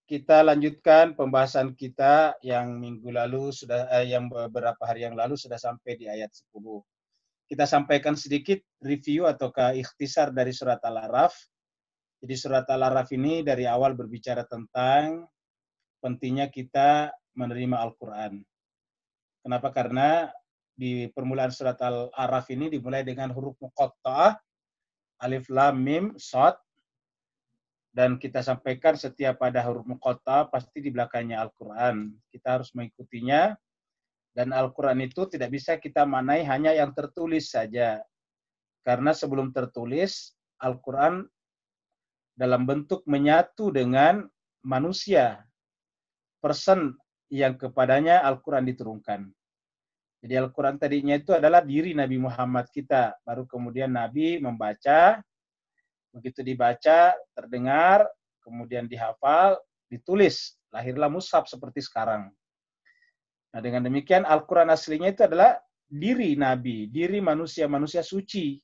Kita lanjutkan pembahasan kita yang minggu lalu yang beberapa hari yang lalu sudah sampai di ayat 10. Kita sampaikan sedikit review atau ikhtisar dari surat Al-A'raf. Jadi surat Al-A'raf ini dari awal berbicara tentang pentingnya kita menerima Al-Quran. Kenapa? Karena di permulaan surat Al-A'raf ini dimulai dengan huruf muqatta'ah, alif, lam, mim, shad. Dan kita sampaikan setiap pada huruf muqatta'ah pasti di belakangnya Al-Quran. Kita harus mengikutinya. Dan Al-Quran itu tidak bisa kita maknai hanya yang tertulis saja. Karena sebelum tertulis, Al-Quran dalam bentuk menyatu dengan manusia. Person yang kepadanya Al-Quran diturunkan. Jadi Al-Quran tadinya itu adalah diri Nabi Muhammad kita. Baru kemudian Nabi membaca. Begitu dibaca, terdengar, kemudian dihafal, ditulis. Lahirlah mushaf seperti sekarang. Nah, dengan demikian Al-Quran aslinya itu adalah diri Nabi, diri manusia suci.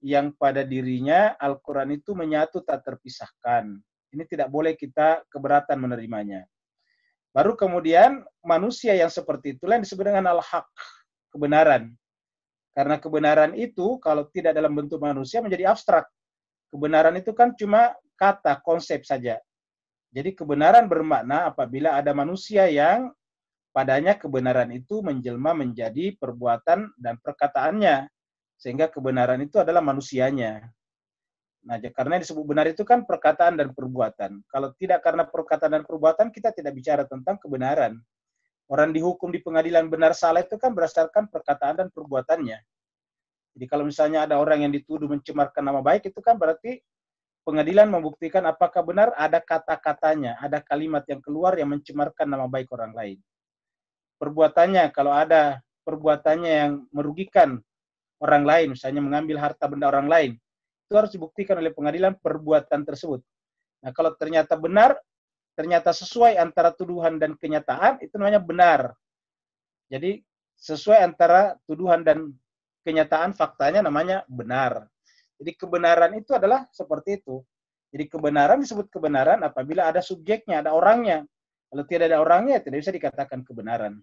Yang pada dirinya Al-Quran itu menyatu tak terpisahkan. Ini tidak boleh kita keberatan menerimanya. Baru kemudian manusia yang seperti itulah yang disebut dengan al-haq, kebenaran. Karena kebenaran itu kalau tidak dalam bentuk manusia menjadi abstrak. Kebenaran itu kan cuma kata, konsep saja. Jadi kebenaran bermakna apabila ada manusia yang padanya kebenaran itu menjelma menjadi perbuatan dan perkataannya. Sehingga kebenaran itu adalah manusianya. Nah, karena disebut benar itu kan perkataan dan perbuatan. Kalau tidak karena perkataan dan perbuatan, kita tidak bicara tentang kebenaran. Orang dihukum di pengadilan benar salah itu kan berdasarkan perkataan dan perbuatannya. Jadi kalau misalnya ada orang yang dituduh mencemarkan nama baik, itu kan berarti pengadilan membuktikan apakah benar ada kata-katanya, ada kalimat yang keluar yang mencemarkan nama baik orang lain. Perbuatannya, kalau ada perbuatannya yang merugikan orang lain, misalnya mengambil harta benda orang lain, itu harus dibuktikan oleh pengadilan perbuatan tersebut. Nah, kalau ternyata benar, ternyata sesuai antara tuduhan dan kenyataan, itu namanya benar. Jadi sesuai antara tuduhan dan kenyataan faktanya namanya benar. Jadi kebenaran itu adalah seperti itu. Jadi kebenaran disebut kebenaran apabila ada subjeknya, ada orangnya. Kalau tidak ada orangnya, tidak bisa dikatakan kebenaran.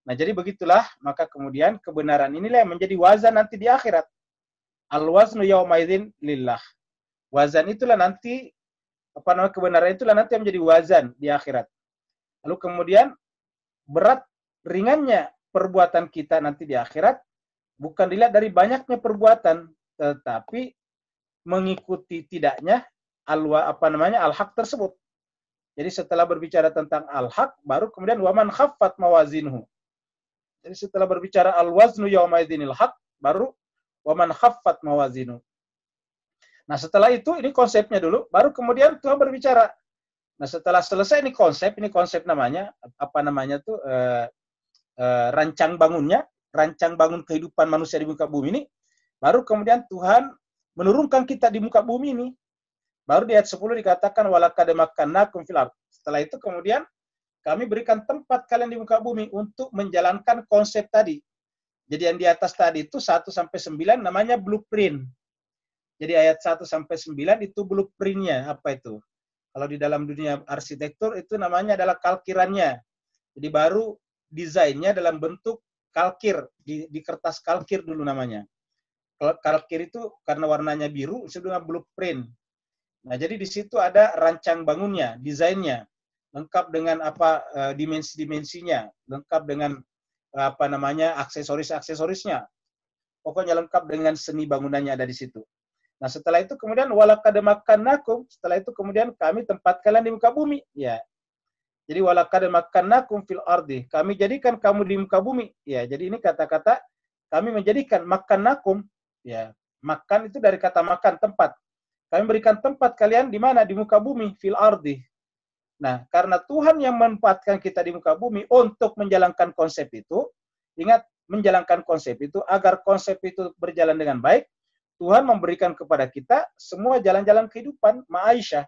Nah, jadi begitulah, maka kemudian kebenaran inilah yang menjadi wazan nanti di akhirat. Al-waznu yawmaidzin lillah. Wazan itulah nanti, kebenaran itulah nanti yang menjadi wazan di akhirat. Lalu kemudian berat ringannya perbuatan kita nanti di akhirat bukan dilihat dari banyaknya perbuatan, tetapi mengikuti tidaknya al-haq tersebut. Jadi setelah berbicara tentang al-haq, baru kemudian waman khaffat mawazinhu. Jadi setelah berbicara al-waznu yawmaidzinil haq, baru waman khaffat mawazinhu. Nah, setelah itu ini konsepnya dulu, baru kemudian Tuhan berbicara. Nah, setelah selesai ini konsep namanya rancang bangun kehidupan manusia di muka bumi ini, baru kemudian Tuhan menurunkan kita di muka bumi ini. Baru di ayat 10 dikatakan walaqad makkannakum fil ardh. Setelah itu kemudian kami berikan tempat kalian di muka bumi untuk menjalankan konsep tadi. Jadi yang di atas tadi itu 1 sampai 9 namanya blueprint. Jadi ayat 1 sampai 9 itu blueprintnya, apa itu? Kalau di dalam dunia arsitektur itu namanya adalah kalkirannya. Jadi baru desainnya dalam bentuk kalkir, di kertas kalkir dulu namanya. Kalkir itu karena warnanya biru, disebut dengan blueprint. Nah, jadi di situ ada rancang bangunnya, desainnya, lengkap dengan dimensi-dimensinya, lengkap dengan aksesoris-aksesorisnya. Pokoknya lengkap dengan seni bangunannya ada di situ. Nah, setelah itu kemudian walaqad makkannakum, setelah itu kemudian kami tempat kalian di muka bumi, ya. Jadi walaqad makkannakum fil ardi, kami jadikan kamu di muka bumi, ya. Jadi ini kata-kata kami menjadikan makkannakum, ya. Makan itu dari kata makan, tempat. Kami berikan tempat kalian di mana? Di muka bumi, fil ardi. Nah, karena Tuhan yang menempatkan kita di muka bumi untuk menjalankan konsep itu, ingat, menjalankan konsep itu, agar konsep itu berjalan dengan baik, Tuhan memberikan kepada kita semua jalan-jalan kehidupan, ma'aisyah.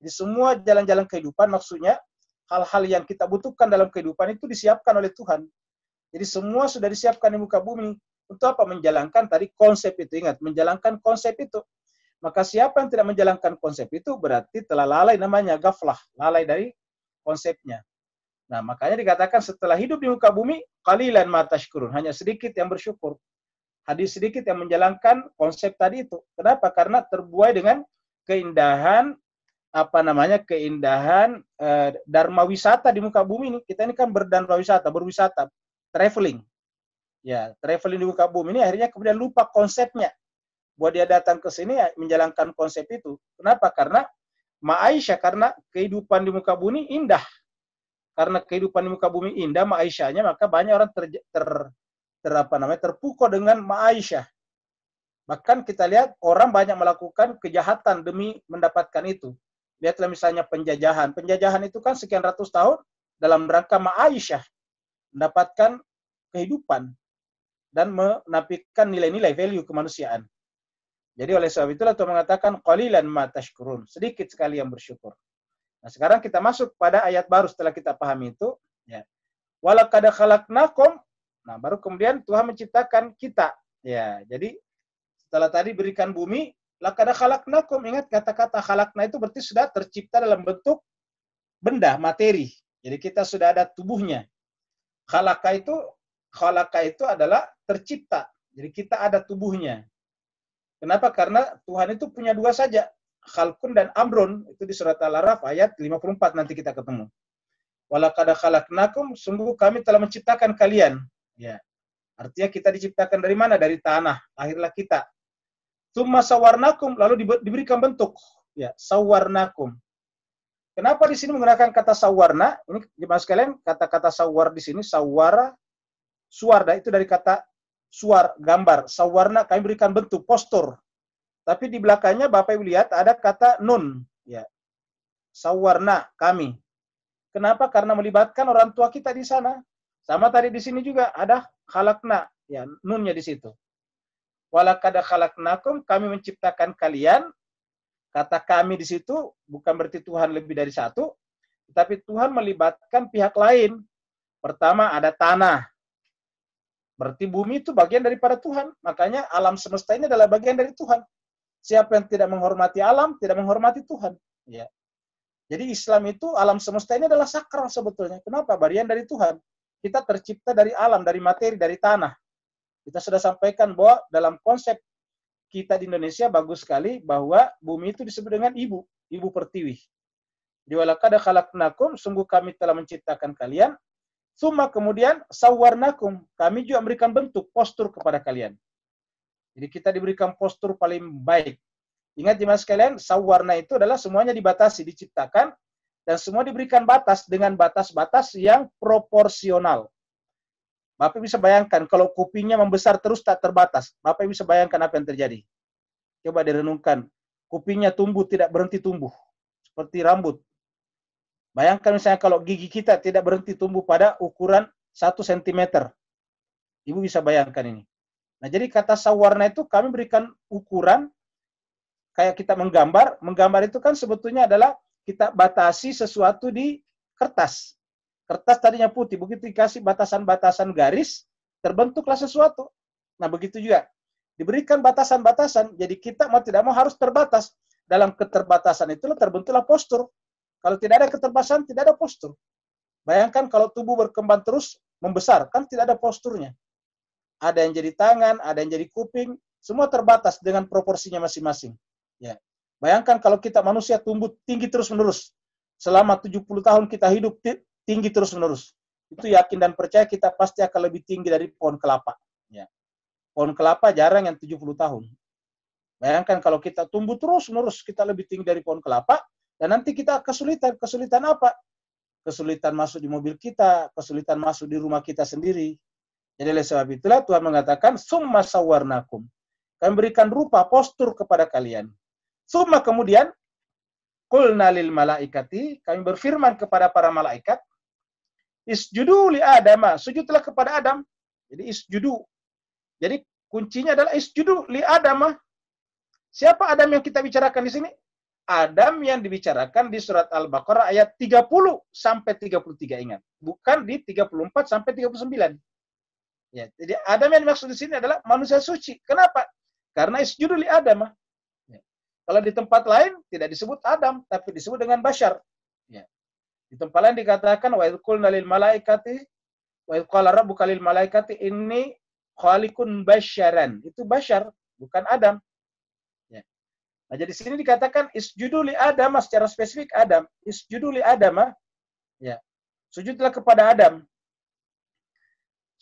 Jadi semua jalan-jalan kehidupan maksudnya hal-hal yang kita butuhkan dalam kehidupan itu disiapkan oleh Tuhan. Jadi semua sudah disiapkan di muka bumi. Untuk apa? Menjalankan tadi konsep itu. Ingat, menjalankan konsep itu. Maka siapa yang tidak menjalankan konsep itu berarti telah lalai, namanya gaflah, lalai dari konsepnya. Nah, makanya dikatakan setelah hidup di muka bumi, qalilan ma tashkurun, hanya sedikit yang bersyukur. Hadis sedikit yang menjalankan konsep tadi itu. Kenapa? Karena terbuai dengan keindahan keindahan dharma wisata di muka bumi ini. Kita ini kan berdharma wisata, berwisata, traveling. Ya, traveling di muka bumi ini akhirnya kemudian lupa konsepnya. Buat dia datang ke sini ya, menjalankan konsep itu. Kenapa? Karena ma'aisyah, karena kehidupan di muka bumi indah. Karena kehidupan di muka bumi indah, ma'aisyahnya, maka banyak orang terpukau dengan ma'aisyah. Bahkan kita lihat orang banyak melakukan kejahatan demi mendapatkan itu. Lihatlah misalnya penjajahan. Penjajahan itu kan sekian ratus tahun dalam rangka ma'aisyah, mendapatkan kehidupan dan menafikan nilai-nilai value kemanusiaan. Jadi oleh sebab itulah Tuhan mengatakan qalilan ma tashkurun, sedikit sekali yang bersyukur. Nah, sekarang kita masuk pada ayat baru setelah kita pahami itu, ya. Walaqad khalaqnakum. Nah, baru kemudian Tuhan menciptakan kita. Ya, jadi setelah tadi berikan bumi, laqad khalaqnakum, ingat kata-kata khalaqna itu berarti sudah tercipta dalam bentuk benda, materi. Jadi kita sudah ada tubuhnya. Khalaqa itu adalah tercipta. Jadi kita ada tubuhnya. Kenapa? Karena Tuhan itu punya dua saja, khalqun dan amrun. Itu di surat Al-A'raf ayat 54 nanti kita ketemu. Walaqad khalaqnakum, sungguh kami telah menciptakan kalian. Ya. Artinya kita diciptakan dari mana? Dari tanah. Lahirlah kita. Tsumma sawarnakum, lalu diberikan bentuk. Ya, sawarnakum. Kenapa di sini menggunakan kata sawarna? Ini jemaah sekalian, kata-kata sawar di sini sawara, suarda itu dari kata suar, gambar. Sawarna kami berikan bentuk, postur. Tapi di belakangnya Bapak Ibu lihat ada kata nun. Ya. Sawarna, kami. Kenapa? Karena melibatkan orang tua kita di sana. Sama tadi di sini juga ada khalaqna. Ya, nunnya di situ. Walaqad khalaqnakum, kami menciptakan kalian. Kata kami di situ bukan berarti Tuhan lebih dari satu. Tapi Tuhan melibatkan pihak lain. Pertama ada tanah. Berarti bumi itu bagian daripada Tuhan. Makanya alam semesta ini adalah bagian dari Tuhan. Siapa yang tidak menghormati alam, tidak menghormati Tuhan. Ya. Jadi Islam itu, alam semesta ini adalah sakral sebetulnya. Kenapa? Bagian dari Tuhan. Kita tercipta dari alam, dari materi, dari tanah. Kita sudah sampaikan bahwa dalam konsep kita di Indonesia bagus sekali bahwa bumi itu disebut dengan ibu pertiwi. Di walaqad khalaqnakum, sungguh kami telah menciptakan kalian. Summa kemudian sawarnakum, kami juga memberikan bentuk, postur kepada kalian. Jadi kita diberikan postur paling baik. Ingat jemaah sekalian, sawarna itu adalah semuanya dibatasi, diciptakan, dan semua diberikan batas dengan batas-batas yang proporsional. Bapak bisa bayangkan kalau kupingnya membesar terus tak terbatas. Bapak bisa bayangkan apa yang terjadi. Coba direnungkan. Kupingnya tumbuh tidak berhenti tumbuh. Seperti rambut. Bayangkan misalnya kalau gigi kita tidak berhenti tumbuh pada ukuran 1 cm. Ibu bisa bayangkan ini. Nah, jadi kata sawarna itu kami berikan ukuran kayak kita menggambar. Menggambar itu kan sebetulnya adalah kita batasi sesuatu di kertas. Kertas tadinya putih, begitu dikasih batasan-batasan garis, terbentuklah sesuatu. Nah, begitu juga. Diberikan batasan-batasan, jadi kita mau tidak mau harus terbatas. Dalam keterbatasan itulah terbentuklah postur. Kalau tidak ada keterbatasan, tidak ada postur. Bayangkan kalau tubuh berkembang terus, membesar, kan tidak ada posturnya. Ada yang jadi tangan, ada yang jadi kuping, semua terbatas dengan proporsinya masing-masing. Ya. Bayangkan kalau kita manusia tumbuh tinggi terus-menerus. Selama 70 tahun kita hidup tinggi terus-menerus. Itu yakin dan percaya kita pasti akan lebih tinggi dari pohon kelapa. Ya. Pohon kelapa jarang yang 70 tahun. Bayangkan kalau kita tumbuh terus-menerus, kita lebih tinggi dari pohon kelapa, dan nanti kita kesulitan. Kesulitan apa? Kesulitan masuk di mobil kita, kesulitan masuk di rumah kita sendiri. Jadi oleh sebab itulah Tuhan mengatakan, summa sawarnakum. Kami berikan rupa, postur kepada kalian. Summa kemudian, qulna lil malaikati, kami berfirman kepada para malaikat, isjudu li Adama, sujudlah kepada Adam. Jadi isjudu. Jadi kuncinya adalah isjudu li Adama. Siapa Adam yang kita bicarakan di sini? Adam yang dibicarakan di surat Al-Baqarah ayat 30 sampai 33, ingat. Bukan di 34 sampai 39. Ya, jadi Adam yang dimaksud di sini adalah manusia suci. Kenapa? Karena isjudu li Adam. Ya. Kalau di tempat lain tidak disebut Adam, tapi disebut dengan bashar. Ya. Di tempat lain dikatakan wa idh qulna lil malaikati wa idh qala rabbuka lil malaikati inni khaliqun basyaran. Itu bashar, bukan Adam. Ya. Nah, jadi sini dikatakan isjudu li Adam secara spesifik Adam. Isjudu li Adam. Ya. Sujudlah kepada Adam.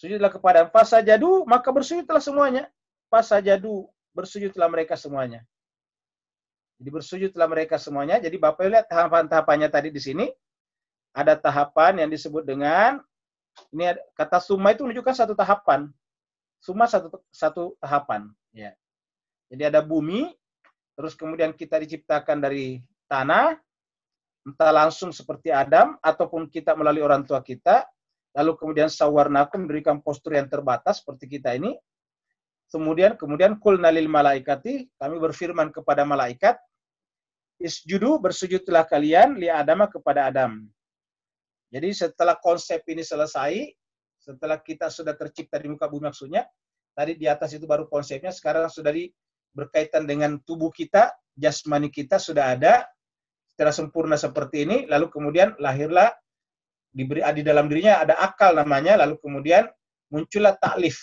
Sujudlah kepada Adam. Fasajadu, maka bersujudlah semuanya. Fasajadu, bersujudlah mereka semuanya. Jadi bersujudlah mereka semuanya. Jadi Bapak lihat tahapan-tahapannya tadi di sini. Ada tahapan yang disebut dengan, ini kata summa itu menunjukkan satu tahapan. Summa satu tahapan. Ya. Jadi ada bumi, terus kemudian kita diciptakan dari tanah, entah langsung seperti Adam, ataupun kita melalui orang tua kita, lalu kemudian sawarnakum, memberikan postur yang terbatas seperti kita ini. Kemudian qulna lil malaikati, kami berfirman kepada malaikat, isjudu, bersujudlah kalian li Adama kepada Adam. Jadi setelah konsep ini selesai, setelah kita sudah tercipta di muka bumi maksudnya, tadi di atas itu baru konsepnya, sekarang sudah berkaitan dengan tubuh kita, jasmani kita sudah ada, secara sempurna seperti ini, lalu kemudian lahirlah, di dalam dirinya ada akal namanya, lalu kemudian muncullah taklif.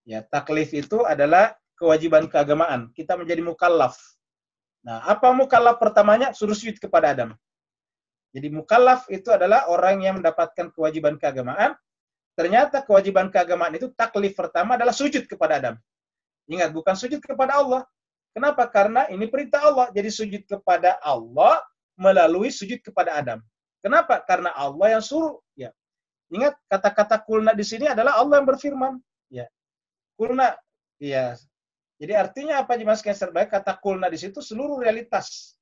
Ya, taklif itu adalah kewajiban keagamaan. Kita menjadi mukallaf. Nah, apa mukallaf pertamanya? Suruh sujud kepada Adam. Jadi mukallaf itu adalah orang yang mendapatkan kewajiban keagamaan. Ternyata kewajiban keagamaan itu taklif pertama adalah sujud kepada Adam. Ingat, bukan sujud kepada Allah. Kenapa? Karena ini perintah Allah. Jadi sujud kepada Allah melalui sujud kepada Adam. Kenapa? Karena Allah yang suruh. Ya. Ingat, kata-kata kulna di sini adalah Allah yang berfirman. Ya. Kulna. Ya. Jadi artinya apa Mas Kenser? Baik, kata kulna di situ seluruh realitas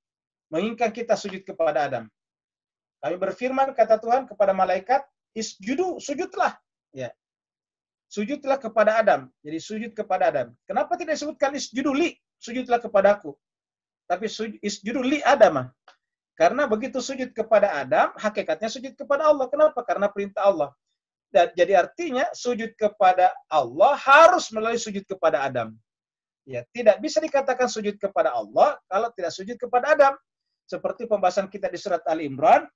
menginginkan kita sujud kepada Adam. Kami berfirman kata Tuhan kepada malaikat, isjudu, sujudlah. Ya. Sujudlah kepada Adam. Jadi sujud kepada Adam. Kenapa tidak disebutkan isjudu li? Sujudlah kepadaku. Tapi isjudu li Adam. Karena begitu sujud kepada Adam, hakikatnya sujud kepada Allah. Kenapa? Karena perintah Allah. Dan jadi artinya sujud kepada Allah harus melalui sujud kepada Adam. Ya, tidak bisa dikatakan sujud kepada Allah kalau tidak sujud kepada Adam. Seperti pembahasan kita di surat Ali Imran,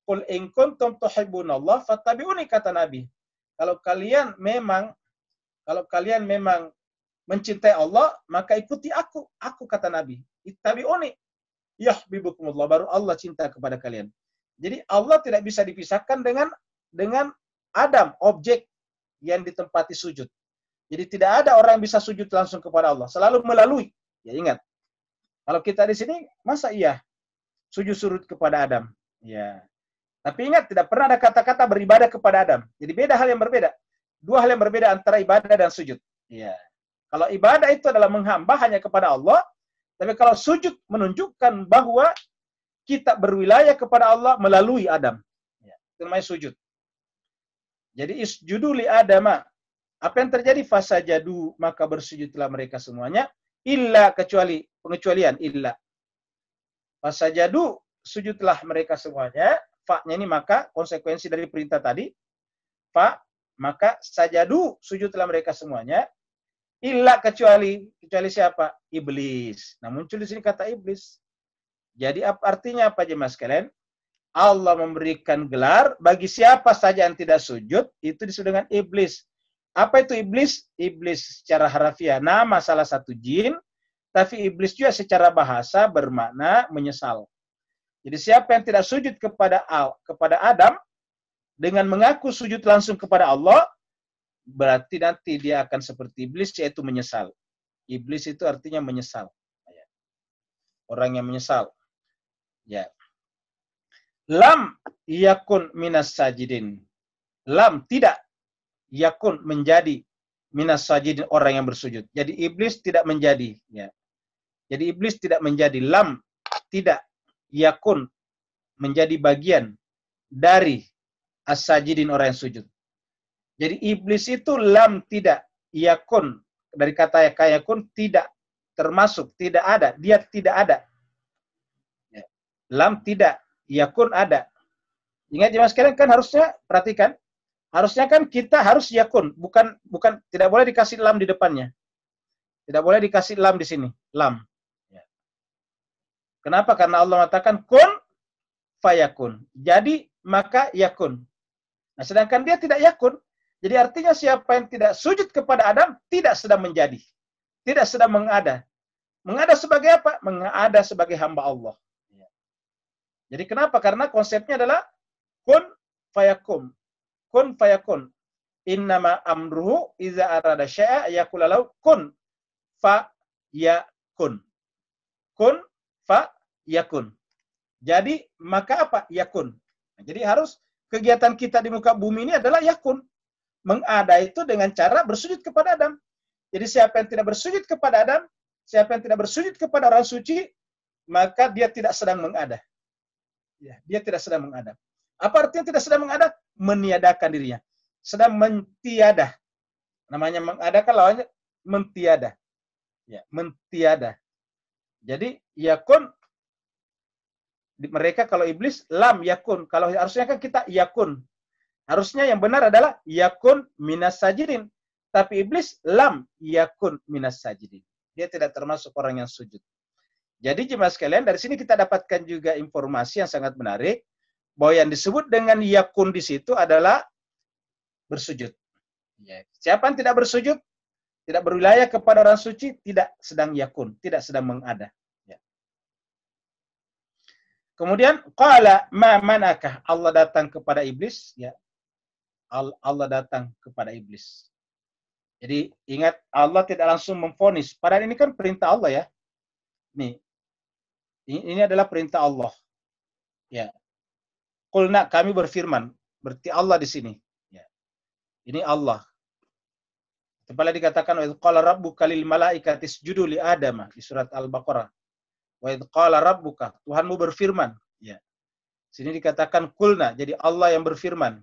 qul in kuntum tuhibbunallah fattabi'uni, kata Nabi. Kalau kalian memang mencintai Allah, maka ikuti aku. Aku, kata Nabi. Ittabi'uni yahbibukumullah, baru Allah cinta kepada kalian. Jadi Allah tidak bisa dipisahkan dengan Adam, objek yang ditempati sujud. Jadi tidak ada orang yang bisa sujud langsung kepada Allah, selalu melalui. Ya ingat. Kalau kita di sini, masa iya sujud kepada Adam? Ya. Tapi ingat, tidak pernah ada kata-kata beribadah kepada Adam. Jadi beda hal yang berbeda. Dua hal yang berbeda antara ibadah dan sujud. Ya. Kalau ibadah itu adalah menghamba hanya kepada Allah, tapi kalau sujud menunjukkan bahwa kita berwilayah kepada Allah melalui Adam. Ya. Itu namanya sujud. Jadi isjudu li Adama. Apa yang terjadi? Fasajadu, maka bersujudlah mereka semuanya. Illa, pengecualian. Illa. Fasajadu, sujudlah mereka semuanya. Fa-nya ini maka konsekuensi dari perintah tadi. Fa, maka sajadu, sujudlah mereka semuanya. Illa, kecuali siapa? Iblis. Nah, muncul di sini kata iblis. Jadi artinya apa jemaah sekalian? Allah memberikan gelar bagi siapa saja yang tidak sujud, itu disebut dengan iblis. Apa itu iblis? Iblis secara harafiah nama salah satu jin, tapi iblis juga secara bahasa bermakna menyesal. Jadi siapa yang tidak sujud kepada Adam dengan mengaku sujud langsung kepada Allah, berarti nanti dia akan seperti iblis, yaitu menyesal. Iblis itu artinya menyesal. Orang yang menyesal. Ya. Lam yakun minas sajidin. Lam, tidak. Yakun, menjadi. Minas sajidin, orang yang bersujud. Jadi iblis tidak menjadi. Ya. Jadi iblis tidak menjadi. Lam, tidak. Yakun, menjadi bagian dari as-sajidin, orang yang sujud. Jadi iblis itu lam, tidak. Yakun, dari kata yakun, tidak. Termasuk, tidak ada. Dia tidak ada. Ya. Lam tidak. Yakun ada. Ingat jemaah sekalian, kan harusnya perhatikan. Harusnya kan kita harus yakun, bukan tidak boleh dikasih lam di depannya. Tidak boleh dikasih lam di sini, lam. Ya. Kenapa? Karena Allah mengatakan kun fayakun. Jadi maka yakun. Nah, sedangkan dia tidak yakun. Jadi artinya siapa yang tidak sujud kepada Adam tidak sedang menjadi, tidak sedang mengada. Mengada sebagai apa? Mengada sebagai hamba Allah. Ya. Jadi kenapa? Karena konsepnya adalah kun fayakun. Kun fayakun. Innama amruhu iza arada syai'a yaqulu lahu kun fayakun. Kun fayakun. Jadi maka apa? Yakun. Nah, jadi harus kegiatan kita di muka bumi ini adalah yakun. Mengada itu dengan cara bersujud kepada Adam. Jadi siapa yang tidak bersujud kepada Adam, siapa yang tidak bersujud kepada orang suci, maka dia tidak sedang mengada. Ya, dia tidak sedang mengada. Apa artinya tidak sedang mengada? Meniadakan dirinya. Sedang mentiada. Namanya mengadakan lawannya mentiada. Ya, mentiada. Jadi yakun, mereka kalau iblis lam yakun. Kalau harusnya kan kita yakun. Harusnya yang benar adalah yakun minas sajidin. Tapi iblis lam yakun minas sajidin. Dia tidak termasuk orang yang sujud. Jadi jemaah sekalian, dari sini kita dapatkan juga informasi yang sangat menarik, bahwa yang disebut dengan yakun di situ adalah bersujud. Siapa yang tidak bersujud, tidak berwilayah kepada orang suci, tidak sedang yakun, tidak sedang mengada. Kemudian qala ma manaka, Allah datang kepada iblis, ya. Allah datang kepada iblis. Jadi ingat, Allah tidak langsung memvonis. Padahal ini kan perintah Allah, ya. Nih. Ini adalah perintah Allah. Ya. Qulna, kami berfirman, berarti Allah di sini. Ya. Ini Allah. Kepala dikatakan wa idz qala rabbuka lil malaikati isjudu li Adam di surat Al-Baqarah. Wa idz qala rabbuka, Tuhanmu berfirman. Ya. Sini dikatakan kulna, jadi Allah yang berfirman.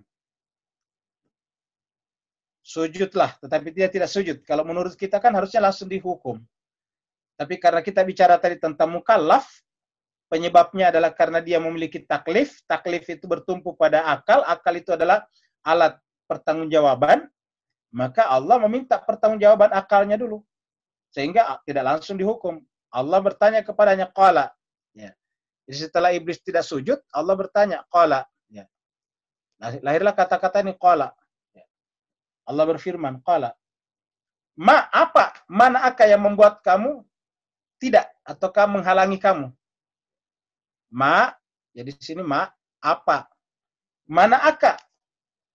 Sujudlah, tetapi dia tidak sujud. Kalau menurut kita kan harusnya langsung dihukum. Tapi karena kita bicara tadi tentang mukallaf, penyebabnya adalah karena dia memiliki taklif. Taklif itu bertumpu pada akal. Akal itu adalah alat pertanggungjawaban. Maka Allah meminta pertanggungjawaban akalnya dulu. Sehingga tidak langsung dihukum. Allah bertanya kepadanya, qala. Ya. Jadi setelah iblis tidak sujud, Allah bertanya, qala. Ya. Lahirlah kata-kata ini, qala. Ya. Allah berfirman, qala. Ma, apa? Mana aka yang membuat kamu tidak ataukah menghalangi kamu? Ma, jadi di sini ma, apa? Mana aka?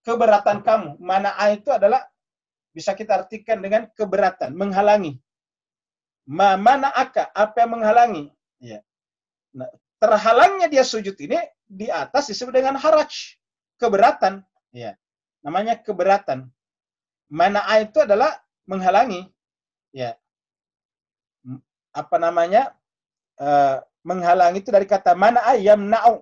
Keberatan kamu. Mana a itu adalah bisa kita artikan dengan keberatan, menghalangi. Mana aka? Apa yang menghalangi? Ya. Nah, terhalangnya dia sujud ini di atas disebut dengan haraj, keberatan. Ya. Namanya keberatan. Mana a itu adalah menghalangi. Ya. Apa namanya? Menghalangi itu dari kata mana a yamna'u.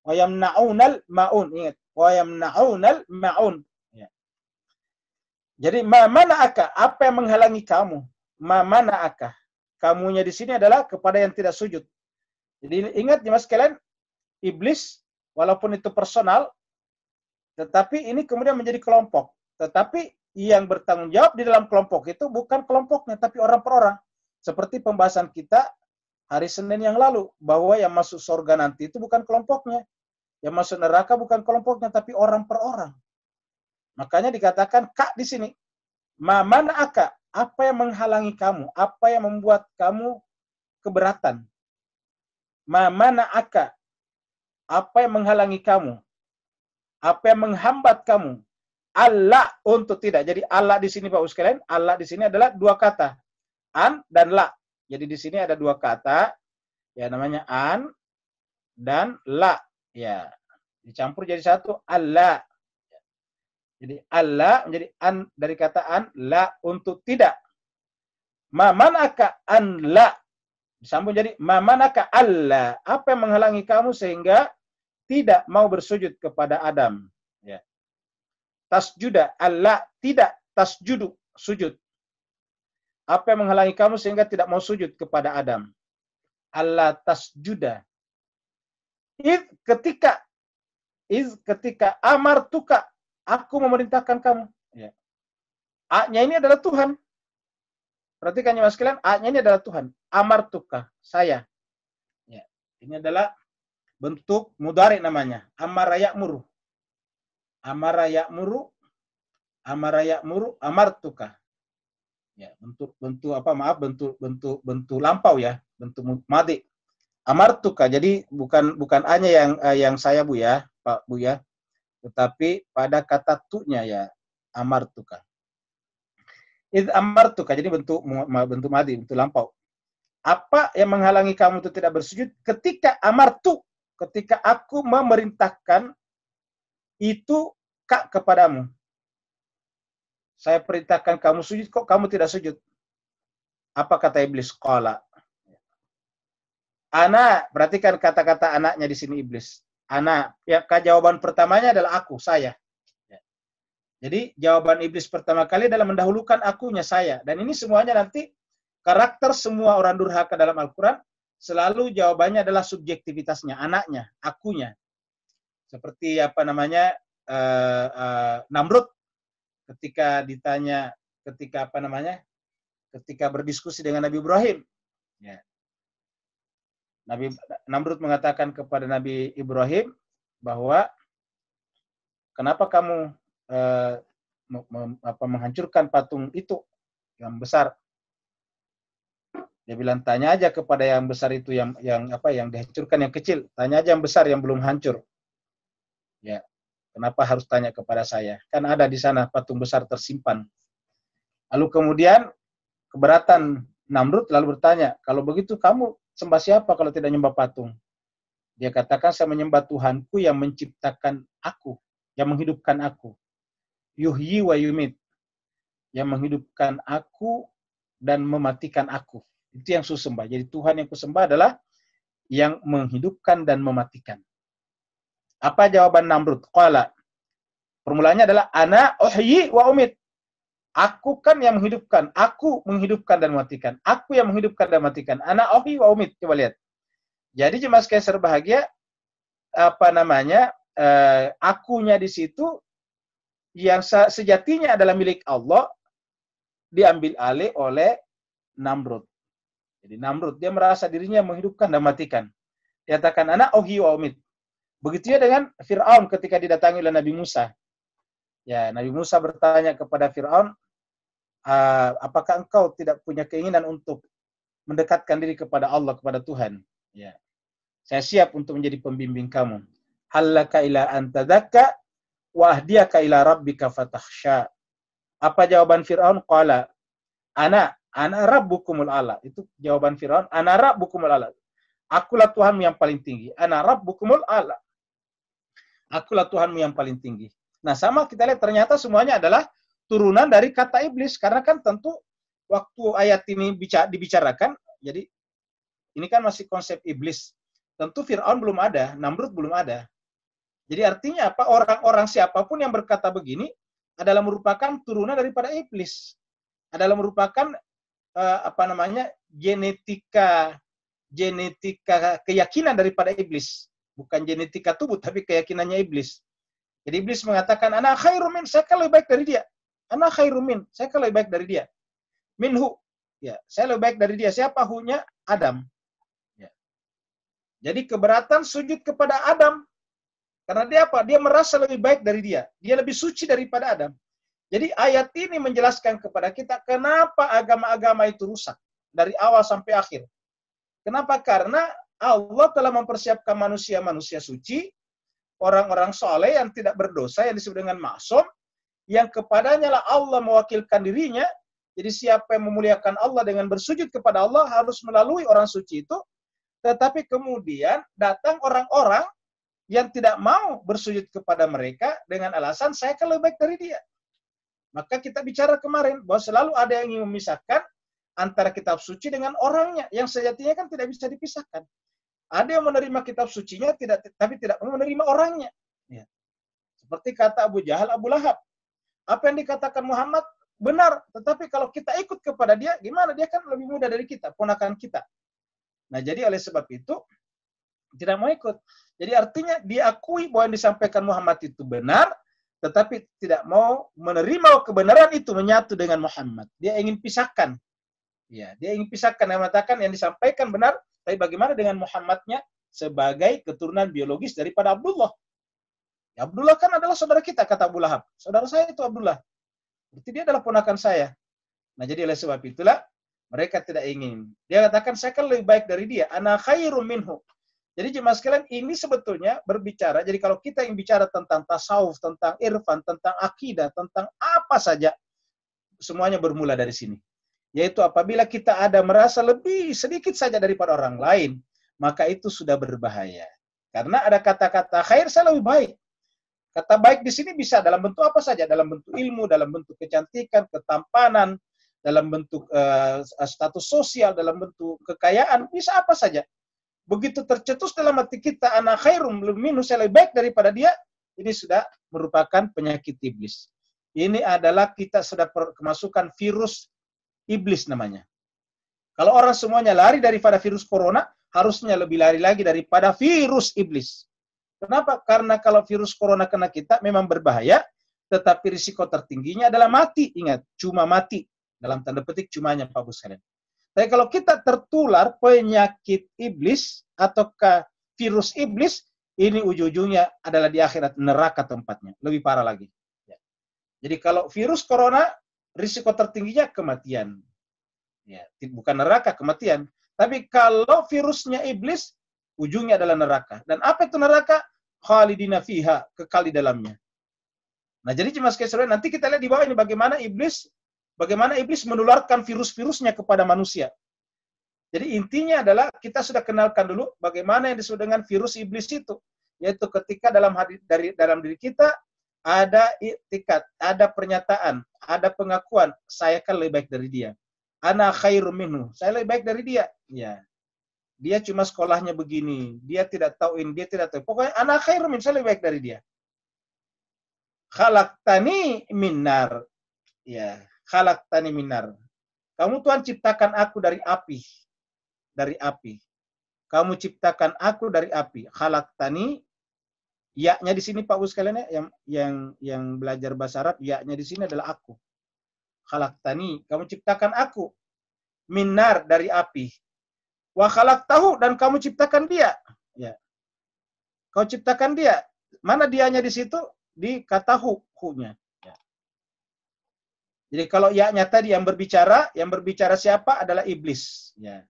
Wa yamna'unal ma'un. Ingat. Wa yamna'unal ma'un. Jadi mana aka, apa yang menghalangi kamu? Mana aka, kamunya di sini adalah kepada yang tidak sujud. Jadi ingat jemaah sekalian, iblis walaupun itu personal, tetapi ini kemudian menjadi kelompok. Tetapi yang bertanggung jawab di dalam kelompok itu bukan kelompoknya, tapi orang per orang. Seperti pembahasan kita hari Senin yang lalu, bahwa yang masuk surga nanti itu bukan kelompoknya, yang masuk neraka bukan kelompoknya, tapi orang per orang. Makanya dikatakan kak di sini. Mana aka? Apa yang menghalangi kamu? Apa yang membuat kamu keberatan? Mana aka? Apa yang menghalangi kamu? Apa yang menghambat kamu? Allah untuk tidak. Jadi Allah di sini Bapak sekalian, Allah di sini adalah dua kata. An dan la. Jadi di sini ada dua kata. Ya namanya an dan la. Ya. Dicampur jadi satu. Allah. Jadi Allah menjadi an dari kata an, la untuk tidak. Manaka an la. Disambung jadi manaka Allah. Apa yang menghalangi kamu sehingga tidak mau bersujud kepada Adam? Ya. Tasjuda Allah tidak tasjudu sujud. Apa yang menghalangi kamu sehingga tidak mau sujud kepada Adam? Allah tasjuda. Ketika amartuka Aku memerintahkan kamu. Ya. A-nya ini adalah Tuhan. Perhatikan ya mas sekalian, A-nya ini adalah Tuhan. Amartuka, saya. Ya. Ini adalah bentuk mudhari namanya. Amara ya'muru. Amara ya'muru. Amara ya'muru. Amartuka. Ya, bentuk apa? Maaf, bentuk lampau ya, bentuk madhi. Amartuka. Jadi bukan A-nya yang saya Bu ya, Pak Bu ya. Tetapi pada kata tu-nya ya, amartuka. Itu amartuka, jadi bentuk madhi, bentuk lampau. Apa yang menghalangi kamu itu tidak bersujud? Ketika amartu, ketika aku memerintahkan itu kak kepadamu. Saya perintahkan kamu sujud, kok kamu tidak sujud? Apa kata iblis? Qala. Ana, perhatikan kata-kata anaknya di sini iblis. Ana, ya jawaban pertamanya adalah aku, saya. Jadi jawaban iblis pertama kali adalah mendahulukan akunya, saya. Dan ini semuanya nanti karakter semua orang durhaka dalam Al-Quran selalu jawabannya adalah subjektivitasnya, anaknya, akunya. Seperti apa namanya Namrud ketika ditanya, ketika berdiskusi dengan Nabi Ibrahim. Ya. Namrud mengatakan kepada Nabi Ibrahim bahwa kenapa kamu menghancurkan patung itu yang besar? Dia bilang, tanya aja kepada yang besar itu yang dihancurkan yang kecil. Tanya aja yang besar yang belum hancur. Ya, kenapa harus tanya kepada saya? Kan ada di sana patung besar tersimpan. Lalu kemudian keberatan Namrud lalu bertanya, kalau begitu kamu sembah siapa kalau tidak menyembah patung? Dia katakan, saya menyembah Tuhanku yang menciptakan aku, yang menghidupkan aku. Yuhyi wa yumit. Yang menghidupkan aku dan mematikan aku. Itu yang kusembah. Jadi Tuhan yang kusembah adalah yang menghidupkan dan mematikan. Apa jawaban Namrud? Qala. Formulanya adalah ana uhyi wa umit. Aku kan yang menghidupkan. Aku menghidupkan dan mematikan. Aku yang menghidupkan dan mematikan. Ana uhyi wa umit. Coba lihat. Jadi jemaah sekalian berbahagia, akunya di situ yang sejatinya adalah milik Allah diambil alih oleh Namrud. Jadi Namrud dia merasa dirinya menghidupkan dan mematikan. Dia katakan ana uhyi wa umit. Begitu ya dengan Fir'aun ketika didatangi oleh Nabi Musa. Ya, Nabi Musa bertanya kepada Fir'aun, apakah engkau tidak punya keinginan untuk mendekatkan diri kepada Allah, kepada Tuhan? Ya. Saya siap untuk menjadi pembimbing kamu. Hallaka ila antadzakka wa ahdiyaka ila rabbika fatahsya. Apa jawaban Fir'aun? Qala, ana rabbukumul a'la. Itu jawaban Fir'aun, ana rabbukumul a'la. Akulah Tuhanmu yang paling tinggi. Ana rabbukumul a'la. Akulah Tuhanmu yang paling tinggi. Nah, sama kita lihat ternyata semuanya adalah turunan dari kata iblis. Karena kan tentu waktu ayat ini dibicarakan, jadi ini kan masih konsep iblis. Tentu Fir'aun belum ada, Namrud belum ada. Jadi artinya apa? Orang-orang siapapun yang berkata begini adalah merupakan turunan daripada iblis. Adalah merupakan genetika keyakinan daripada iblis. Bukan genetika tubuh, tapi keyakinannya iblis. Jadi iblis mengatakan, ana khairum min, saya kan lebih baik dari dia. Ana khairum min, saya kan lebih baik dari dia. Minhu, ya, saya lebih baik dari dia. Siapa hunya? Adam. Ya. Jadi keberatan sujud kepada Adam. Karena dia apa? Dia merasa lebih baik dari dia. Dia lebih suci daripada Adam. Jadi ayat ini menjelaskan kepada kita kenapa agama-agama itu rusak. Dari awal sampai akhir. Kenapa? Karena Allah telah mempersiapkan manusia-manusia suci, orang-orang soleh yang tidak berdosa, yang disebut dengan maksum, yang kepadanya lah Allah mewakilkan dirinya. Jadi siapa yang memuliakan Allah dengan bersujud kepada Allah harus melalui orang suci itu. Tetapi kemudian datang orang-orang yang tidak mau bersujud kepada mereka dengan alasan saya kan lebih baik dari dia. Maka kita bicara kemarin bahwa selalu ada yang ingin memisahkan antara kitab suci dengan orangnya, yang sejatinya kan tidak bisa dipisahkan. Ada yang menerima kitab sucinya, tapi tidak mau menerima orangnya. Ya. Seperti kata Abu Jahal, Abu Lahab. Apa yang dikatakan Muhammad benar, tetapi kalau kita ikut kepada dia, gimana? Dia kan lebih muda dari kita, ponakan kita. Nah, jadi oleh sebab itu, tidak mau ikut. Jadi artinya diakui bahwa yang disampaikan Muhammad itu benar, tetapi tidak mau menerima kebenaran itu menyatu dengan Muhammad. Dia ingin pisahkan. Ya, dia ingin pisahkan dan mengatakan yang disampaikan benar, tapi bagaimana dengan Muhammadnya sebagai keturunan biologis daripada Abdullah? Ya, Abdullah kan adalah saudara kita, kata Abu Lahab. Saudara saya itu Abdullah. Berarti dia adalah ponakan saya. Nah, jadi oleh sebab itulah mereka tidak ingin. Dia katakan, saya kan lebih baik dari dia. Ana khairum minhu. Jadi jemaah sekalian, ini sebetulnya berbicara, jadi kalau kita ingin bicara tentang tasawuf, tentang irfan, tentang akidah, tentang apa saja, semuanya bermula dari sini. Yaitu apabila kita ada merasa lebih sedikit saja daripada orang lain, maka itu sudah berbahaya. Karena ada kata-kata khair, saya lebih baik. Kata baik di sini bisa dalam bentuk apa saja, dalam bentuk ilmu, dalam bentuk kecantikan, ketampanan, dalam bentuk status sosial, dalam bentuk kekayaan, bisa apa saja. Begitu tercetus dalam hati kita, ana khairum minhu, saya lebih baik daripada dia, ini sudah merupakan penyakit iblis. Ini adalah kita sudah kemasukan virus iblis namanya. Kalau orang semuanya lari daripada virus corona, harusnya lebih lari lagi daripada virus iblis. Kenapa? Karena kalau virus corona kena kita memang berbahaya, tetapi risiko tertingginya adalah mati. Ingat, cuma mati. Dalam tanda petik cumanya Pak Bus sekalian. Tapi kalau kita tertular penyakit iblis ataukah virus iblis, ini ujung-ujungnya adalah di akhirat neraka tempatnya. Lebih parah lagi. Jadi kalau virus corona, risiko tertingginya kematian. Ya, bukan neraka, kematian. Tapi kalau virusnya iblis, ujungnya adalah neraka. Dan apa itu neraka? Khalidina fiha, kekal di dalamnya. Nah, jadi cuma sekali nanti kita lihat di bawah ini bagaimana iblis menularkan virus-virusnya kepada manusia. Jadi intinya adalah kita sudah kenalkan dulu bagaimana yang disebut dengan virus iblis itu. Yaitu ketika dalam diri kita ada iktikad, ada pernyataan, ada pengakuan, saya kan lebih baik dari dia. Ana khairum minhu, saya lebih baik dari dia. Ya. Dia cuma sekolahnya begini, dia tidak tahu ini, dia tidak tahu. Pokoknya ana khairum minhu, saya lebih baik dari dia. Khalaqtani minnar. Ya, khalaqtani minnar. Kamu Tuhan ciptakan aku dari api. Dari api. Kamu ciptakan aku dari api. Khalaqtani. Ya-nya di sini Pak Bu sekalian ya, yang belajar bahasa Arab, ya-nya di sini adalah aku. Khalaqtani, kamu ciptakan aku. Minnar, dari api. Wa khalaqtahu, dan kamu ciptakan dia. Ya. Kau ciptakan dia. Mana dianya di situ? Di kata hu-nya. Ya. Jadi kalau ya-nya tadi yang berbicara siapa? Adalah iblis. Ya.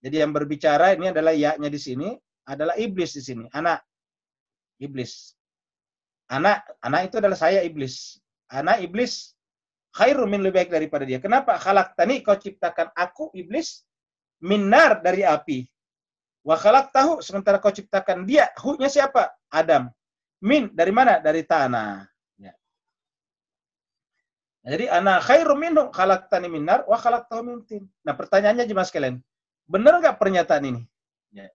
Jadi yang berbicara ini adalah ya-nya di sini, adalah iblis di sini. Anak. Iblis. Anak itu adalah saya iblis. Anak iblis khairum min, lebih baik daripada dia. Kenapa? Khalaqtani, kau ciptakan aku iblis minnar, dari api. Wa khalaqtahu, sementara kau ciptakan dia. Hu-nya siapa? Adam. Min, dari mana? Dari tanah. Ya. Jadi ana khairum minhu, khalaqtani minnar wa khalaqtahu min tin. Nah, pertanyaannya jemaah sekalian, benar enggak pernyataan ini? Ya.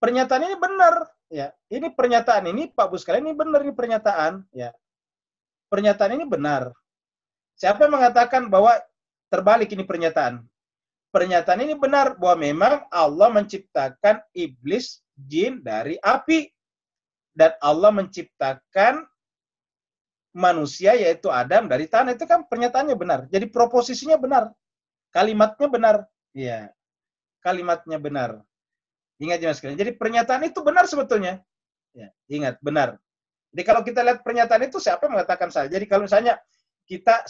Pernyataan ini benar. Ya, ini pernyataan ini Pak Bu sekalian, ini benar, ini pernyataan. Ya, pernyataan ini benar. Siapa yang mengatakan bahwa terbalik ini pernyataan? Pernyataan ini benar bahwa memang Allah menciptakan iblis, jin dari api, dan Allah menciptakan manusia yaitu Adam dari tanah. Itu kan pernyataannya benar. Jadi proposisinya benar, kalimatnya benar. Ya, kalimatnya benar. Ingat jelas sekalian. Jadi pernyataan itu benar sebetulnya. Ya, ingat, benar. Jadi kalau kita lihat pernyataan itu, siapa yang mengatakan saya? Jadi kalau misalnya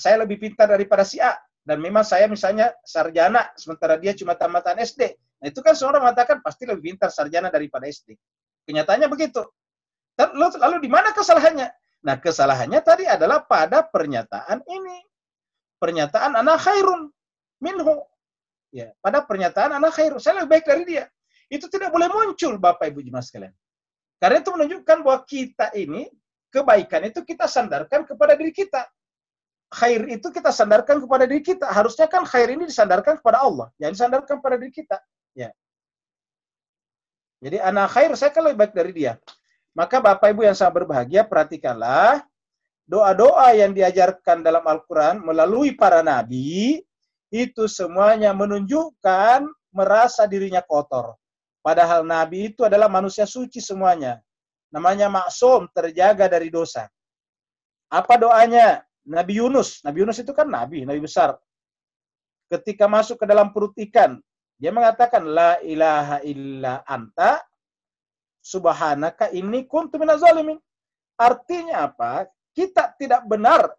saya lebih pintar daripada si A, dan memang saya misalnya sarjana, sementara dia cuma tamatan SD. Nah itu kan seorang mengatakan pasti lebih pintar sarjana daripada SD. Kenyataannya begitu. Lalu di mana kesalahannya? Nah kesalahannya tadi adalah pada pernyataan ini. Pernyataan ana khairun minhu. Ya, pada pernyataan ana khairun, saya lebih baik dari dia. Itu tidak boleh muncul Bapak Ibu jemaah sekalian. Karena itu menunjukkan bahwa kita ini, kebaikan itu kita sandarkan kepada diri kita. Khair itu kita sandarkan kepada diri kita. Harusnya kan khair ini disandarkan kepada Allah. Jangan disandarkan kepada diri kita. Ya. Jadi ana khair, saya kan lebih baik dari dia. Maka Bapak Ibu yang sangat berbahagia, perhatikanlah doa-doa yang diajarkan dalam Al-Quran melalui para nabi, itu semuanya menunjukkan merasa dirinya kotor. Padahal Nabi itu adalah manusia suci semuanya. Namanya maksum, terjaga dari dosa. Apa doanya? Nabi Yunus. Nabi Yunus itu kan nabi besar. Ketika masuk ke dalam perut ikan, dia mengatakan la ilaha illa anta subhanaka inni kuntu minaz zalimin. Artinya apa? Kita tidak benar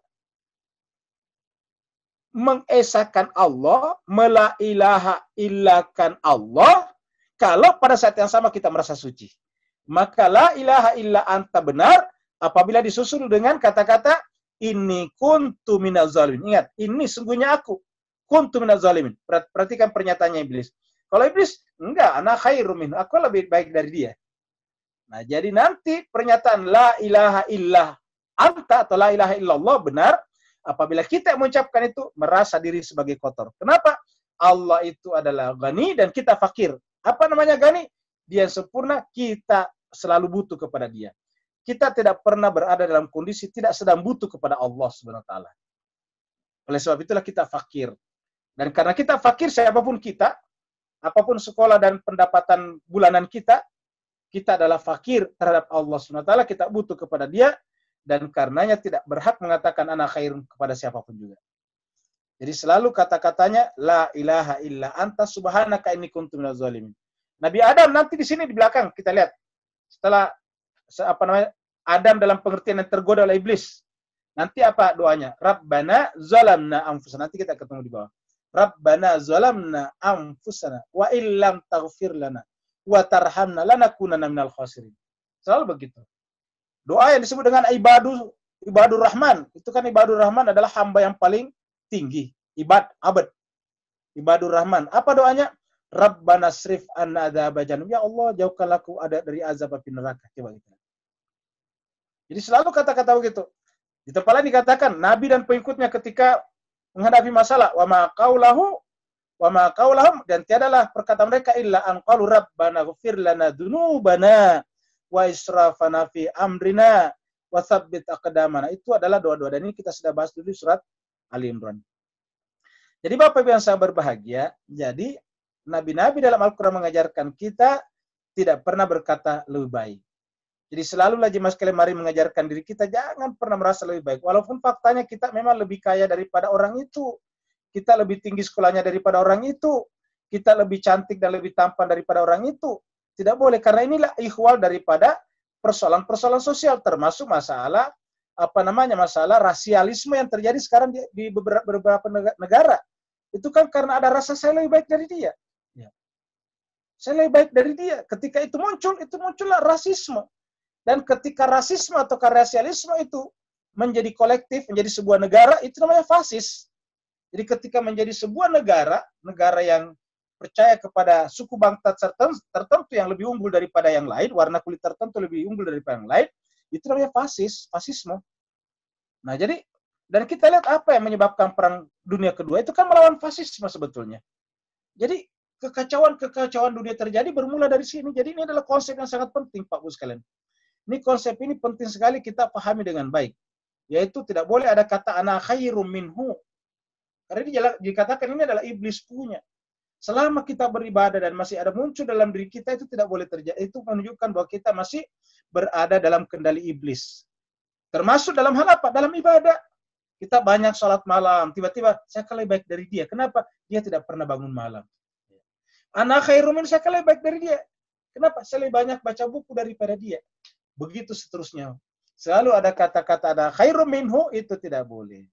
mengesahkan Allah, mela ilaha illakan Allah, kalau pada saat yang sama kita merasa suci. Maka la ilaha illa anta benar apabila disusul dengan kata-kata inni kuntu minaz zalimin. Ingat, ini sungguhnya aku kuntu minaz zalimin. Perhatikan pernyataannya iblis. Kalau iblis, enggak, ana khairum minhu, aku lebih baik dari dia. Nah, jadi nanti pernyataan la ilaha illa anta atau la ilaha illallah benar apabila kita mengucapkan itu merasa diri sebagai kotor. Kenapa? Allah itu adalah ghani dan kita fakir. Apa namanya ghani? Dia yang sempurna, kita selalu butuh kepada dia. Kita tidak pernah berada dalam kondisi tidak sedang butuh kepada Allah Subhanahu wa taala. Oleh sebab itulah kita fakir. Dan karena kita fakir, siapapun kita, apapun sekolah dan pendapatan bulanan kita adalah fakir terhadap Allah Subhanahu wa taala, kita butuh kepada dia. Dan karenanya tidak berhak mengatakan ana khairun kepada siapapun juga. Jadi selalu kata-katanya la ilaha illa anta subhanaka inni kuntu minaz zalimin. Nabi Adam nanti di sini di belakang kita lihat setelah Adam dalam pengertian yang tergoda oleh iblis. Nanti apa doanya? Rabbana zalamna anfusana. Nanti kita ketemu di bawah. Rabbana zalamna anfusana wa illam taghfir lana wa tarhamna lanakunanna minal khasirin. Selalu begitu. Doa yang disebut dengan ibadur rahman. Itu kan ibadur rahman adalah hamba yang paling tinggi. Abad. Ibadur rahman. Apa doanya? Rabbana srif anna adzaba jahannam. Ya Allah, jauhkanlah aku ada dari azab api neraka. Coba gitu. Jadi selalu kata-kata begitu. Di tempat lain dikatakan, Nabi dan pengikutnya ketika menghadapi masalah, wa ma qaulahum, dan tiadalah perkataan mereka illa an qalu rabbana ighfir lana dzunubana wa israfana fi amrina wa tsabbit aqdamana. Itu adalah doa-doa, dan ini kita sudah bahas dulu di surat Ali Imran. Jadi Bapak Ibu yang saya berbahagia, jadi nabi-nabi dalam Al-Qur'an mengajarkan kita tidak pernah berkata lebih baik. Jadi selalulah jemaah sekalian mari mengajarkan diri kita jangan pernah merasa lebih baik. Walaupun faktanya kita memang lebih kaya daripada orang itu. Kita lebih tinggi sekolahnya daripada orang itu. Kita lebih cantik dan lebih tampan daripada orang itu. Tidak boleh, karena inilah ikhwal daripada persoalan-persoalan sosial, termasuk masalah masalah rasialisme yang terjadi sekarang di beberapa negara. Itu kan karena ada rasa saya lebih baik dari dia. Ya. Saya lebih baik dari dia. Ketika itu muncullah rasisme. Dan ketika rasisme atau rasialisme itu menjadi kolektif, menjadi sebuah negara, itu namanya fasis. Jadi ketika menjadi sebuah negara yang percaya kepada suku bangsa tertentu yang lebih unggul daripada yang lain, warna kulit tertentu lebih unggul daripada yang lain, itu namanya fasisme. Nah, jadi, dan kita lihat apa yang menyebabkan perang dunia kedua, itu kan melawan fasisme sebetulnya. Jadi, kekacauan dunia terjadi bermula dari sini. Jadi, ini adalah konsep yang sangat penting, Pak Bu sekalian. Ini konsep ini penting sekali kita pahami dengan baik. Yaitu tidak boleh ada kata ana khairum minhu. Karena ini dikatakan ini adalah iblis punya. Selama kita beribadah dan masih ada muncul dalam diri kita, itu tidak boleh terjadi. Itu menunjukkan bahwa kita masih berada dalam kendali iblis. Termasuk dalam hal apa? Dalam ibadah. Kita banyak sholat malam. Tiba-tiba, saya kalah baik dari dia. Kenapa? Dia tidak pernah bangun malam. Ana khairum minhu, saya kalah baik dari dia. Kenapa? Saya lebih banyak baca buku daripada dia. Begitu seterusnya. Selalu ada kata-kata ada khairum minhu, itu tidak boleh.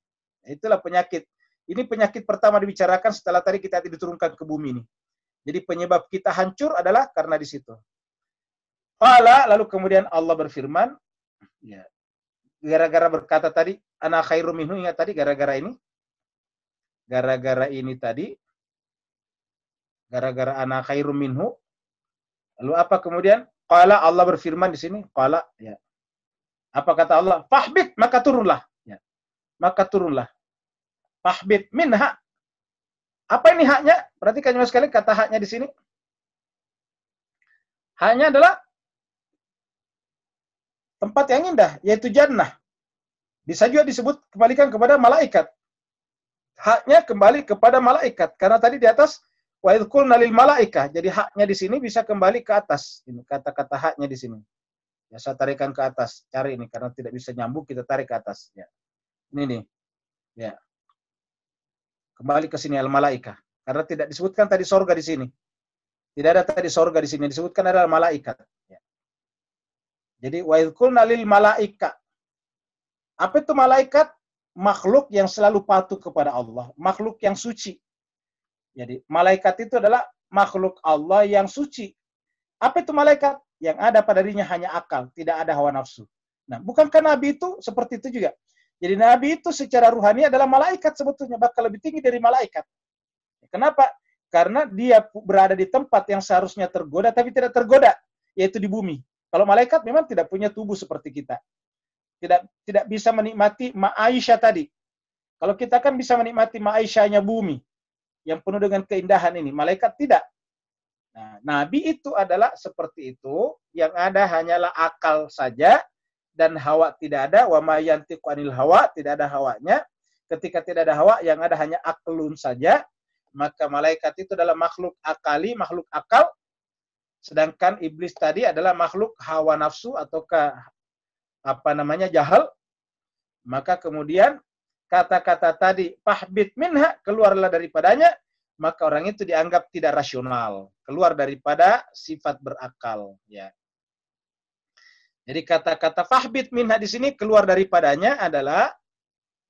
Itulah penyakit. Ini penyakit pertama dibicarakan setelah tadi kita diturunkan ke bumi ini. Jadi penyebab kita hancur adalah karena di situ. Lalu kemudian Allah berfirman, ya, gara-gara berkata tadi, ana khairum minhu, ingat tadi gara-gara ini? Gara-gara ini tadi, gara-gara ana khairum minhu. Lalu apa kemudian? Qala, Allah berfirman di sini, qala, ya. Apa kata Allah? Fahbit, maka turunlah. Ya. Maka turunlah. Fahbit minha. Apa ini haknya? Perhatikan sekali kata haknya di sini. Haknya adalah tempat yang indah, yaitu jannah. Bisa juga disebut kembalikan kepada malaikat. Haknya kembali kepada malaikat. Karena tadi di atas wa idh qulna lil malaikah. Jadi haknya di sini bisa kembali ke atas. Ini kata-kata haknya di sini. Ya, saya tarikan ke atas. Cari ini karena tidak bisa nyambung, kita tarik ke atas. Ya. Ini nih. Ya. Kembali ke sini al-malaika. Karena tidak disebutkan tadi sorga di sini. Tidak ada tadi sorga di sini. Disebutkan adalah malaikat. Ya. Jadi wa idh qulna lil malaika. Apa itu malaikat? Makhluk yang selalu patuh kepada Allah, makhluk yang suci. Jadi malaikat itu adalah makhluk Allah yang suci. Apa itu malaikat? Yang ada pada dirinya hanya akal, tidak ada hawa nafsu. Nah, bukankah Nabi itu seperti itu juga? Jadi Nabi itu secara ruhani adalah malaikat sebetulnya, bahkan lebih tinggi dari malaikat. Kenapa? Karena dia berada di tempat yang seharusnya tergoda, tapi tidak tergoda, yaitu di bumi. Kalau malaikat memang tidak punya tubuh seperti kita. Tidak bisa menikmati ma'aisyah tadi. Kalau kita kan bisa menikmati ma'aisyahnya bumi yang penuh dengan keindahan ini, malaikat tidak. Nah, Nabi itu adalah seperti itu, yang ada hanyalah akal saja dan hawa tidak ada, wa ma yantiqu anil hawa, tidak ada hawanya. Ketika tidak ada hawa, yang ada hanya aklun saja, maka malaikat itu adalah makhluk akali, makhluk akal, sedangkan iblis tadi adalah makhluk hawa nafsu ataukah jahal. Maka kemudian kata-kata tadi fahbit minha, keluarlah daripadanya, maka orang itu dianggap tidak rasional, keluar daripada sifat berakal, ya. Jadi kata-kata fahbit minha di sini keluar daripadanya adalah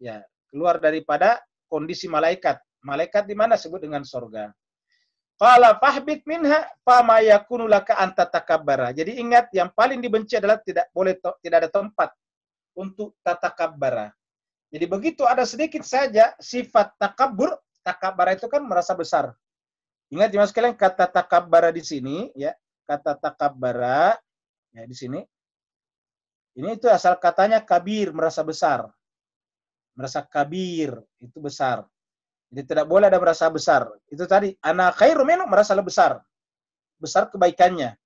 ya, keluar daripada kondisi malaikat. Malaikat di mana sebut dengan surga. Qala fahbit minha fama yakunu laka anta takabbara. Jadi ingat, yang paling dibenci adalah tidak ada tempat untuk tatakabbara. Jadi begitu ada sedikit saja sifat takabbur, takabbara itu kan merasa besar. Ingat ya sekalian, kata takabbara di sini ya, kata takabbara ya di sini. Ini itu asal katanya kabir, merasa besar. Merasa kabir itu besar. Jadi tidak boleh ada merasa besar. Itu tadi ana khairu minhu, merasa lebih besar. Besar kebaikannya.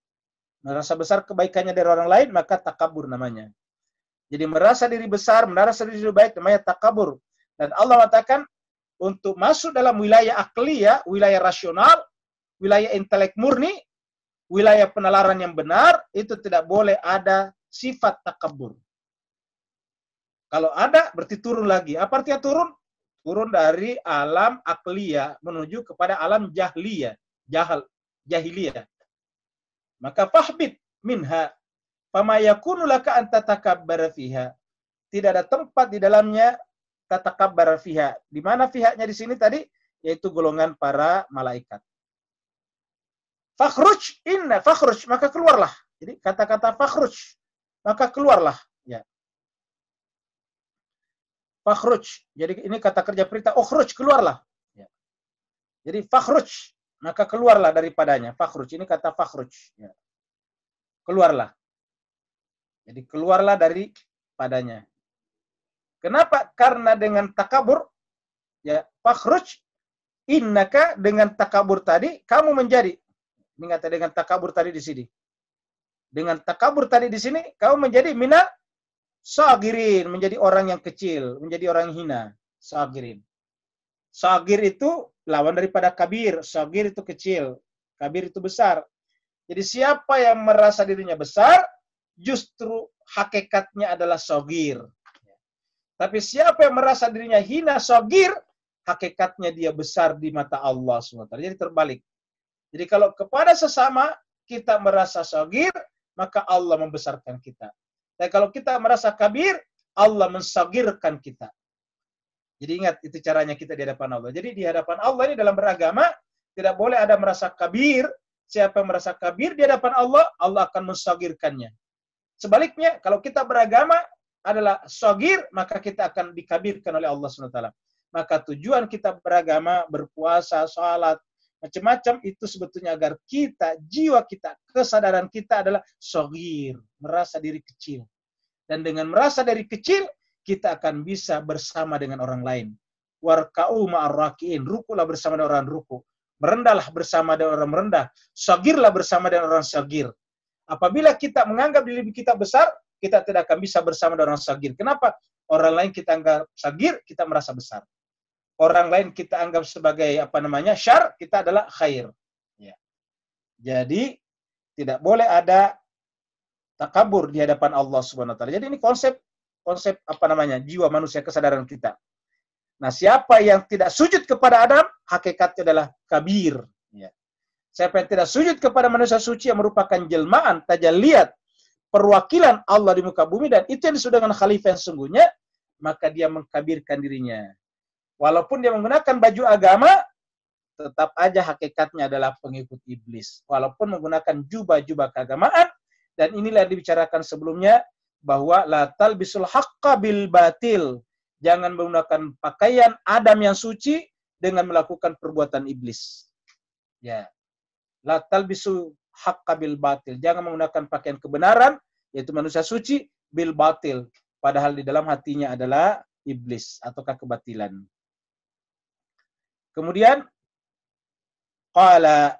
Merasa besar kebaikannya dari orang lain, maka takabur namanya. Jadi merasa diri besar, merasa diri baik, namanya takabur. Dan Allah mengatakan untuk masuk dalam wilayah akliyah, wilayah rasional, wilayah intelek murni, wilayah penalaran yang benar, itu tidak boleh ada sifat takabur. Kalau ada, berarti turun lagi. Apa artinya turun? Turun dari alam akliyah menuju kepada alam jahiliyah. Jahiliyah. Maka fahbit minha fama yakunu laka an tatakabbara fiha. Tidak ada tempat di dalamnya tatakabbara fiha. Di mana pihaknya di sini tadi? Yaitu golongan para malaikat. Fakhruj inna fakhruj, maka keluarlah. Jadi kata-kata fakhruj, maka keluarlah. Ya. Fakhruj. Jadi ini kata kerja perintah. Ukhruj, keluarlah. Ya. Jadi fakhruj, maka keluarlah daripadanya. Fakhruj, ini kata fakhruj. Ya. Keluarlah. Jadi keluarlah daripadanya. Kenapa? Karena dengan takabur, ya, fakhruj, innaka, dengan takabur tadi, kamu menjadi. Ini kata dengan takabur tadi di sini. Dengan takabur tadi di sini, kamu menjadi mina sagirin, menjadi orang yang kecil, menjadi orang yang hina. Sagirin. Sagir itu lawan daripada kabir. Sagir itu kecil, kabir itu besar. Jadi siapa yang merasa dirinya besar, justru hakikatnya adalah sagir. Tapi siapa yang merasa dirinya hina, sagir, hakikatnya dia besar di mata Allah SWT. Jadi terbalik. Jadi kalau kepada sesama kita merasa sagir, maka Allah membesarkan kita. Dan kalau kita merasa kabir, Allah mensagirkan kita. Jadi ingat, itu caranya kita di hadapan Allah. Jadi di hadapan Allah ini dalam beragama, tidak boleh ada merasa kabir. Siapa yang merasa kabir di hadapan Allah, Allah akan mensagirkannya. Sebaliknya, kalau kita beragama adalah sagir, maka kita akan dikabirkan oleh Allah SWT. Maka tujuan kita beragama, berpuasa, salat, macam-macam itu sebetulnya agar kita, jiwa kita, kesadaran kita adalah sagir, merasa diri kecil. Dan dengan merasa diri kecil, kita akan bisa bersama dengan orang lain. Warka'u ma'ar raki'in, rukulah bersama dengan orang ruku. Merendahlah bersama dengan orang merendah. Sagirlah bersama dengan orang sagir. Apabila kita menganggap diri kita besar, kita tidak akan bisa bersama dengan orang sagir. Kenapa? Orang lain kita anggap sagir, kita merasa besar. Orang lain kita anggap sebagai syar, kita adalah khair. Ya. Jadi tidak boleh ada takabur di hadapan Allah Subhanahu wa taala. Jadi ini konsep apa namanya? Jiwa manusia, kesadaran kita. Nah, siapa yang tidak sujud kepada Adam, hakikatnya adalah kabir. Ya. Siapa yang tidak sujud kepada manusia suci yang merupakan jelmaan, tajalliyat, perwakilan Allah di muka bumi, dan itu yang disebut dengan khalifah yang sesungguhnya, maka dia mengkabirkan dirinya. Walaupun dia menggunakan baju agama, tetap aja hakikatnya adalah pengikut iblis. Walaupun menggunakan jubah-jubah keagamaan, dan inilah yang dibicarakan sebelumnya, bahwa la talbisul haqqa bil batil. Jangan menggunakan pakaian Adam yang suci dengan melakukan perbuatan iblis. Ya. La talbisul haqqa bil batil. Jangan menggunakan pakaian kebenaran, yaitu manusia suci, bil batil. Padahal di dalam hatinya adalah iblis ataukah kebatilan. Kemudian qala,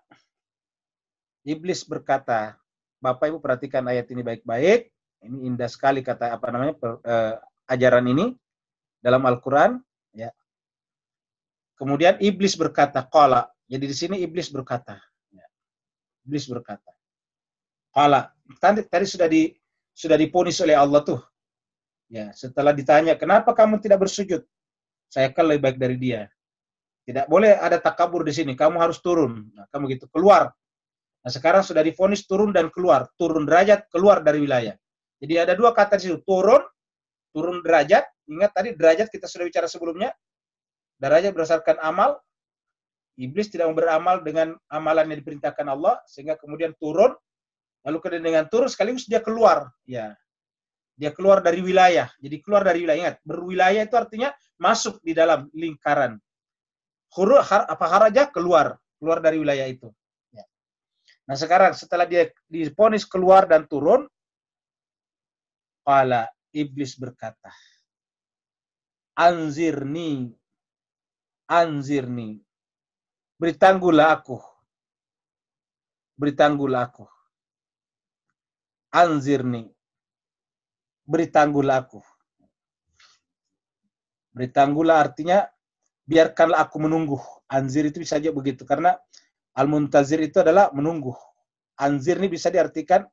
iblis berkata, Bapak Ibu perhatikan ayat ini baik-baik. Ini indah sekali kata apa namanya ajaran ini dalam Al-Qur'an, ya. Kemudian iblis berkata, qala. Jadi di sini iblis berkata, ya. Iblis berkata. Qala. Tadi sudah diponis oleh Allah tuh. Ya, setelah ditanya, "Kenapa kamu tidak bersujud?" Saya kan lebih baik dari dia. Tidak boleh ada takabur di sini. Kamu harus turun. Nah, kamu gitu keluar. Nah, sekarang sudah divonis turun dan keluar. Turun derajat, keluar dari wilayah. Jadi ada dua kata di situ. Turun derajat. Ingat tadi derajat kita sudah bicara sebelumnya. Derajat berdasarkan amal. Iblis tidak mau beramal dengan amalan yang diperintahkan Allah. Sehingga kemudian turun. Lalu kemudian dengan turun sekaligus dia keluar. Ya. Dia keluar dari wilayah. Jadi keluar dari wilayah. Ingat, berwilayah itu artinya masuk di dalam lingkaran. Haraja keluar dari wilayah itu. Ya. Nah sekarang setelah dia divonis keluar dan turun, qala, iblis berkata, anzirni, beritahulah aku, anzirni, beritahulah aku. Beritahulah artinya biarkanlah aku menunggu. Anzir itu bisa aja begitu. Karena al-muntazir itu adalah menunggu. Anzir ini bisa diartikan,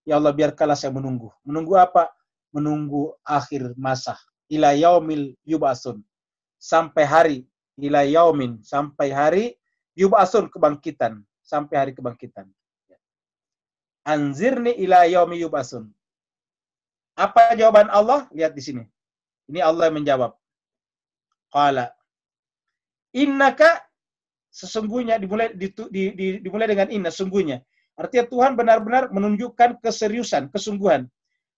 ya Allah biarkanlah saya menunggu. Menunggu apa? Menunggu akhir masa. Ila yaumil yub'asun. Sampai hari. Ila yaumin. Sampai hari yub'asun, kebangkitan. Sampai hari kebangkitan. Anzirni ila yaumi yub'asun. Apa jawaban Allah? Lihat di sini. Ini Allah yang menjawab. Qala, innaka, sesungguhnya, dimulai dengan inna, sungguhnya. Artinya Tuhan benar-benar menunjukkan keseriusan, kesungguhan.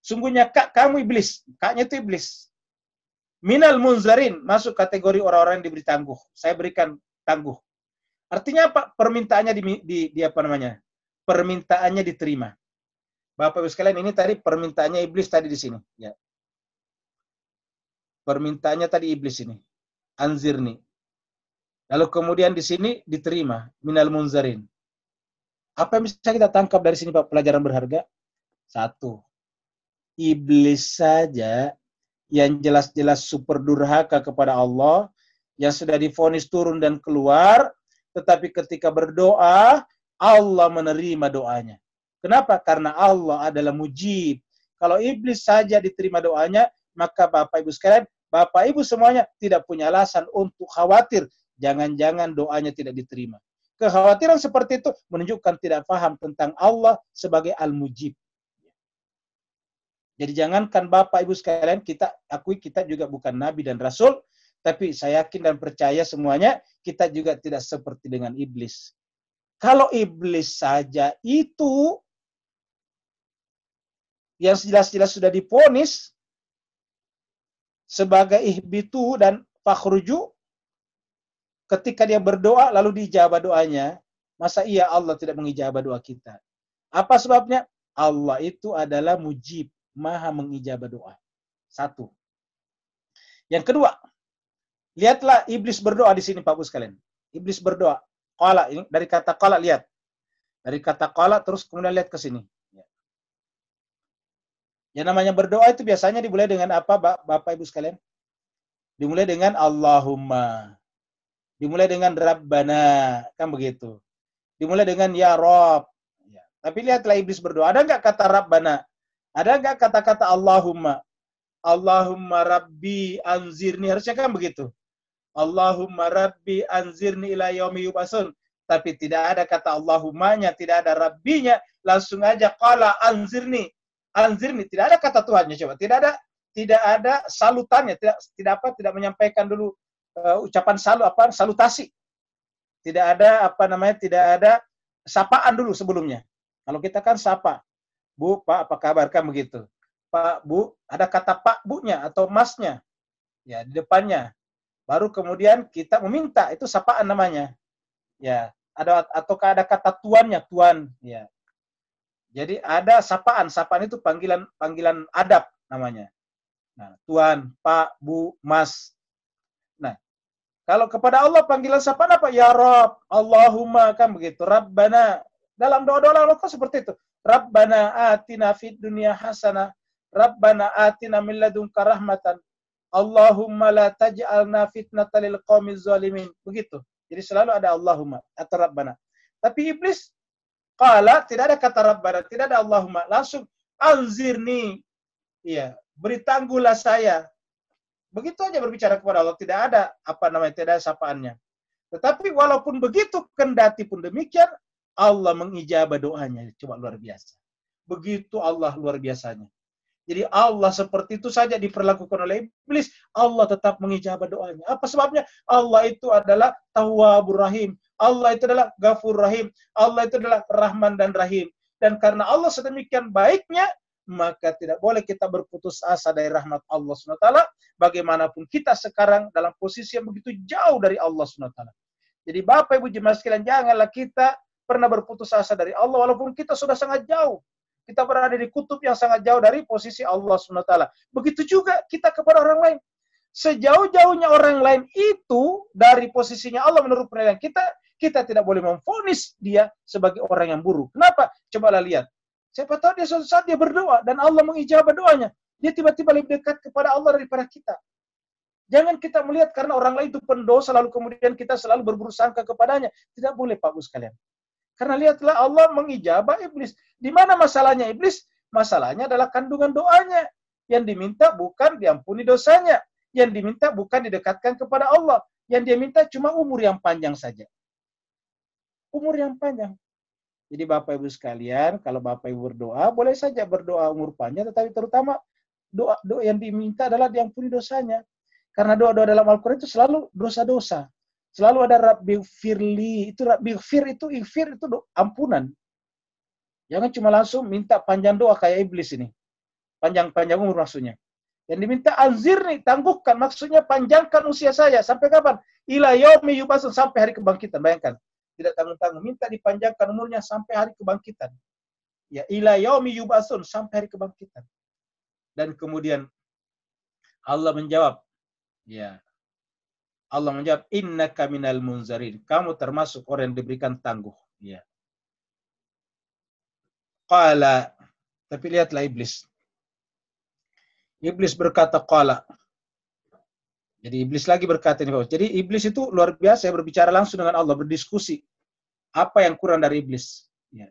Sungguhnya kamu iblis. Kaknya itu iblis. Minal munzarin, masuk kategori orang-orang yang diberi tangguh. Saya berikan tangguh. Artinya apa? Permintaannya di apa namanya? Permintaannya diterima. Bapak Ibu sekalian, ini tadi permintaannya iblis tadi di sini. Ya. Permintaannya tadi iblis ini. Anzirni. Lalu kemudian di sini diterima, minal munzarin. Apa yang bisa kita tangkap dari sini Pak, pelajaran berharga? Satu, iblis saja yang jelas-jelas super durhaka kepada Allah, yang sudah divonis turun dan keluar, tetapi ketika berdoa, Allah menerima doanya. Kenapa? Karena Allah adalah mujib. Kalau iblis saja diterima doanya, maka Bapak Ibu sekalian, Bapak Ibu semuanya tidak punya alasan untuk khawatir. Jangan-jangan doanya tidak diterima. Kekhawatiran seperti itu menunjukkan tidak paham tentang Allah sebagai Al-Mujib. Jadi jangankan Bapak Ibu sekalian, kita akui kita juga bukan Nabi dan Rasul, tapi saya yakin dan percaya semuanya, kita juga tidak seperti dengan iblis. Kalau iblis saja itu, yang jelas-jelas sudah divonis, sebagai ihbitu dan fakhruju, ketika dia berdoa lalu dijabah doanya, masa iya Allah tidak mengijabah doa kita? Apa sebabnya? Allah itu adalah mujib, maha mengijabah doa. Satu. Yang kedua, lihatlah iblis berdoa di sini Pak Ibu sekalian. Iblis berdoa. Qala, ini dari kata qala, lihat. Dari kata qala terus kemudian lihat ke sini. Yang namanya berdoa itu biasanya dimulai dengan apa, Bapak Ibu sekalian? Dimulai dengan Allahumma. Dimulai dengan Rabbana. Kan begitu. Dimulai dengan Ya Rob. Ya. Tapi lihatlah iblis berdoa. Ada nggak kata Rabbana? Ada nggak kata-kata Allahumma? Allahumma Rabbi anzirni, harusnya kan begitu. Allahumma Rabbi anzirni ila yaumi yub'atsun. Tapi tidak ada kata Allahummanya, tidak ada Rabbinya, langsung aja qala anzirni. Anzirni, tidak ada kata Tuhannya, coba. Tidak ada salutannya, tidak menyampaikan dulu ucapan salutasi. Tidak ada tidak ada sapaan dulu sebelumnya. Kalau kita kan sapa, Bu, Pak, apa kabar, kan begitu. Pak, Bu, ada kata Pak, Bu-nya atau Masnya ya di depannya. Baru kemudian kita meminta, itu sapaan namanya. Ya, ataukah ada kata tuannya, Tuan, ya. Jadi ada sapaan itu panggilan adab namanya. Nah, Tuan, Pak, Bu, Mas. Nah, kalau kepada Allah panggilan sapaan apa? Ya Rabb, Allahumma, kan begitu. Rabbana. Dalam doa-doa Allah seperti itu. Rabbana atina fid dunya hasanah. Rabbana atina min ladunka rahmatan. Allahumma la taj'alna fitnatan lil qaumiz zalimin. Begitu. Jadi selalu ada Allahumma atau Rabbana. Tapi iblis qala, tidak ada kata Rabbana, tidak ada Allahumma. Langsung anzirni. Iya, beri tangguhlah saya. Begitu aja berbicara kepada Allah, tidak ada tidak ada sapaannya. Tetapi walaupun begitu, kendati pun demikian, Allah mengijabah doanya. Coba luar biasa. Begitu Allah luar biasanya. Jadi Allah seperti itu saja diperlakukan oleh iblis, Allah tetap mengijabah doanya. Apa sebabnya? Allah itu adalah Tawwabur Rahim. Allah itu adalah Ghafur Rahim. Allah itu adalah Rahman dan Rahim. Dan karena Allah sedemikian baiknya, maka tidak boleh kita berputus asa dari rahmat Allah SWT. Bagaimanapun kita sekarang dalam posisi yang begitu jauh dari Allah SWT. Jadi Bapak Ibu jemaah sekalian, janganlah kita pernah berputus asa dari Allah walaupun kita sudah sangat jauh. Kita berada di kutub yang sangat jauh dari posisi Allah SWT. Begitu juga kita kepada orang lain. Sejauh-jauhnya orang lain itu dari posisinya Allah menurut penilaian kita, kita tidak boleh memvonis dia sebagai orang yang buruk. Kenapa? Cobalah lihat. Siapa tahu dia suatu saat dia berdoa dan Allah mengijabah doanya. Dia tiba-tiba lebih dekat kepada Allah daripada kita. Jangan kita melihat karena orang lain itu pendosa lalu kemudian kita selalu berburuk sangka kepadanya. Tidak boleh, Pak Bu sekalian. Karena lihatlah Allah mengijabah iblis. Di mana masalahnya iblis? Masalahnya adalah kandungan doanya. Yang diminta bukan diampuni dosanya. Yang diminta bukan didekatkan kepada Allah. Yang dia minta cuma umur yang panjang saja. Umur yang panjang. Jadi Bapak Ibu sekalian, kalau Bapak Ibu berdoa, boleh saja berdoa umur panjang, tetapi terutama doa yang diminta adalah diampuni dosanya. Karena doa-doa dalam Al-Quran itu selalu dosa-dosa. Selalu ada Rabbi firli, itu Rabbi ighfir itu ampunan. Jangan cuma langsung minta panjang doa kayak iblis ini. Panjang umur maksudnya. Yang diminta anzirni, tangguhkan, maksudnya panjangkan usia saya. Sampai kapan? Ila yaumi yub'atsun, sampai hari kebangkitan. Bayangkan. Tidak tanggung-tanggung, minta dipanjangkan umurnya sampai hari kebangkitan. Ya, ila yaumi yub'atsun, sampai hari kebangkitan. Dan kemudian Allah menjawab, ya. Allah menjawab, innaka minal munzarin. Kamu termasuk orang yang diberikan tangguh. Ya. Qala. Tapi lihatlah iblis. Iblis berkata qala. Jadi iblis lagi berkata ini. Jadi iblis itu luar biasa berbicara langsung dengan Allah, berdiskusi. Apa yang kurang dari iblis? Ya.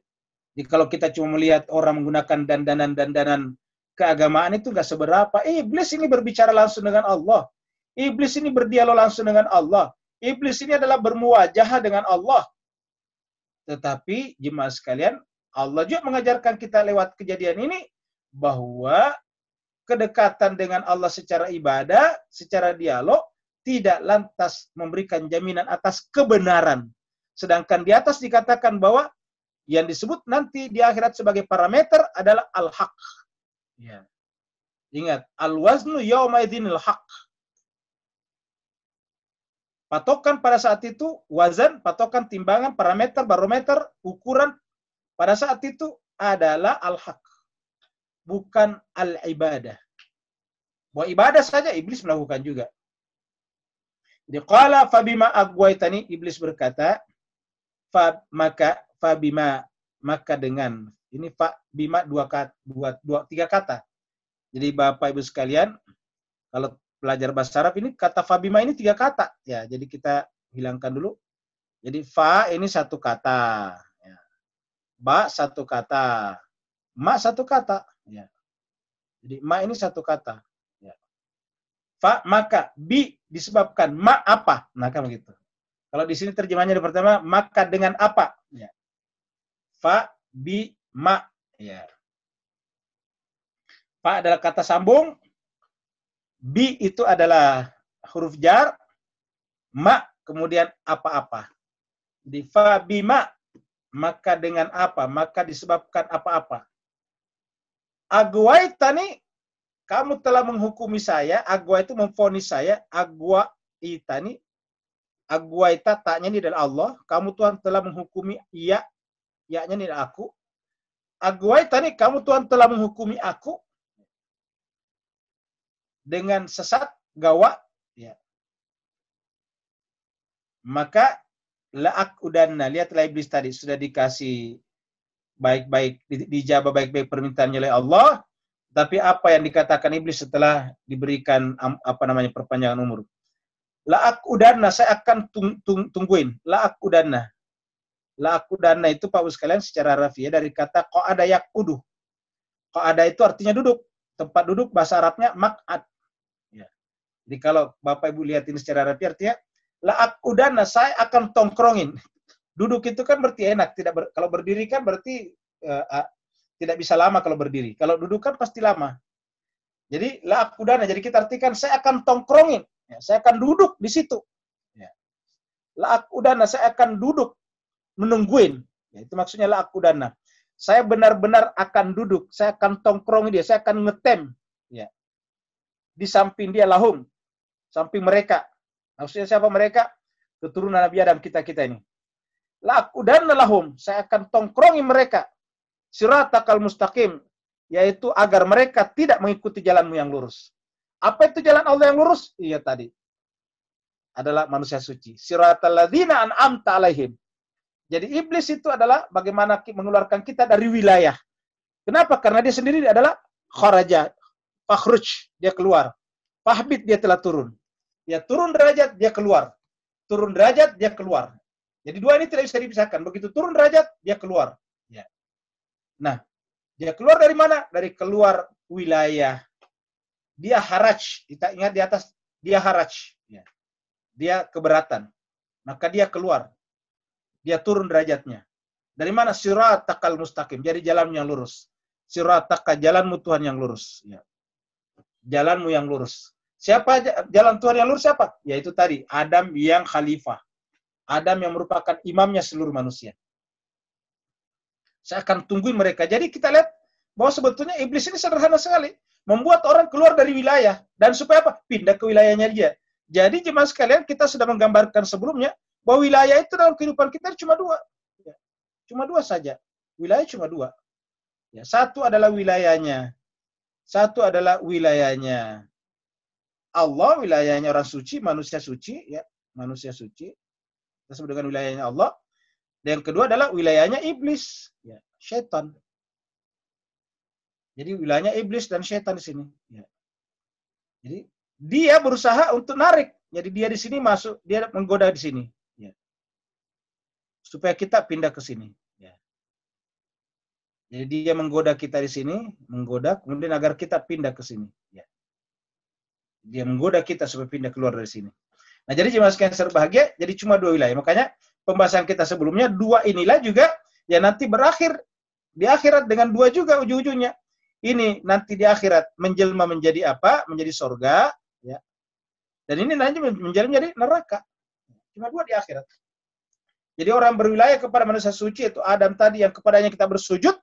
Jadi kalau kita cuma melihat orang menggunakan dandanan keagamaan itu nggak seberapa. Iblis ini berbicara langsung dengan Allah. Iblis ini berdialog langsung dengan Allah. Iblis ini adalah bermuwajahah dengan Allah. Tetapi jemaah sekalian, Allah juga mengajarkan kita lewat kejadian ini bahwa kedekatan dengan Allah secara ibadah, secara dialog, tidak lantas memberikan jaminan atas kebenaran. Sedangkan di atas dikatakan bahwa yang disebut nanti di akhirat sebagai parameter adalah al-haq. Ya. Ingat, al-waznu yawma idzinil haq. Patokan pada saat itu, wazan, patokan, timbangan, parameter, barometer, ukuran, pada saat itu adalah al-haq. Bukan al-ibadah. Bahwa ibadah saja iblis melakukan juga. Jadi qala fabima agwaitani, iblis berkata, maka dengan ini bima tiga kata. Jadi Bapak Ibu sekalian, kalau belajar bahasa Arab ini kata fabima ini tiga kata. Ya, jadi kita hilangkan dulu. Jadi fa ini satu kata, ya. Ba satu kata, ma satu kata. Ya. Jadi ma ini satu kata. Ya. Fa maka, bi disebabkan, ma apa? Nah kan begitu. Kalau di sini terjemahnya di pertama, maka dengan apa? Ya. Fa, bi, ma. Ya. Fa adalah kata sambung, bi itu adalah huruf jar, ma kemudian apa-apa. Di fa, bi, ma, maka dengan apa? Maka disebabkan apa-apa. Agwaitani, kamu telah menghukumi saya. Agwa itu memvonis saya. Agwa itani, agwaita, taknya ini adalah Allah. Kamu Tuhan telah menghukumi iya, ya-nya ini adalah aku. Agwaitani, kamu Tuhan telah menghukumi aku dengan sesat, gawa, ya. Maka la'ak udanna, lihatlah iblis tadi sudah dikasih baik-baik, dijabah baik-baik permintaannya oleh Allah, tapi apa yang dikatakan iblis setelah diberikan perpanjangan umur? La'ak udanna, saya akan tungguin. La'ak udanna. La'ak udanna itu Pak sekalian secara rafiah dari kata qa'ada yaqudu. Qa'ada itu artinya duduk. Tempat duduk bahasa Arabnya maq'ad. Ya. Jadi kalau Bapak Ibu lihat ini secara rafiah artinya la'ak udanna, saya akan tongkrongin. Duduk itu kan berarti enak, kalau berdiri kan berarti tidak bisa lama kalau berdiri. Kalau duduk kan pasti lama. Jadi la'ak udanna, jadi kita artikan saya akan tongkrongin. Ya, saya akan duduk di situ. Ya. La'ak udanna, saya akan duduk menungguin. Ya, itu maksudnya la'ak udanna. Saya benar-benar akan duduk, saya akan tongkrongin dia, saya akan ngetem. Ya. Di samping dia lahum, samping mereka. Maksudnya siapa mereka? Keturunan Nabi Adam kita-kita ini. La'aqudanna lahum, saya akan tongkrongi mereka. Siratakal mustaqim, yaitu agar mereka tidak mengikuti jalanmu yang lurus. Apa itu jalan Allah yang lurus? Iya tadi. Adalah manusia suci. Siratal ladzina an'amta alaihim. Jadi iblis itu adalah bagaimana mengeluarkan kita dari wilayah. Kenapa? Karena dia sendiri adalah kharaja, fakhruj, dia keluar. Fahbit, dia telah turun. Ya turun derajat, dia keluar. Turun derajat, dia keluar. Jadi dua ini tidak bisa dipisahkan. Begitu turun derajat, dia keluar. Ya. Nah, dia keluar dari mana? Dari keluar wilayah. Dia haraj. Kita ingat di atas, dia haraj. Ya. Dia keberatan. Maka dia keluar. Dia turun derajatnya. Dari mana? Siratakal mustaqim. Jadi jalan yang lurus. Sirataka, jalanmu Tuhan yang lurus. Ya. Jalanmu yang lurus. Siapa jalan Tuhan yang lurus? Siapa? Yaitu tadi, Adam yang khalifah. Adam yang merupakan imamnya seluruh manusia. Saya akan tungguin mereka. Jadi kita lihat bahwa sebetulnya iblis ini sederhana sekali. Membuat orang keluar dari wilayah. Dan supaya apa? Pindah ke wilayahnya dia. Jadi jemaah sekalian, kita sudah menggambarkan sebelumnya bahwa wilayah itu dalam kehidupan kita cuma dua. Ya. Cuma dua saja. Wilayah cuma dua. Ya. Satu adalah wilayahnya. Satu adalah wilayahnya Allah, wilayahnya orang suci, manusia suci. Ya. Manusia suci. Kita sebut dengan wilayahnya Allah. Dan yang kedua adalah wilayahnya iblis, ya, syaitan. Jadi wilayahnya iblis dan syaitan di sini. Ya. Jadi dia berusaha untuk narik. Jadi dia di sini masuk, dia menggoda di sini. Ya. Supaya kita pindah ke sini. Ya. Jadi dia menggoda kita di sini, menggoda, kemudian agar kita pindah ke sini. Ya. Dia menggoda kita supaya pindah keluar dari sini. Nah, jadi jemaah sekalian berbahagia, jadi cuma dua wilayah. Makanya pembahasan kita sebelumnya, dua inilah juga yang nanti berakhir di akhirat dengan dua juga ujung-ujungnya. Ini nanti di akhirat menjelma menjadi apa? Menjadi sorga. Ya. Dan ini nanti menjadi neraka. Cuma dua di akhirat. Jadi orang berwilayah kepada manusia suci, itu Adam tadi yang kepadanya kita bersujud,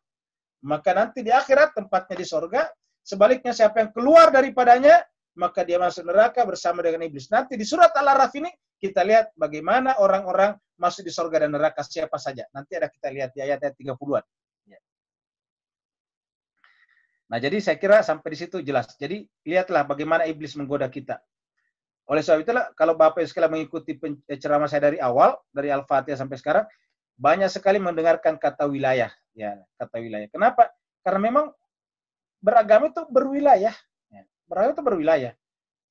maka nanti di akhirat tempatnya di sorga. Sebaliknya siapa yang keluar daripadanya, maka dia masuk neraka bersama dengan iblis. Nanti di surat Al-Araf ini kita lihat bagaimana orang-orang masuk di surga dan neraka siapa saja. Nanti ada kita lihat di ayat-ayat 30-an. Ya. Nah, jadi saya kira sampai di situ jelas. Jadi lihatlah bagaimana iblis menggoda kita. Oleh sebab itulah kalau Bapak sekalian mengikuti ceramah saya dari awal, dari Al-Fatihah sampai sekarang, banyak sekali mendengarkan kata wilayah. Ya, kata wilayah. Kenapa? Karena memang beragama itu berwilayah. Beragama itu berwilayah.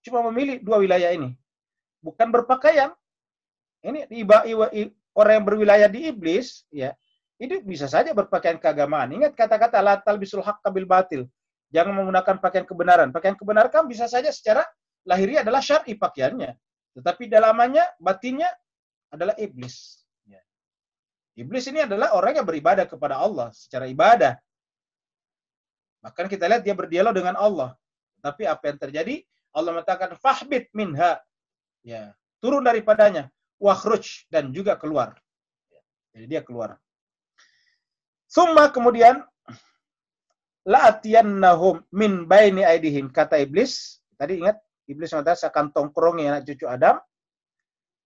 Cuma memilih dua wilayah ini. Bukan berpakaian. Ini orang yang berwilayah di iblis, ya, itu bisa saja berpakaian keagamaan. Ingat kata-kata la talbisul haqqa bil batil. Jangan menggunakan pakaian kebenaran. Pakaian kebenaran kan bisa saja secara lahiriah adalah syar'i pakaiannya. Tetapi dalamannya, batinnya adalah iblis. Ya. Iblis ini adalah orang yang beribadah kepada Allah secara ibadah. Bahkan kita lihat dia berdialog dengan Allah. Tapi apa yang terjadi? Allah mengatakan fahbit minha. Ya, turun daripadanya. Wakhruj, dan juga keluar. Jadi dia keluar. Summa kemudian la'atiyannahum min baini aidihim, kata iblis. Tadi ingat iblis mengatakan saya akan tongkrongi anak cucu Adam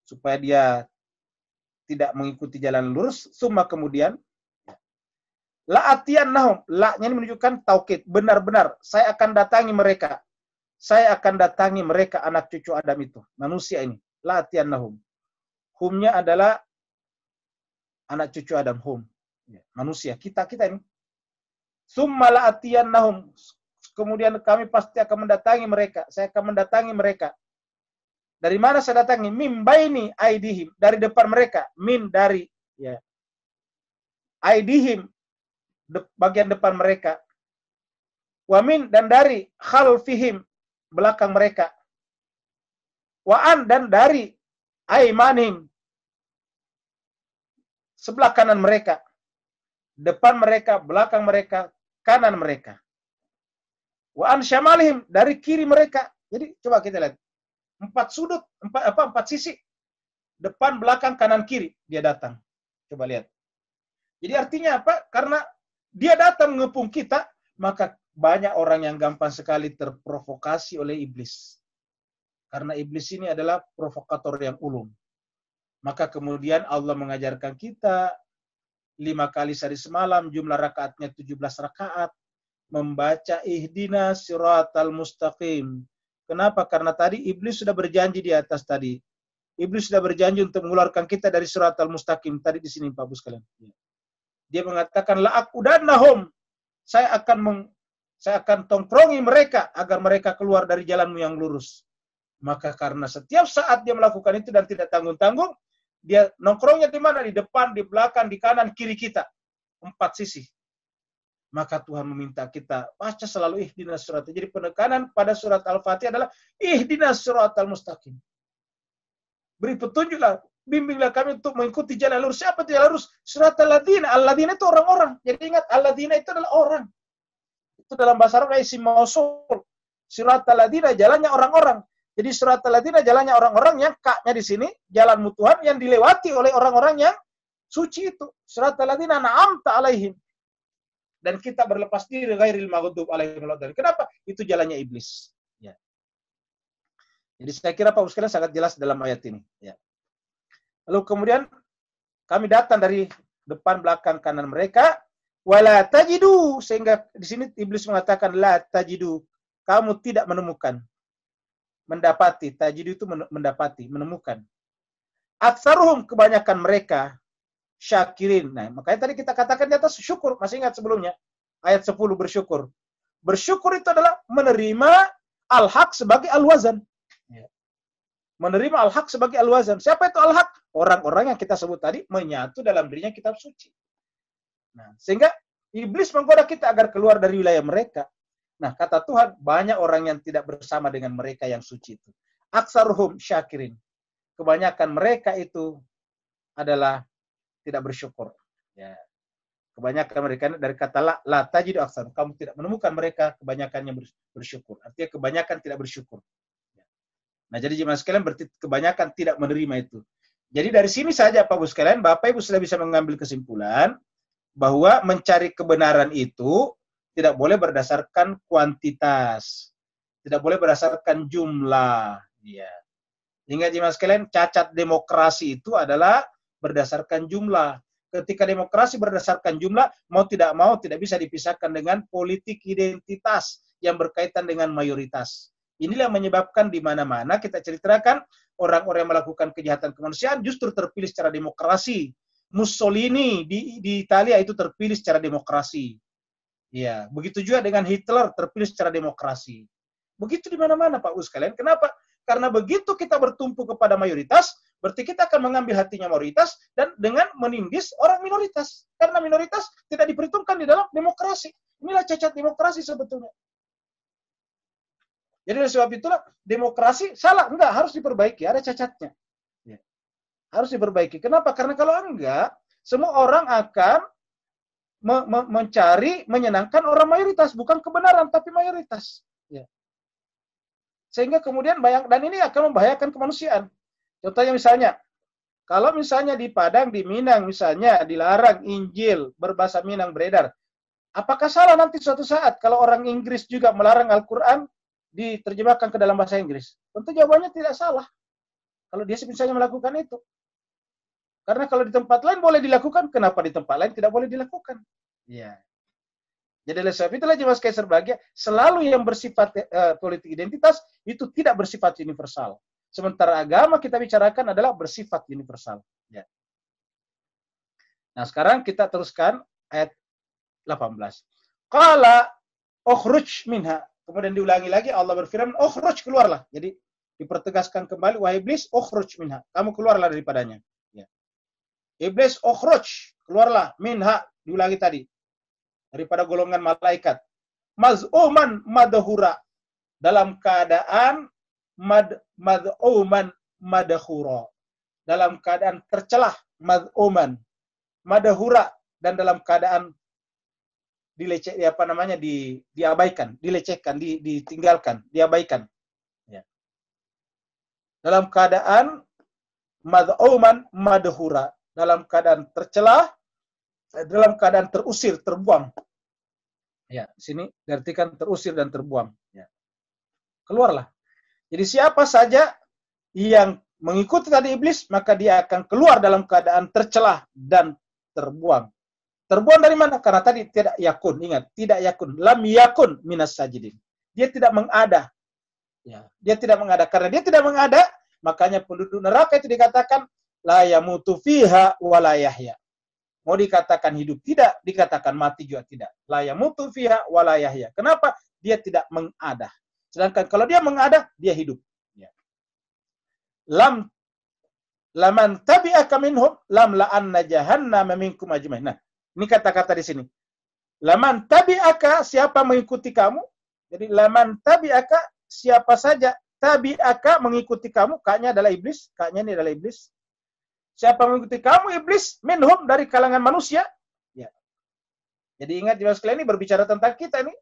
supaya dia tidak mengikuti jalan lurus. Summa kemudian la'atiyannahum, la-nya ini menunjukkan taukid, benar-benar saya akan datangi mereka. Saya akan datangi mereka anak cucu Adam itu, manusia ini. La'atiyannahum. Humnya adalah anak cucu Adam, hum. Manusia, kita ini. Summa la'atiyannahum. Kemudian kami pasti akan mendatangi mereka. Saya akan mendatangi mereka. Dari mana saya datangi? Min baini aidihim, dari depan mereka. Min, dari, ya. Aidihim, bagian depan mereka. Wa min, dan dari khalfihim, belakang mereka. Wa an, dan dari aimanihim, sebelah kanan mereka. Depan mereka, belakang mereka, kanan mereka. Wa an syamalihim, dari kiri mereka. Jadi coba kita lihat. 4 sudut, 4 sisi. Depan, belakang, kanan, kiri dia datang. Coba lihat. Jadi artinya apa? Karena dia datang mengepung kita, maka banyak orang yang gampang sekali terprovokasi oleh iblis. Karena iblis ini adalah provokator yang ulung. Maka kemudian Allah mengajarkan kita 5 kali sehari semalam, jumlah rakaatnya 17 rakaat, membaca ihdinas siratal mustaqim. Kenapa? Karena tadi iblis sudah berjanji di atas tadi. Iblis sudah berjanji untuk mengeluarkan kita dari siratal mustaqim. Tadi di sini Pak Bus kalian. Dia mengatakan la'aqudannahum. Saya akan tongkrongi mereka agar mereka keluar dari jalanmu yang lurus. Maka karena setiap saat dia melakukan itu dan tidak tanggung-tanggung, dia nongkrongnya di mana? Di depan, di belakang, di kanan, kiri kita. 4 sisi. Maka Tuhan meminta kita baca selalu ihdinas siratal. Jadi penekanan pada surat Al-Fatihah adalah ihdinas siratal mustaqim. Beri petunjuklah, bimbinglah kami untuk mengikuti jalan lurus. Siapa itu jalan lurus? Siratal ladzina. Al-ladzina itu orang-orang. Jadi ingat, al-ladzina itu adalah orang. Itu dalam bahasa Arab isim mausul. Siratal ladzina, jalannya orang-orang. Jadi siratal ladzina, jalannya orang-orang yang ka-nya di sini, jalanmu Tuhan yang dilewati oleh orang-orang yang suci itu. Siratal ladzina na'amta alaihim. Dan kita berlepas diri ghairil maghdub alaihim waladdallin. Kenapa? Itu jalannya iblis. Ya. Jadi saya kira Pak sekalian sangat jelas dalam ayat ini. Ya. Lalu kemudian kami datang dari depan, belakang, kanan mereka. Wala tajidu, sehingga di sini iblis mengatakan la tajidu, kamu tidak menemukan. Mendapati, tajidu itu mendapati, menemukan. Aktsaruhum, kebanyakan mereka syakirin. Nah, makanya tadi kita katakan di atas syukur. Masih ingat sebelumnya? Ayat 10 bersyukur. Bersyukur itu adalah menerima al-haq sebagai al-wazan. Menerima al-haq sebagai al-wazan. Siapa itu al-haq? Orang-orang yang kita sebut tadi menyatu dalam dirinya kitab suci. Nah, sehingga iblis menggoda kita agar keluar dari wilayah mereka. Nah, kata Tuhan, banyak orang yang tidak bersama dengan mereka yang suci itu. Aktsaruhum syakirin. Kebanyakan mereka itu adalah tidak bersyukur. Ya. Kebanyakan mereka dari kata la tajidu aksar. Kamu tidak menemukan mereka kebanyakannya bersyukur. Artinya kebanyakan tidak bersyukur. Nah, jadi jemaah sekalian berarti kebanyakan tidak menerima itu. Jadi dari sini saja Pak Ibu sekalian, Bapak Ibu sudah bisa mengambil kesimpulan bahwa mencari kebenaran itu tidak boleh berdasarkan kuantitas. Tidak boleh berdasarkan jumlah. Ya. Ingat jemaah sekalian, cacat demokrasi itu adalah berdasarkan jumlah. Ketika demokrasi berdasarkan jumlah, mau tidak bisa dipisahkan dengan politik identitas yang berkaitan dengan mayoritas. Inilah yang menyebabkan di mana-mana kita ceritakan orang-orang yang melakukan kejahatan kemanusiaan justru terpilih secara demokrasi. Mussolini di Italia itu terpilih secara demokrasi. Ya, begitu juga dengan Hitler terpilih secara demokrasi. Begitu di mana-mana Pak Us sekalian. Kenapa? Karena begitu kita bertumpu kepada mayoritas, berarti kita akan mengambil hatinya mayoritas dan dengan menindis orang minoritas. Karena minoritas tidak diperhitungkan di dalam demokrasi. Inilah cacat demokrasi sebetulnya. Jadi oleh sebab itulah demokrasi salah, enggak, harus diperbaiki, ada cacatnya. Ya. Harus diperbaiki. Kenapa? Karena kalau enggak, semua orang akan mencari menyenangkan orang mayoritas, bukan kebenaran tapi mayoritas. Ya. Sehingga kemudian dan ini akan membahayakan kemanusiaan. Contohnya misalnya, kalau misalnya di Padang, di Minang misalnya dilarang Injil berbahasa Minang beredar, apakah salah nanti suatu saat kalau orang Inggris juga melarang Al-Quran diterjemahkan ke dalam bahasa Inggris? Tentu jawabannya tidak salah. Kalau dia misalnya melakukan itu. Karena kalau di tempat lain boleh dilakukan, kenapa di tempat lain tidak boleh dilakukan? Ya. Jadi oleh sebab itulah jemaah sekalian berbahagia, selalu yang bersifat politik identitas itu tidak bersifat universal. Sementara agama kita bicarakan adalah bersifat universal. Ya. Nah sekarang kita teruskan ayat 18. Qala ukhruj minha. Kemudian diulangi lagi Allah berfirman, ukhruj, keluarlah. Jadi dipertegaskan kembali, wahai iblis, ukhruj minha. Kamu keluarlah daripadanya. Ya. Iblis, ukhruj, keluarlah, minha, diulangi tadi. Daripada golongan malaikat. Maz'uman madhura. Dalam keadaan mad'uman madhura. Dalam keadaan tercelah, mad'uman madhura, dan dalam keadaan diabaikan, dilecehkan, ditinggalkan, diabaikan. Ya. Dalam keadaan mad'uman madhura, dalam keadaan tercelah, dalam keadaan terusir, terbuang. Ya, sini diartikan terusir dan terbuang. Ya. Keluarlah. Jadi siapa saja yang mengikuti tadi iblis, maka dia akan keluar dalam keadaan tercelah dan terbuang. Terbuang dari mana? Karena tadi tidak yakun. Ingat, tidak yakun. Lam yakun minas sajidin. Dia tidak mengada. Ya, dia tidak mengada. Karena dia tidak mengada, makanya penduduk neraka itu dikatakan la yamutu fiha wa la yahya. Mau dikatakan hidup tidak, dikatakan mati juga tidak. La yamutu fiha wa la yahya. Kenapa? Dia tidak mengada. Sedangkan kalau dia mengada, dia hidup. Ya. Laman tabi'aka minhum lam la'anna jahannama minkum ajmain. Nah, ini kata-kata di sini. Laman tabi'aka, siapa mengikuti kamu? Jadi laman tabi'aka, siapa saja tabi'aka mengikuti kamu, kaknya adalah iblis, kaknya ini adalah iblis. Siapa mengikuti kamu iblis minhum dari kalangan manusia? Ya. Jadi ingat jemaah sekalian, ini berbicara tentang kita nih.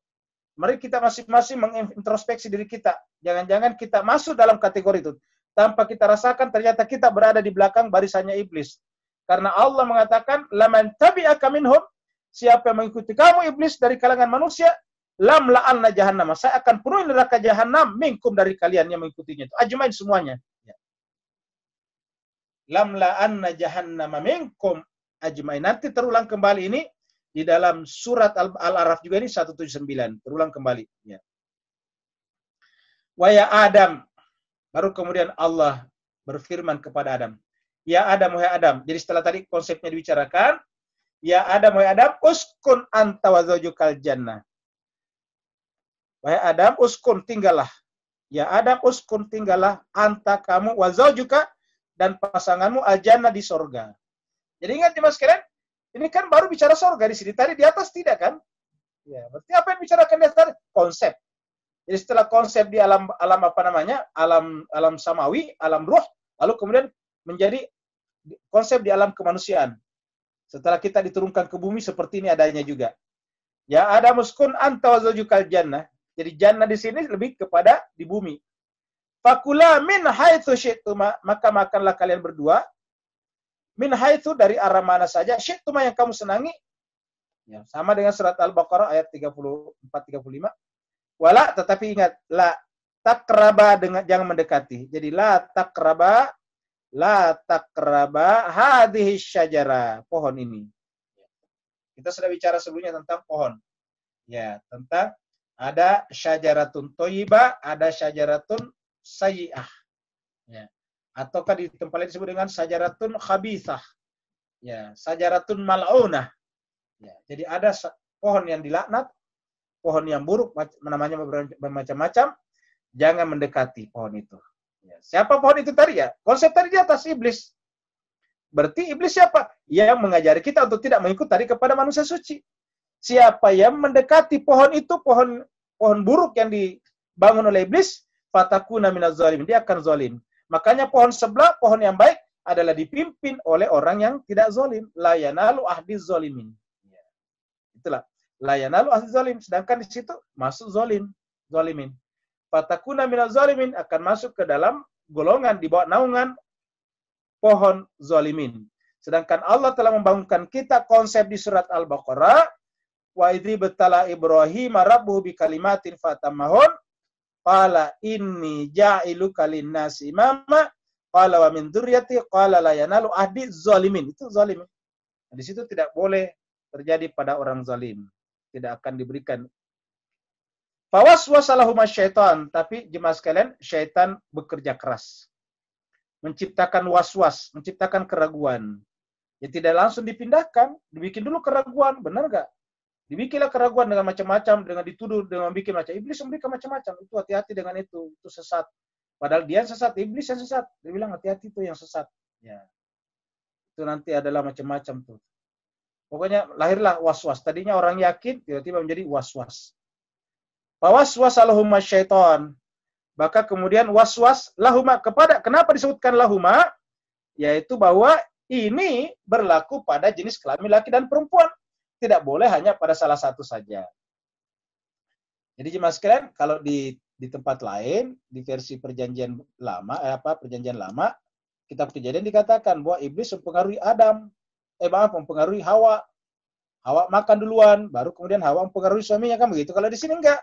Mari kita masing-masing mengintrospeksi diri kita. Jangan-jangan kita masuk dalam kategori itu. Tanpa kita rasakan ternyata kita berada di belakang barisannya iblis. Karena Allah mengatakan, laman tabi'aka minhum, siapa yang mengikuti kamu iblis dari kalangan manusia, lam la'anna jahannam. Saya akan penuhi neraka jahannam minkum dari kalian yang mengikutinya itu. Ajmain semuanya. Ya. Lam la'anna jahannam minkum ajmain. Nanti terulang kembali ini di dalam surat Al-A'raf juga ini 179. Terulang kembali. Ya. Wa ya Adam. Baru kemudian Allah berfirman kepada Adam. Ya Adam, wahai Adam. Jadi setelah tadi konsepnya dibicarakan, ya Adam, wahai Adam, uskun anta wa zawjukal jannah. Wahai Adam, uskun, tinggallah. Ya Adam, uskun, tinggallah, anta, kamu, wa zawjuka, dan pasanganmu al-jannah, di sorga. Jadi ingat jemaah sekalian, ini kan baru bicara sorga di sini. Tadi di atas tidak kan? Ya, berarti apa yang bicarakan di atas? Konsep. Jadi setelah konsep di alam apa namanya? Alam samawi, alam ruh, lalu kemudian menjadi konsep di alam kemanusiaan. Setelah kita diturunkan ke bumi seperti ini adanya juga. Ya Adam uskun anta wa zawjukal jannah. Jadi jannah di sini lebih kepada di bumi. Fakula min haitsu syi'tuma, maka makanlah kalian berdua min haitsu, dari arah mana saja, syi'tuma, yang kamu senangi. Ya, sama dengan surat Al-Baqarah ayat 34-35. Wala, tetapi ingat, la takraba, dengan jangan mendekati. Jadi la takraba hadhihi syajara, pohon ini. Kita sudah bicara sebelumnya tentang pohon. Ya, tentang ada syajaratun thayyibah, ada syajaratun sayyi'ah. Ya. Ataukah di tempat lain disebut dengan syajaratun khabithah. Ya, syajaratun mal'unah. Ya, jadi ada pohon yang dilaknat, pohon yang buruk, namanya bermacam-macam, jangan mendekati pohon itu. Ya. Siapa pohon itu tadi ya? Konsep tadi di atas, iblis. Berarti iblis siapa? Yang mengajari kita untuk tidak mengikut tadi kepada manusia suci. Siapa yang mendekati pohon itu, pohon buruk yang dibangun oleh iblis, fatakuna minaz zalimin, dia akan zalim. Makanya pohon sebelah, pohon yang baik adalah dipimpin oleh orang yang tidak zalim. La yanalu ahdi zalimin. Itulah. La yanalu ahdi zalim. Sedangkan di situ masuk zalimin. Fatakuna minaz zalimin akan masuk ke dalam golongan di bawah naungan pohon zalimin. Sedangkan Allah telah membangunkan kita konsep di surat Al-Baqarah, wa idzi betala Ibrahim rabbuhu bikalimatin fatamahun qala inni ja'iluka lin-nasi imama qala wa min dzurriyyati qala la yanalu ahdi zalimin. Itu zalimin. Di situ tidak boleh terjadi pada orang zalim. Tidak akan diberikan. Fawaswasa lahum syaitan, tapi jemaah sekalian, syaitan bekerja keras. Menciptakan waswas, menciptakan keraguan. Ya tidak langsung dipindahkan, dibikin dulu keraguan, benar enggak? Dibikinlah keraguan dengan macam-macam, dengan dituduh, dengan bikin macam. Iblis memberikan macam-macam. Itu hati-hati dengan itu sesat. Padahal dia yang sesat, iblis yang sesat. Dia bilang hati-hati itu yang sesat. Ya. Itu nanti adalah macam-macam tuh. Pokoknya lahirlah waswas. Tadinya orang yakin, tiba-tiba menjadi waswas. Fawaswas lahuma syaitan. Maka kemudian waswas lahuma kepada, kenapa disebutkan lahuma? Yaitu bahwa ini berlaku pada jenis kelamin laki dan perempuan. Tidak boleh hanya pada salah satu saja. Jadi jemaah sekalian, kalau di tempat lain, di versi perjanjian lama, perjanjian lama, kitab Kejadian dikatakan bahwa iblis mempengaruhi mempengaruhi Hawa. Hawa makan duluan, baru kemudian Hawa mempengaruhi suaminya, kan begitu. Kalau di sini enggak.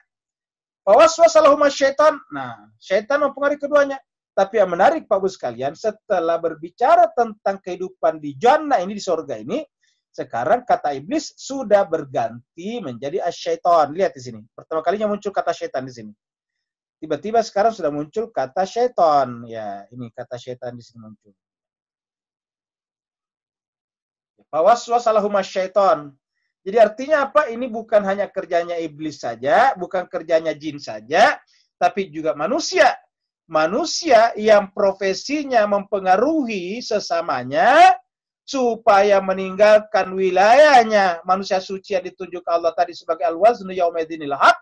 Fawaswasa lahuma syaitan. Nah, syaitan mempengaruhi keduanya. Tapi yang menarik Pak Bu sekalian, setelah berbicara tentang kehidupan di jannah ini, di surga ini, sekarang kata iblis sudah berganti menjadi asyaiton. Lihat di sini. Pertama kalinya muncul kata syaitan di sini. Tiba-tiba sekarang sudah muncul kata syaiton. Ya, ini kata syaitan di sini muncul. Fawaswasa lahuma syaiton. Jadi artinya apa? Ini bukan hanya kerjanya iblis saja, bukan kerjanya jin saja, tapi juga manusia. Manusia yang profesinya mempengaruhi sesamanya supaya meninggalkan wilayahnya. Manusia suci yang ditunjuk Allah tadi sebagai al-waznu yaumidinil haq,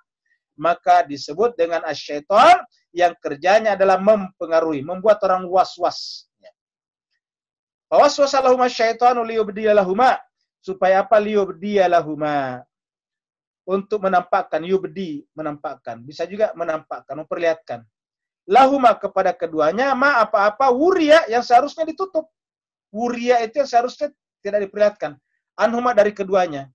maka disebut dengan asyaiton yang kerjanya adalah mempengaruhi, membuat orang was-was. Fawaswasa lahuma syaitanu liyubdiya lahuma. Supaya apa? Liyubdiya lahuma. Untuk menampakkan, yubdi, menampakkan. Bisa juga menampakkan, memperlihatkan. Lahuma kepada keduanya, ma apa-apa, wuriya yang seharusnya ditutup. Wuriya itu yang seharusnya tidak diperlihatkan. Anhuma dari keduanya.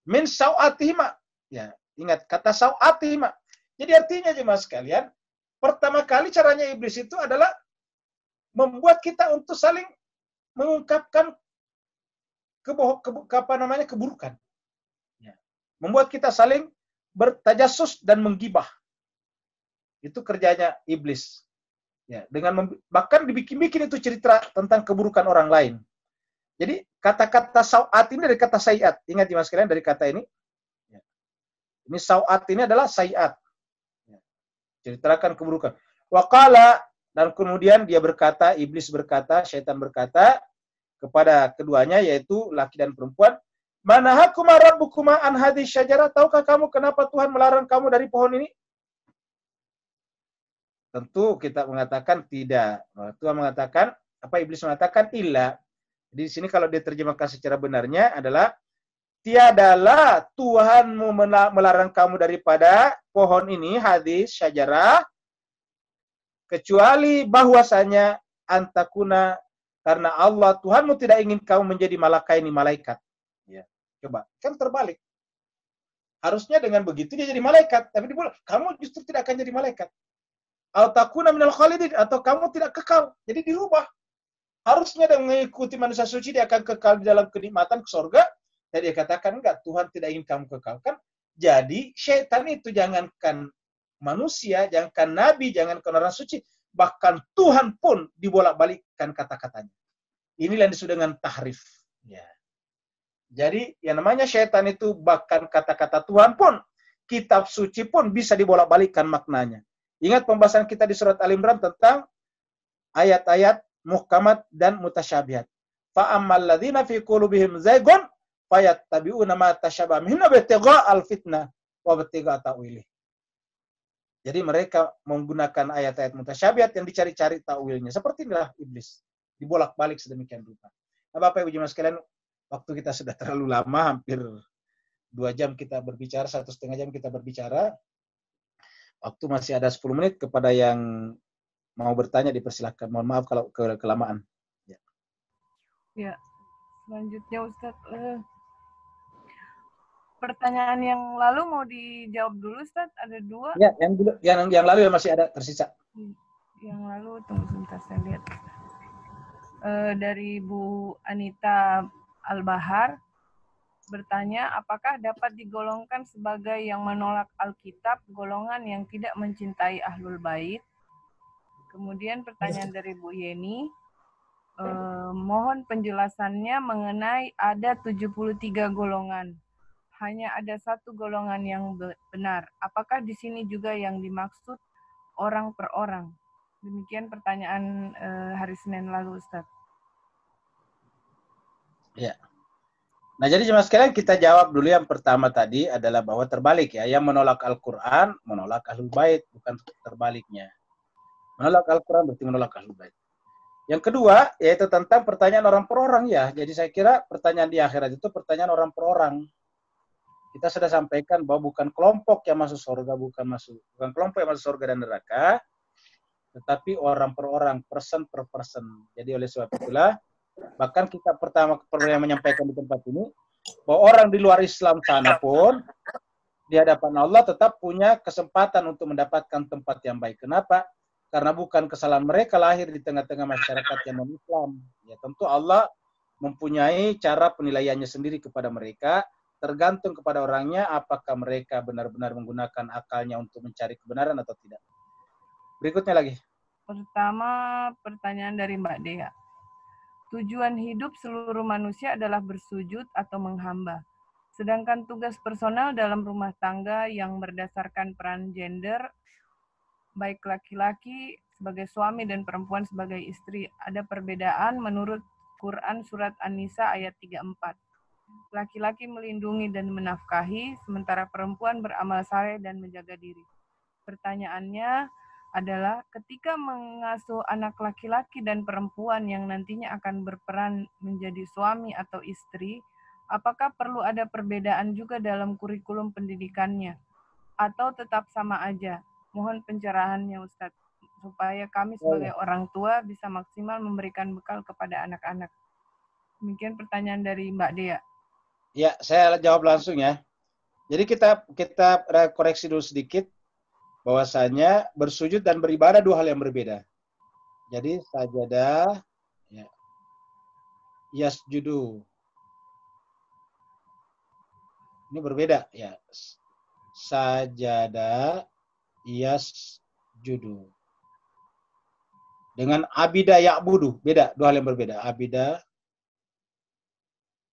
Min sawatihima. Ya, ingat, kata sawatihima. Jadi artinya jemaah sekalian, pertama kali caranya iblis itu adalah membuat kita untuk saling mengungkapkan keburukan. Ya. Membuat kita saling bertajasus dan menggibah. Itu kerjanya iblis. Ya, dengan bahkan dibikin-bikin itu cerita tentang keburukan orang lain. Jadi kata-kata sawat ini dari kata sayiat. Ingat jemaah sekalian dari kata ini. Ya. Ini sawat ini adalah sayiat. Ya. Ceritakan keburukan. Waqala, dan kemudian dia berkata, iblis berkata, syaitan berkata kepada keduanya, yaitu laki dan perempuan, manahakuma rabbukuma an hadhihi syajarah, tahukah kamu kenapa Tuhan melarang kamu dari pohon ini? Tentu kita mengatakan tidak. Tuhan mengatakan, iblis mengatakan illa. Di sini kalau diterjemahkan secara benarnya adalah tiadalah Tuhanmu melarang kamu daripada pohon ini, hadis syajarah, kecuali bahwasanya antakuna, karena Allah Tuhanmu tidak ingin kamu menjadi malaikat. Ya, coba, kan terbalik. Harusnya dengan begitu dia jadi malaikat, tapi dia bilang kamu justru tidak akan jadi malaikat. Autakuna minal khalidin, atau kamu tidak kekal. Jadi dirubah. Harusnya dengan mengikuti manusia suci dia akan kekal di dalam kenikmatan ke surga. Dan dia katakan enggak, Tuhan tidak ingin kamu kekal. Kan jadi syaitan itu jangankan manusia, jangankan nabi, jangankan orang suci, bahkan Tuhan pun dibolak-balikkan kata-katanya. Inilah yang disebut dengan tahrif. Ya. Jadi yang namanya syaitan itu bahkan kata-kata Tuhan pun, kitab suci pun bisa dibolak-balikkan maknanya. Ingat pembahasan kita di surat Al-Imran tentang ayat-ayat muhkamat dan mutasyabihat. Fa'ammal ladzina fi qulubihim zaygun fayattabi'una ma tashabaha minhu ibtigha' al-fitnah wa ibtigha' ta'wilih. Jadi mereka menggunakan ayat-ayat mutasyabihat yang dicari-cari takwilnya. Seperti inilah iblis. Dibolak-balik sedemikian rupa. Nah, Bapak Ibu Jemaah sekalian, waktu kita sudah terlalu lama, hampir 2 jam kita berbicara, 1,5 jam kita berbicara. Waktu masih ada 10 menit. Kepada yang mau bertanya dipersilahkan. Mohon maaf kalau kelamaan. Ya, selanjutnya Ustadz. Pertanyaan yang lalu mau dijawab dulu, Ustadz. Ada 2. Ya, yang lalu yang masih ada tersisa. Yang lalu, tunggu sebentar saya lihat. Dari Bu Anita Al-Bahar bertanya, apakah dapat digolongkan sebagai yang menolak Alkitab, golongan yang tidak mencintai Ahlul Bait? Kemudian pertanyaan dari Bu Yeni, mohon penjelasannya mengenai ada 73 golongan. Hanya ada 1 golongan yang benar. Apakah di sini juga yang dimaksud orang per orang? Demikian pertanyaan hari Senin lalu, Ustaz. Ya. Nah, jadi jemaah sekalian kita jawab dulu yang pertama tadi adalah bahwa terbalik ya. Yang menolak Al-Quran, menolak Ahlul Bait, bukan terbaliknya. Menolak Al-Quran berarti menolak Ahlul Bait. Yang kedua, yaitu tentang pertanyaan orang per orang ya. Jadi saya kira pertanyaan di akhirat itu pertanyaan orang per orang. Kita sudah sampaikan bahwa bukan kelompok yang masuk surga, bukan kelompok yang masuk surga dan neraka, tetapi orang per orang, person per person. Jadi oleh sebab itulah, bahkan kita pertama yang menyampaikan di tempat ini, bahwa orang di luar Islam sana pun, di hadapan Allah tetap punya kesempatan untuk mendapatkan tempat yang baik. Kenapa? Karena bukan kesalahan mereka lahir di tengah-tengah masyarakat yang non-Islam. Ya, tentu Allah mempunyai cara penilaiannya sendiri kepada mereka, tergantung kepada orangnya apakah mereka benar-benar menggunakan akalnya untuk mencari kebenaran atau tidak. Berikutnya lagi. Pertama, pertanyaan dari Mbak Dea. Tujuan hidup seluruh manusia adalah bersujud atau menghamba. Sedangkan tugas personal dalam rumah tangga yang berdasarkan peran gender, baik laki-laki sebagai suami dan perempuan sebagai istri, ada perbedaan menurut Quran Surat An-Nisa ayat 34. Laki-laki melindungi dan menafkahi, sementara perempuan beramal saleh dan menjaga diri. Pertanyaannya adalah, ketika mengasuh anak laki-laki dan perempuan yang nantinya akan berperan menjadi suami atau istri, apakah perlu ada perbedaan juga dalam kurikulum pendidikannya? Atau tetap sama aja? Mohon pencerahannya, Ustadz, supaya kami sebagai orang tua bisa maksimal memberikan bekal kepada anak-anak. Demikian pertanyaan dari Mbak Dea. Ya, saya jawab langsung ya. Jadi kita koreksi dulu sedikit, bahwasanya bersujud dan beribadah 2 hal yang berbeda. Jadi sajadah, ya, yasjudu. Ini berbeda ya. Sajadah, yasjudu. Dengan abida ya'budu, beda, 2 hal yang berbeda. Abida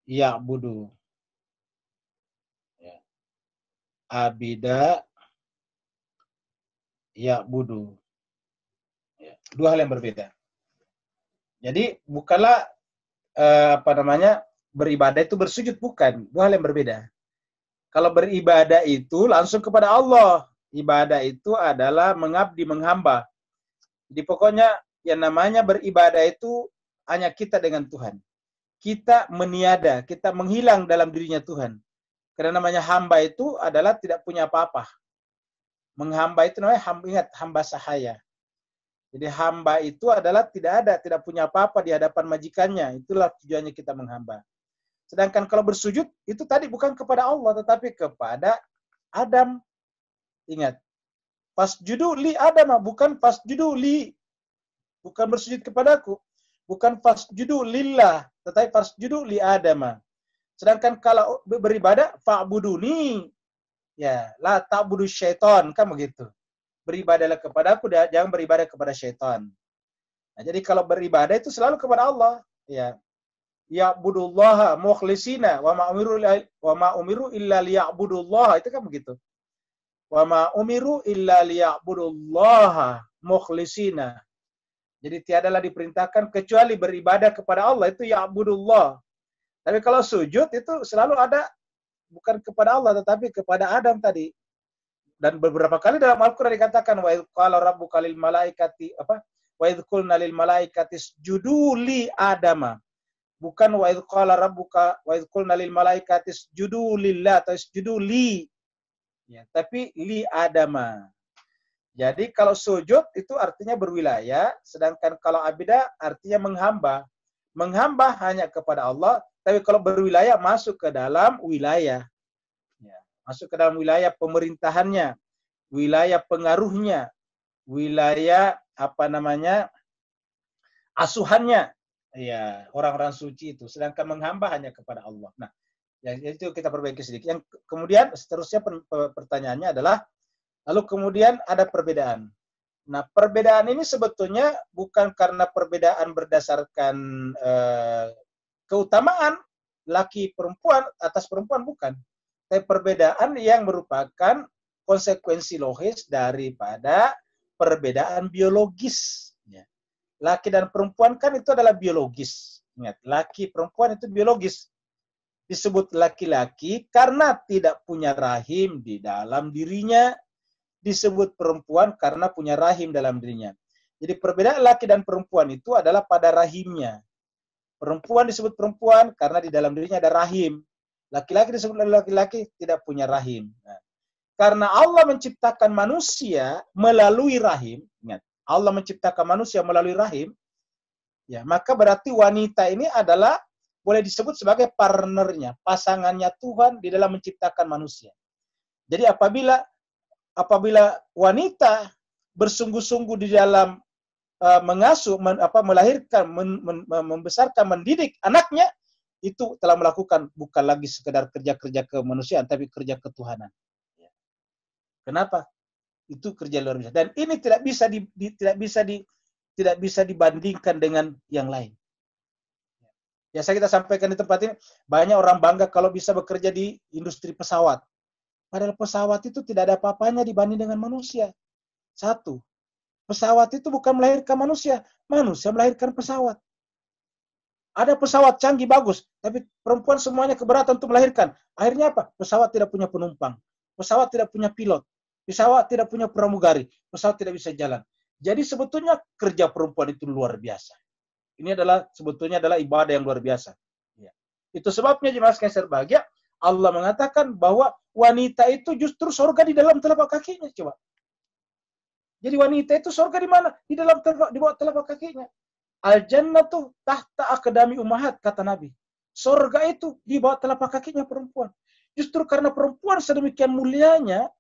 ya'budu. Ya. Abida ya'budu. Ya. 2 hal yang berbeda. Jadi bukanlah beribadah itu bersujud, bukan. 2 hal yang berbeda. Kalau beribadah itu langsung kepada Allah. Ibadah itu adalah mengabdi, menghamba. Jadi pokoknya yang namanya beribadah itu hanya kita dengan Tuhan. Kita meniada, kita menghilang dalam dirinya Tuhan. Karena namanya hamba itu adalah tidak punya apa-apa. Menghamba itu namanya ingat, hamba sahaya. Jadi hamba itu adalah tidak punya apa-apa di hadapan majikannya. Itulah tujuannya kita menghamba. Sedangkan kalau bersujud, itu tadi bukan kepada Allah, tetapi kepada Adam. Ingat, fasjudu li Adam, bukan fasjudu li. Bukan bersujud kepadaku. Bukan fasjudu lillah, tetapi fasjudu li Adam. Sedangkan kalau beribadah, fa'buduni. Ya, la ta'budu syaitan, kan begitu. Beribadahlah kepadaku, jangan beribadah kepada syaitan. Nah, jadi kalau beribadah itu selalu kepada Allah. Ya, ya'budullaha mukhlisina wa ma umiru illa liya'budullaha, itu kan begitu. Wa ma umiru illa liya'budullaha mukhlisina. Jadi tiadalah diperintahkan kecuali beribadah kepada Allah, itu ya'budullah. Tapi kalau sujud itu selalu ada bukan kepada Allah tetapi kepada Adam tadi. Dan beberapa kali dalam Al-Qur'an dikatakan wa idz qala rabbuka lil malaikati wa idz qulna lil malaikati isjudu li adama. Bukan wa idz qala rabbuka wa idz qulna lil malaikati isjudu lillah atau isjudu li. Ya, tapi li adama. Jadi kalau sujud itu artinya berwilayah, sedangkan kalau abidah artinya menghamba. Menghamba hanya kepada Allah, tapi kalau berwilayah masuk ke dalam wilayah. Ya, masuk ke dalam wilayah pemerintahannya, wilayah pengaruhnya, wilayah asuhannya. Ya, orang-orang suci itu. Sedangkan menghamba hanya kepada Allah. Nah, ya, itu kita perbaiki sedikit. Yang kemudian seterusnya pertanyaannya adalah, lalu kemudian ada perbedaan. Nah, perbedaan ini sebetulnya bukan karena perbedaan berdasarkan keutamaan laki perempuan atas perempuan, bukan. Tapi perbedaan yang merupakan konsekuensi logis daripada perbedaan biologis. Laki dan perempuan kan itu adalah biologis. Ingat, laki perempuan itu biologis. Disebut laki-laki karena tidak punya rahim di dalam dirinya. Disebut perempuan karena punya rahim dalam dirinya. Jadi perbedaan laki dan perempuan itu adalah pada rahimnya. Perempuan disebut perempuan karena di dalam dirinya ada rahim. Laki-laki disebut laki-laki tidak punya rahim. Nah, karena Allah menciptakan manusia melalui rahim, ingat, Allah menciptakan manusia melalui rahim, ya, maka berarti wanita ini adalah boleh disebut sebagai partnernya, pasangannya Tuhan di dalam menciptakan manusia. Jadi apabila wanita bersungguh-sungguh di dalam mengasuh, melahirkan, membesarkan, mendidik anaknya, itu telah melakukan bukan lagi sekedar kerja-kerja kemanusiaan, tapi kerja ketuhanan. Kenapa? Itu kerja luar biasa. Dan ini tidak bisa dibandingkan dengan yang lain. Biasa kita sampaikan di tempat ini, banyak orang bangga kalau bisa bekerja di industri pesawat. Padahal pesawat itu tidak ada apa-apanya dibanding dengan manusia. Satu, pesawat itu bukan melahirkan manusia, manusia melahirkan pesawat. Ada pesawat canggih bagus, tapi perempuan semuanya keberatan untuk melahirkan. Akhirnya apa? Pesawat tidak punya penumpang, pesawat tidak punya pilot, pesawat tidak punya pramugari, pesawat tidak bisa jalan. Jadi sebetulnya kerja perempuan itu luar biasa. Ini sebetulnya adalah ibadah yang luar biasa. Ya. Itu sebabnya jemaah sekalian berbahagia, Allah mengatakan bahwa wanita itu justru surga di dalam telapak kakinya. Coba. Jadi wanita itu surga di mana? Di bawah telapak kakinya. Al-jannatu tahta aqdami ummahat, kata Nabi. Surga itu di bawah telapak kakinya perempuan. Justru karena perempuan sedemikian mulianya,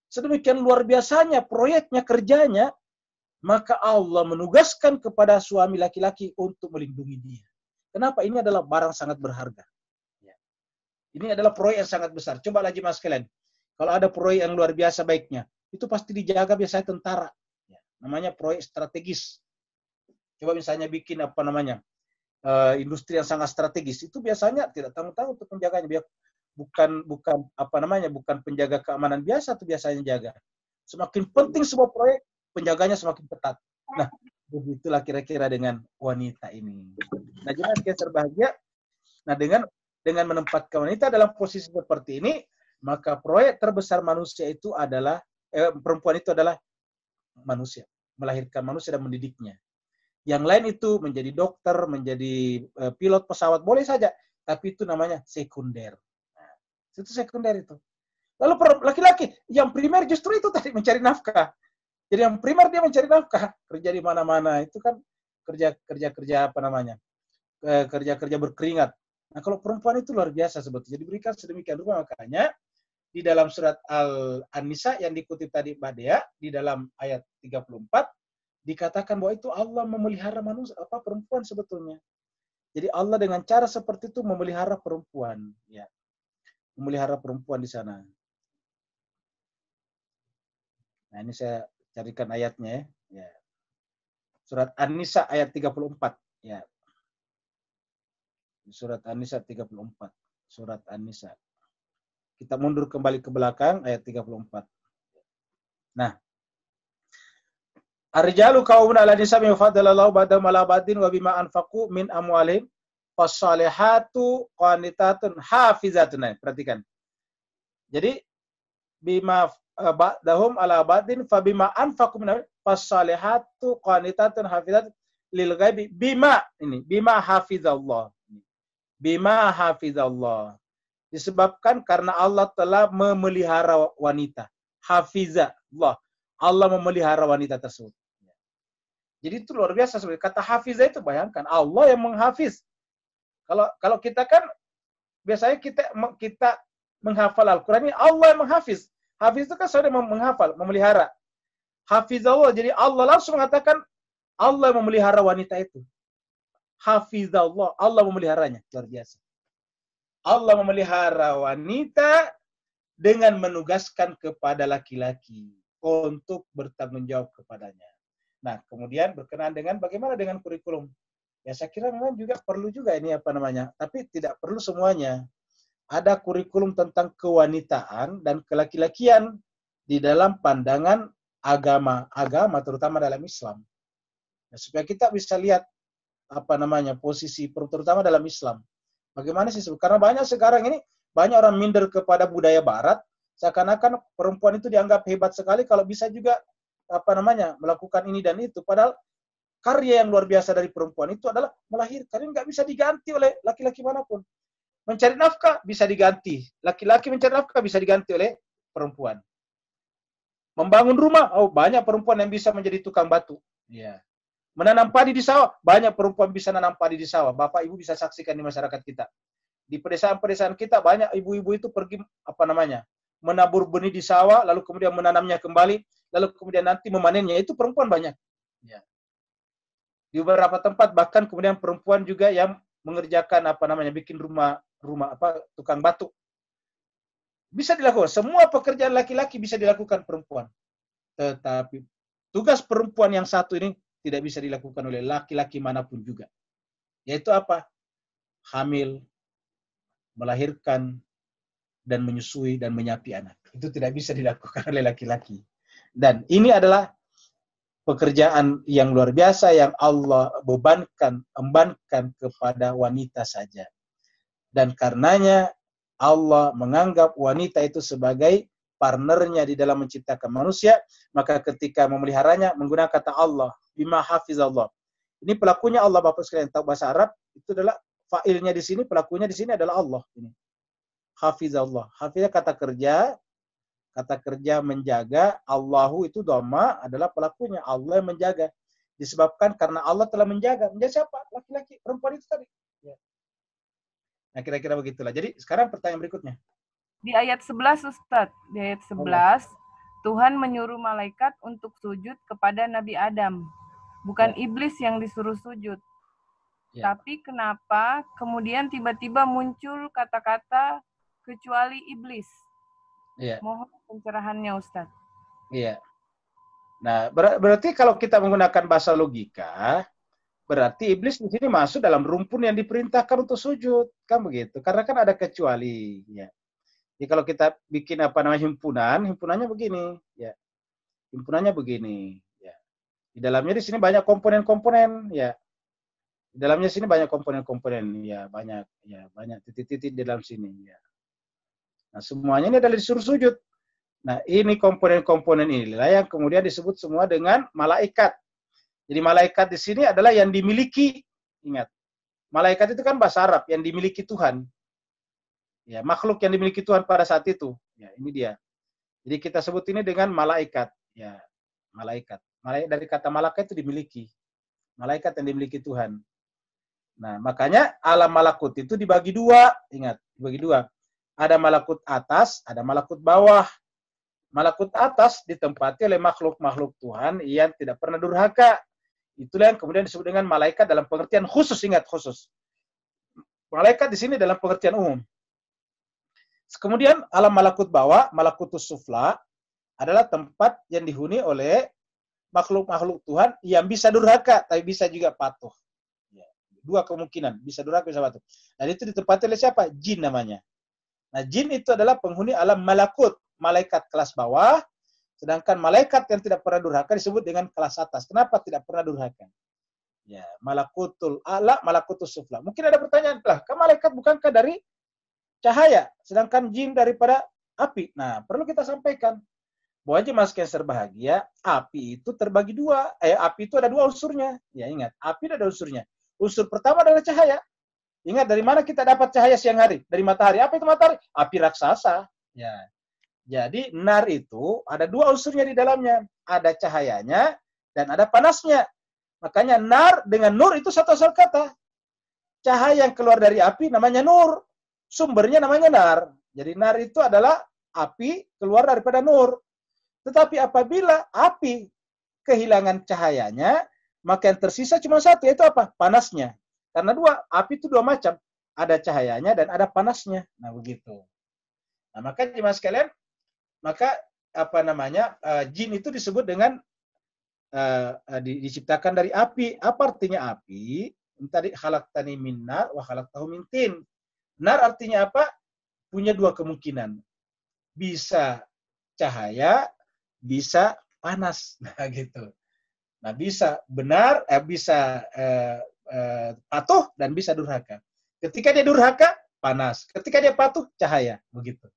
sedemikian luar biasanya proyeknya, kerjanya, maka Allah menugaskan kepada suami laki-laki untuk melindungi dia. Kenapa? Ini adalah barang sangat berharga. Ini adalah proyek yang sangat besar. Coba lagi mas kalian. Kalau ada proyek yang luar biasa baiknya, itu pasti dijaga biasanya tentara. Namanya proyek strategis. Coba misalnya bikin industri yang sangat strategis, itu biasanya tidak tanggung-tanggung untuk penjaganya. Bukan penjaga keamanan biasa, itu biasanya jaga. Semakin penting sebuah proyek, penjaganya semakin ketat. Nah, begitulah kira-kira dengan wanita ini. Nah, jemaah sekalian berbahagia. Nah, dengan menempatkan wanita dalam posisi seperti ini, maka proyek terbesar manusia itu adalah perempuan itu adalah manusia, melahirkan manusia dan mendidiknya. Yang lain itu menjadi dokter, menjadi pilot pesawat, boleh saja. Tapi itu namanya sekunder. Nah, itu sekunder itu. Lalu laki-laki, yang primer justru itu tadi mencari nafkah. Jadi yang primer dia mencari nafkah. Kerja di mana-mana, itu kan kerja berkeringat. Nah kalau perempuan itu luar biasa sebetulnya. Diberikan sedemikian rupa, makanya di dalam surat An-Nisa yang dikutip tadi Mbak Dea, di dalam ayat 34, dikatakan bahwa itu Allah memelihara perempuan sebetulnya. Jadi Allah dengan cara seperti itu memelihara perempuan, ya. Memelihara perempuan di sana. Nah, ini saya carikan ayatnya ya. Surat An-Nisa ayat 34, ya. Surat An-Nisa 34. Surat An-Nisa. Kita mundur kembali ke belakang ayat 34. Nah, Ar-rijalu qawwamun 'ala an-nisaa bima faddalallahu ba'dahum 'ala ba'din wa bima anfaqu min amwalihim fas-salihatu qanitatun hafizatun. Perhatikan. Jadi bima ba'dahum ala ba'din fabima anfaqu min fasalihatu qanitatun hafizat lil ghaibi bima hafizallah. Bima hafizallah. Disebabkan karena Allah telah memelihara wanita. Hafizallah. Allah memelihara wanita tersebut. Jadi itu luar biasa sebenarnya. Kata hafizah itu bayangkan Allah yang menghafiz. Kalau kita kan biasanya kita menghafal Al-Qur'an, ini Allah yang menghafiz. Hafiz itu kan saudara menghafal, memelihara. Hafizallah, jadi Allah langsung mengatakan Allah yang memelihara wanita itu. Hafizallah, Allah memeliharanya. Luar biasa. Allah memelihara wanita dengan menugaskan kepada laki-laki untuk bertanggung jawab kepadanya. Nah, kemudian berkenaan dengan bagaimana dengan kurikulum. Ya saya kira memang juga perlu juga ini tapi tidak perlu semuanya. Ada kurikulum tentang kewanitaan dan kelaki-lakian di dalam pandangan agama terutama dalam Islam. Nah, supaya kita bisa lihat posisi terutama dalam Islam. Bagaimana sih? Karena banyak sekarang ini banyak orang minder kepada budaya Barat, seakan-akan perempuan itu dianggap hebat sekali kalau bisa juga melakukan ini dan itu. Padahal karya yang luar biasa dari perempuan itu adalah melahirkan. Ini nggak bisa diganti oleh laki-laki manapun. Mencari nafkah bisa diganti. Laki-laki mencari nafkah bisa diganti oleh perempuan. Membangun rumah, banyak perempuan yang bisa menjadi tukang batu. Ya. Menanam padi di sawah, banyak perempuan bisa menanam padi di sawah. Bapak Ibu bisa saksikan di masyarakat kita. Di pedesaan-pedesaan kita banyak ibu-ibu itu pergi menabur benih di sawah, lalu kemudian menanamnya kembali, lalu kemudian nanti memanennya. Itu perempuan banyak. Ya. Di beberapa tempat bahkan kemudian perempuan juga yang mengerjakan bikin rumah tukang batu. Bisa dilakukan. Semua pekerjaan laki-laki bisa dilakukan perempuan. Tetapi tugas perempuan yang satu ini tidak bisa dilakukan oleh laki-laki manapun juga. Yaitu apa? Hamil, melahirkan, dan menyusui dan menyapi anak. Itu tidak bisa dilakukan oleh laki-laki. Dan ini adalah pekerjaan yang luar biasa yang Allah embankan kepada wanita saja. Dan karenanya Allah menganggap wanita itu sebagai partnernya di dalam menciptakan manusia, maka ketika memeliharanya menggunakan kata Allah, bima hafizallah. Ini pelakunya Allah, Bapak sekalian tahu bahasa Arab, itu adalah fa'ilnya di sini, pelakunya di sini adalah Allah. Ini. Hafizallah. Hafizah kata kerja menjaga, Allahu itu dhamma adalah pelakunya, Allah yang menjaga. Disebabkan karena Allah telah menjaga. Menjaga siapa? Laki-laki, perempuan itu tadi. Ya. Nah, kira-kira begitulah. Jadi, sekarang pertanyaan berikutnya. Di ayat 11, Ustadz. Di ayat 11, Tuhan menyuruh malaikat untuk sujud kepada Nabi Adam. Bukan iblis yang disuruh sujud. Tapi kenapa kemudian tiba-tiba muncul kata-kata kecuali iblis? Mohon pencerahannya, Ustadz. Iya. Nah, berarti kalau kita menggunakan bahasa logika, berarti iblis di sini masuk dalam rumpun yang diperintahkan untuk sujud, kan begitu? Karena kan ada kecuali, ya. Jadi kalau kita bikin himpunannya begini, ya. Himpunannya begini, ya. Di dalamnya di sini banyak komponen-komponen, ya. Di dalamnya sini banyak komponen-komponen, ya, banyak titik-titik di dalam sini, ya. Nah, semuanya ini adalah disuruh sujud. Nah, ini komponen-komponen inilah yang kemudian disebut semua dengan malaikat. Jadi malaikat di sini adalah yang dimiliki. Ingat, malaikat itu kan bahasa Arab, yang dimiliki Tuhan. Ya, makhluk yang dimiliki Tuhan pada saat itu. Ya, ini dia. Jadi kita sebut ini dengan malaikat. Ya, malaikat. Dari kata malaikat itu dimiliki. Malaikat yang dimiliki Tuhan. Nah, makanya alam malakut itu dibagi dua. Ingat, dibagi dua. Ada malakut atas, ada malakut bawah. Malakut atas ditempati oleh makhluk-makhluk Tuhan yang tidak pernah durhaka. Itulah yang kemudian disebut dengan malaikat dalam pengertian khusus. Ingat, khusus. Malaikat di sini dalam pengertian umum. Kemudian alam malakut bawah, malakutus sufla, adalah tempat yang dihuni oleh makhluk-makhluk Tuhan yang bisa durhaka, tapi bisa juga patuh. Dua kemungkinan, bisa durhaka, bisa patuh. Dan itu ditempati oleh siapa? Jin namanya. Nah, jin itu adalah penghuni alam malakut, malaikat kelas bawah, sedangkan malaikat yang tidak pernah durhaka disebut dengan kelas atas. Kenapa tidak pernah durhaka? Ya, malakutul a'la, malakutus sufla. Mungkin ada pertanyaan, kan malaikat bukankah dari cahaya, sedangkan jin daripada api? Nah, perlu kita sampaikan. bahwa jemaah sekalian berbahagia, api itu terbagi dua. Api itu ada dua unsurnya. Ya ingat, api ada unsurnya. Unsur pertama adalah cahaya. Ingat, dari mana kita dapat cahaya siang hari? Dari matahari. Apa itu matahari? Api raksasa. Ya. Jadi nar itu ada dua unsurnya di dalamnya. Ada cahayanya dan ada panasnya. Makanya nar dengan nur itu satu asal kata. Cahaya yang keluar dari api namanya nur. Sumbernya namanya nar. Jadi nar itu adalah api keluar daripada nur. Tetapi apabila api kehilangan cahayanya, maka yang tersisa cuma satu, yaitu apa? Panasnya. Karena api itu dua macam. Ada cahayanya dan ada panasnya. Nah, begitu. Nah, maka jemaah sekalian, maka jin itu disebut dengan diciptakan dari api. Apa artinya api? Tadi khalaqtani min nar wa khalaqtahu min tin. Nar artinya apa? Punya dua kemungkinan. Bisa cahaya, bisa panas. Nah, gitu. Nah, bisa benar, bisa patuh dan bisa durhaka. Ketika dia durhaka, panas. Ketika dia patuh, cahaya. Begitu.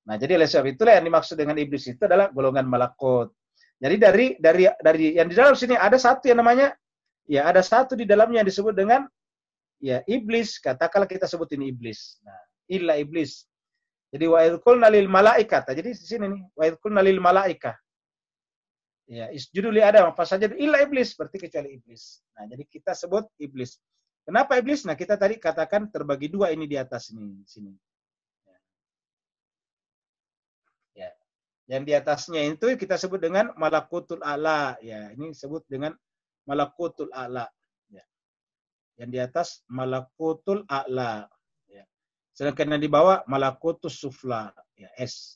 Nah, jadi oleh sebab itulah yang dimaksud dengan iblis itu adalah golongan malakut. Jadi dari yang di dalam sini ada satu yang namanya, ya ada satu di dalamnya yang disebut dengan ya iblis. Katakanlah kita sebut ini iblis. Nah, illa iblis. Jadi wa idh qulna lil malaikata. Jadi di sini nih, wa idh qulna lil malaika. Ya, isjudu li Adam, apa saja illa iblis, berarti kecuali iblis. Nah, jadi kita sebut iblis. Kenapa iblis? Nah, kita tadi katakan terbagi dua ini di atas ini, sini. Ya. Yang di atasnya itu kita sebut dengan malakutul a'la. Ya, ini disebut dengan malakutul a'la. Ya. Yang di atas malakutul a'la. Ya. Sedangkan yang di bawah malakutus sufla. Ya, S.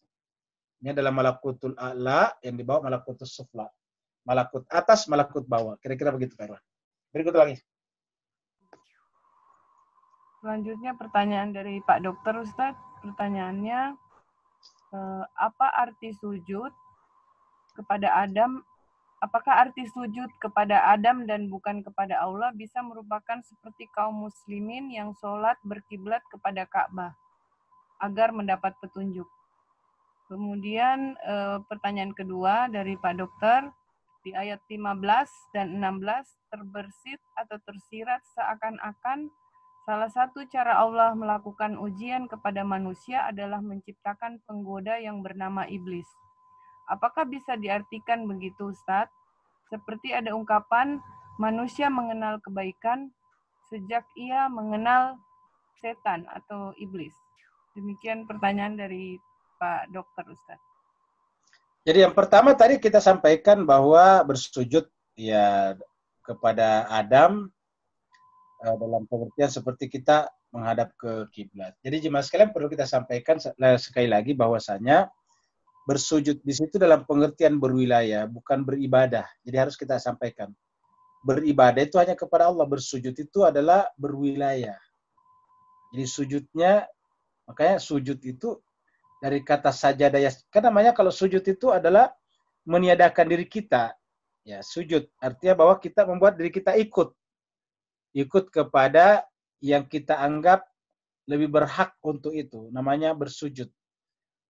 Ini adalah malakutul a'la, yang di bawah malakutus sufla. Malakut atas, malakut bawah. Kira-kira begitu, Pak Irwan. Berikut lagi. Selanjutnya pertanyaan dari Pak Dokter, Ustadz. Pertanyaannya, apa arti sujud kepada Adam? Apakah arti sujud kepada Adam dan bukan kepada Allah bisa merupakan seperti kaum muslimin yang sholat berkiblat kepada Ka'bah agar mendapat petunjuk? Kemudian pertanyaan kedua dari Pak Dokter, di ayat 15 dan 16 terbersit atau tersirat seakan-akan salah satu cara Allah melakukan ujian kepada manusia adalah menciptakan penggoda yang bernama iblis. Apakah bisa diartikan begitu, Ustadz? Seperti ada ungkapan, manusia mengenal kebaikan sejak ia mengenal setan atau iblis. Demikian pertanyaan dari Pak Dokter, Ustadz. Jadi yang pertama tadi kita sampaikan bahwa bersujud ya kepada Adam dalam pengertian seperti kita menghadap ke kiblat. Jadi jemaah sekalian perlu kita sampaikan sekali lagi bahwasanya bersujud di situ dalam pengertian berwilayah, bukan beribadah. Jadi harus kita sampaikan. Beribadah itu hanya kepada Allah, bersujud itu adalah berwilayah. Jadi sujudnya, makanya sujud itu dari kata sajadah, kan namanya kalau sujud itu adalah meniadakan diri kita. Ya, sujud artinya bahwa kita membuat diri kita ikut kepada yang kita anggap lebih berhak untuk itu. Namanya bersujud.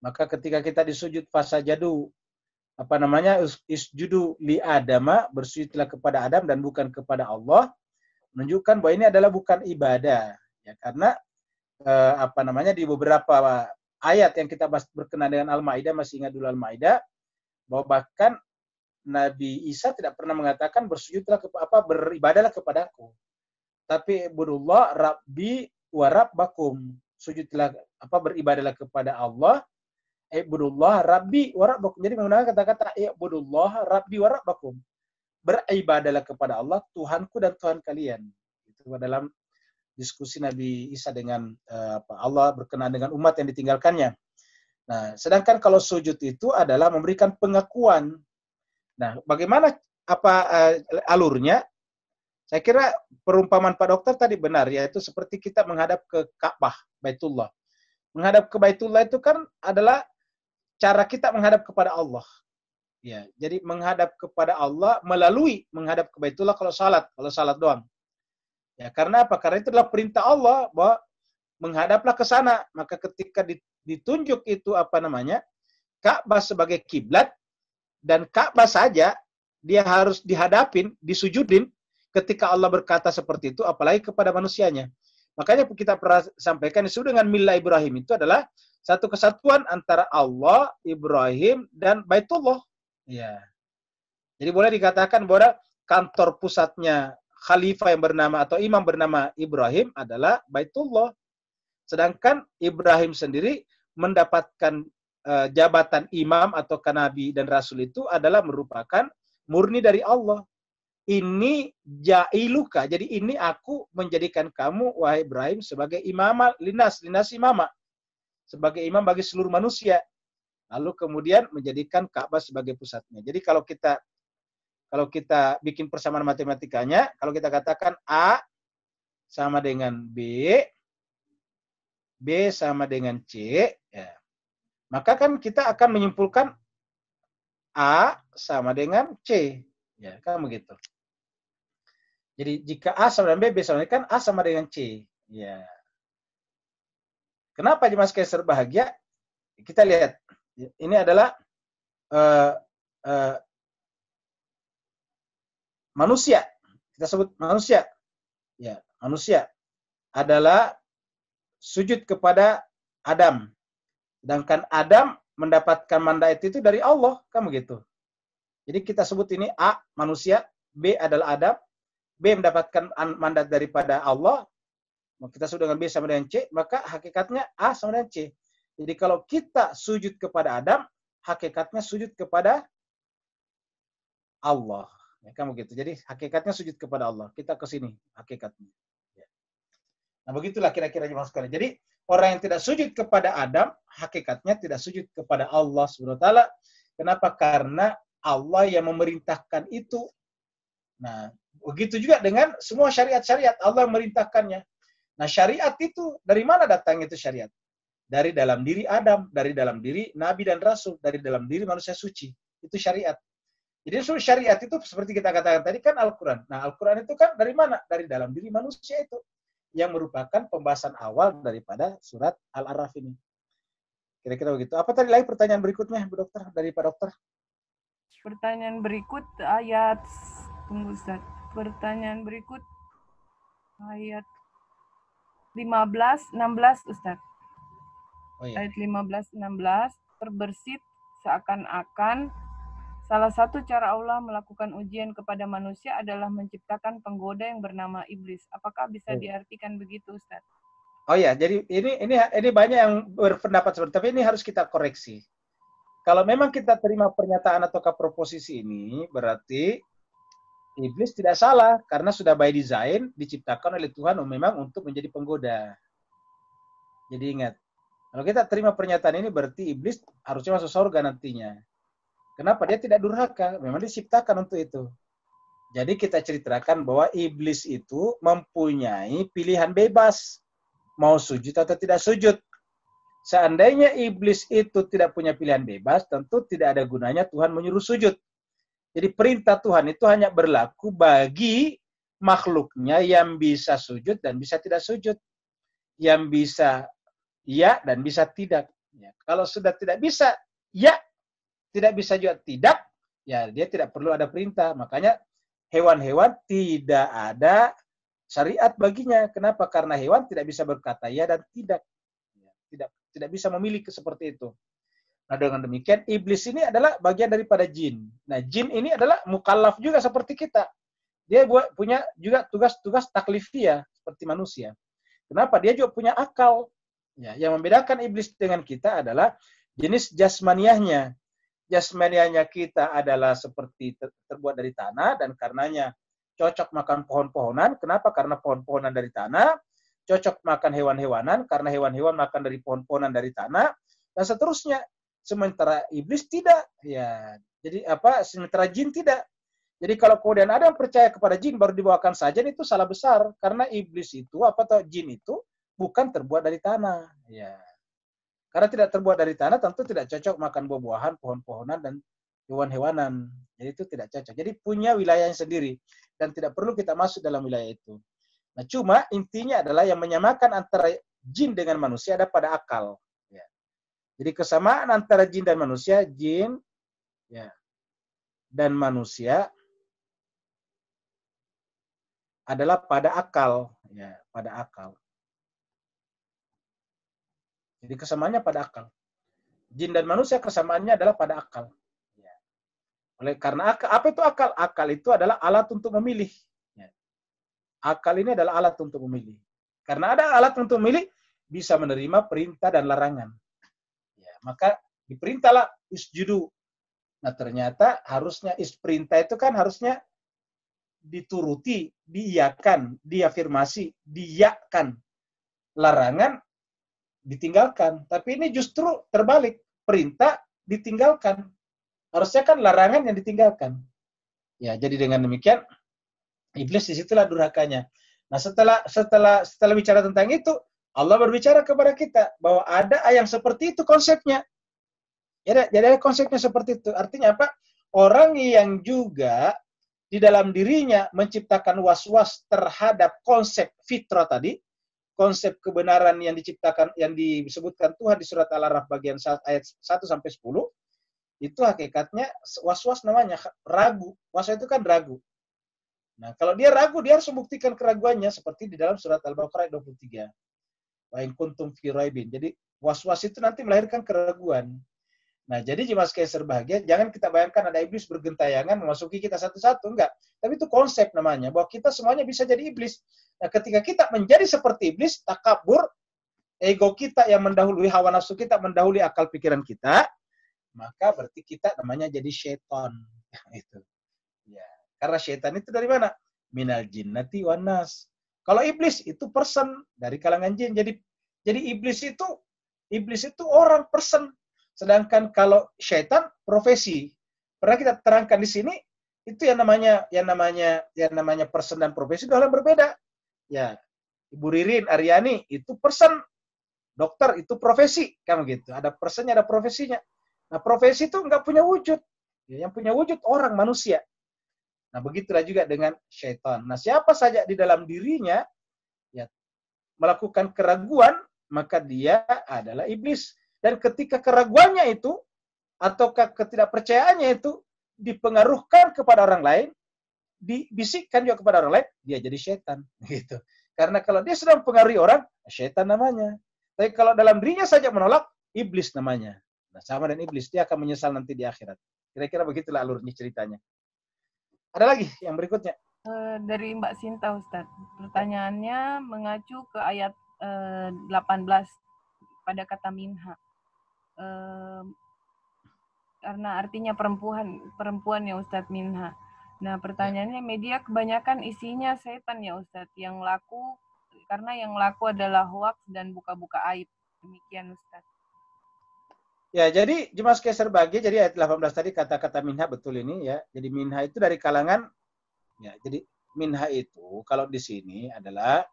Maka ketika kita disujud fasajadu, isjudu li Adama, bersujudlah kepada Adam dan bukan kepada Allah, menunjukkan bahwa ini adalah bukan ibadah. Ya, karena di beberapa ayat yang kita berkenaan dengan Al-Maidah, masih ingat dulu Al-Maidah, bahwa bahkan Nabi Isa tidak pernah mengatakan beribadahlah kepadaku. Tapi budullah rabbi wa rabbakum. Sujudlah beribadahlah kepada Allah. Budullah rabbi wa rabbakum. Jadi menggunakan kata-kata budullah rabbi wa rabbakum. Beribadahlah kepada Allah, Tuhanku dan Tuhan kalian. Itu dalam diskusi Nabi Isa dengan Allah berkenaan dengan umat yang ditinggalkannya. Nah, sedangkan kalau sujud itu adalah memberikan pengakuan. Nah, bagaimana alurnya? Saya kira perumpamaan Pak Dokter tadi benar, yaitu seperti kita menghadap ke Ka'bah, Baitullah. Menghadap ke Baitullah itu kan adalah cara kita menghadap kepada Allah. Ya, jadi menghadap kepada Allah melalui menghadap ke Baitullah kalau salat doang. Ya, karena apa? Karena itu adalah perintah Allah bahwa menghadaplah ke sana. Maka ketika ditunjuk itu Ka'bah sebagai kiblat, dan Ka'bah saja dia harus dihadapin, disujudin ketika Allah berkata seperti itu, apalagi kepada manusianya. Makanya kita pernah sampaikan disebut dengan Millah Ibrahim itu adalah satu kesatuan antara Allah, Ibrahim, dan Baitullah. Ya. Jadi boleh dikatakan bahwa kantor pusatnya khalifah yang bernama atau imam bernama Ibrahim adalah Baitullah. Sedangkan Ibrahim sendiri mendapatkan jabatan imam atau nabi dan rasul itu adalah merupakan murni dari Allah. Ini ja'iluka. Jadi ini aku menjadikan kamu, wahai Ibrahim, sebagai imam linas imama. Sebagai imam bagi seluruh manusia. Lalu kemudian menjadikan Ka'bah sebagai pusatnya. Jadi kalau kita bikin persamaan matematikanya, kalau kita katakan A sama dengan B, B sama dengan C, ya, maka kan kita akan menyimpulkan A sama dengan C. Ya, kan begitu. Jadi jika A sama dengan B, B sama dengan kan A sama dengan C. Ya. Kenapa jemaah sekalian berbahagia? Kita lihat. Ini adalah manusia. Kita sebut manusia. Ya, manusia adalah sujud kepada Adam. Sedangkan Adam mendapatkan mandat itu dari Allah, kan begitu. Jadi kita sebut ini A, manusia, B adalah Adam, B mendapatkan mandat daripada Allah, kita sebut dengan B sama dengan C, maka hakikatnya A sama dengan C. Jadi kalau kita sujud kepada Adam, hakikatnya sujud kepada Allah. Ya, kan begitu. Jadi hakikatnya sujud kepada Allah. Kita ke sini hakikatnya. Ya. Nah begitulah kira-kira jemaah sekalian. Jadi orang yang tidak sujud kepada Adam, hakikatnya tidak sujud kepada Allah Subhanahu wa taala. Kenapa? Karena Allah yang memerintahkan itu. Nah, begitu juga dengan semua syariat-syariat Allah memerintahkannya. Nah, syariat itu dari mana datang itu syariat? Dari dalam diri Adam, dari dalam diri Nabi dan Rasul, dari dalam diri manusia suci. Itu syariat. Jadi syariat itu seperti kita katakan tadi kan Al-Quran. Nah, Al-Quran itu kan dari mana? Dari dalam diri manusia itu. Yang merupakan pembahasan awal daripada surat Al-A'raf ini. Kira-kira begitu. Apa tadi lagi pertanyaan berikutnya, Bu Dokter? Dari Pak Dokter. Pertanyaan berikut ayat, tunggu Ustaz. Pertanyaan berikut ayat 15, 16 Ustaz. Oh, iya. Ayat 15, 16, terbersit seakan-akan salah satu cara Allah melakukan ujian kepada manusia adalah menciptakan penggoda yang bernama iblis. Apakah bisa diartikan begitu, Ustaz? Oh ya, jadi ini banyak yang berpendapat seperti itu, tapi ini harus kita koreksi. Kalau memang kita terima pernyataan atau proposisi ini, berarti iblis tidak salah karena sudah by design diciptakan oleh Tuhan memang untuk menjadi penggoda. Jadi ingat, kalau kita terima pernyataan ini berarti iblis harusnya masuk surga nantinya. Kenapa? Dia tidak durhaka, memang diciptakan untuk itu. Jadi kita ceritakan bahwa iblis itu mempunyai pilihan bebas, mau sujud atau tidak sujud. Seandainya iblis itu tidak punya pilihan bebas, tentu tidak ada gunanya Tuhan menyuruh sujud. Jadi perintah Tuhan itu hanya berlaku bagi makhluknya yang bisa sujud dan bisa tidak sujud. Yang bisa ya dan bisa tidak. Ya, kalau sudah tidak bisa, ya. Tidak bisa juga tidak, ya dia tidak perlu ada perintah. Makanya hewan-hewan tidak ada syariat baginya. Kenapa? Karena hewan tidak bisa berkata ya dan tidak. Tidak bisa memilih seperti itu. Nah dengan demikian iblis ini adalah bagian daripada jin. Nah jin ini adalah mukallaf juga seperti kita. Dia punya juga tugas-tugas taklifiyah seperti manusia. Kenapa? Dia juga punya akal. Ya, yang membedakan iblis dengan kita adalah jenis jasmaniahnya. Jasmaniahnya kita adalah seperti terbuat dari tanah dan karenanya cocok makan pohon-pohonan. Kenapa? Karena pohon-pohonan dari tanah. Cocok makan hewan-hewanan karena hewan-hewan makan dari pohon-pohonan dari tanah dan seterusnya. Sementara iblis tidak. Ya, jadi sementara jin tidak. Jadi kalau kemudian ada yang percaya kepada jin baru dibawakan sajian itu salah besar karena iblis itu jin itu bukan terbuat dari tanah. Ya. Karena tidak terbuat dari tanah tentu tidak cocok makan buah-buahan, pohon-pohonan dan hewan-hewanan. Jadi itu tidak cocok. Jadi punya wilayahnya sendiri dan tidak perlu kita masuk dalam wilayah itu. Nah, cuma intinya adalah yang menyamakan antara jin dengan manusia ada pada akal. Ya. Jadi kesamaan antara jin dan manusia, jin ya dan manusia adalah pada akal, ya, pada akal. Jadi kesamaannya pada akal. Jin dan manusia kesamaannya adalah pada akal. Ya. Karena akal, apa itu akal? Akal itu adalah alat untuk memilih. Ya. Akal ini adalah alat untuk memilih. Karena ada alat untuk memilih, bisa menerima perintah dan larangan. Ya, maka diperintahlah isjudu. Nah ternyata harusnya perintah itu kan harusnya dituruti, diiyakan, diafirmasi, diiyakan. Larangan ditinggalkan. Tapi ini justru terbalik. Perintah ditinggalkan. Harusnya kan larangan yang ditinggalkan. Ya, jadi dengan demikian iblis disitulah durhakanya. Nah, setelah bicara tentang itu, Allah berbicara kepada kita bahwa ada yang seperti itu konsepnya. Ya, jadi ada konsepnya seperti itu. Artinya apa? Orang yang juga di dalam dirinya menciptakan was-was terhadap konsep fitrah tadi, konsep kebenaran yang diciptakan, yang disebutkan Tuhan di surat Al-A'raf bagian ayat 1 sampai 10, itu hakikatnya was-was namanya, ragu. Was-was itu kan ragu. Nah, kalau dia ragu, dia harus membuktikan keraguannya seperti di dalam surat Al-Baqarah 23. Wa in kuntum fi raibin. Jadi was-was itu nanti melahirkan keraguan. Nah, jadi jemaah sekalian berbahagia, jangan kita bayangkan ada iblis bergentayangan memasuki kita satu-satu, enggak. Tapi itu konsep namanya, bahwa kita semuanya bisa jadi iblis. Nah, ketika kita menjadi seperti iblis, takabur, ego kita yang mendahului, hawa nafsu kita mendahului akal pikiran kita, maka berarti kita namanya jadi syaitan. Itu. Ya. Karena syaitan itu dari mana? Minal jinnati wan nas. Kalau iblis itu person dari kalangan jin. Jadi iblis itu orang, person. Sedangkan kalau syaitan profesi. Pernah kita terangkan di sini, itu yang namanya person dan profesi dua hal yang berbeda. Ya, Ibu Ririn Aryani itu person, dokter itu profesi, kan begitu. Ada personnya, ada profesinya. Nah, profesi itu nggak punya wujud. Ya, yang punya wujud orang, manusia. Nah, begitulah juga dengan syaitan. Nah, siapa saja di dalam dirinya ya melakukan keraguan, maka dia adalah iblis. Dan ketika keraguannya itu atau ketidakpercayaannya itu dipengaruhkan kepada orang lain, dibisikkan juga kepada orang lain, dia jadi syaitan. Gitu. Karena kalau dia sudah mempengaruhi orang, syaitan namanya. Tapi kalau dalam dirinya saja menolak, iblis namanya. Nah, sama dengan iblis, dia akan menyesal nanti di akhirat. Kira-kira begitulah alurnya ceritanya. Ada lagi yang berikutnya? Dari Mbak Sinta, Ustadz. Pertanyaannya mengacu ke ayat 18 pada kata minha. Karena artinya perempuan ya Ustadz, minha. Nah, pertanyaannya, media kebanyakan isinya setan ya Ustadz, yang laku adalah hoax dan buka-buka aib. Demikian Ustadz. Ya, jadi jemaah sekalian berbagi, jadi ayat 18 tadi kata-kata minha betul ini ya. Jadi minha itu dari kalangan ya, jadi minha itu kalau di sini adalah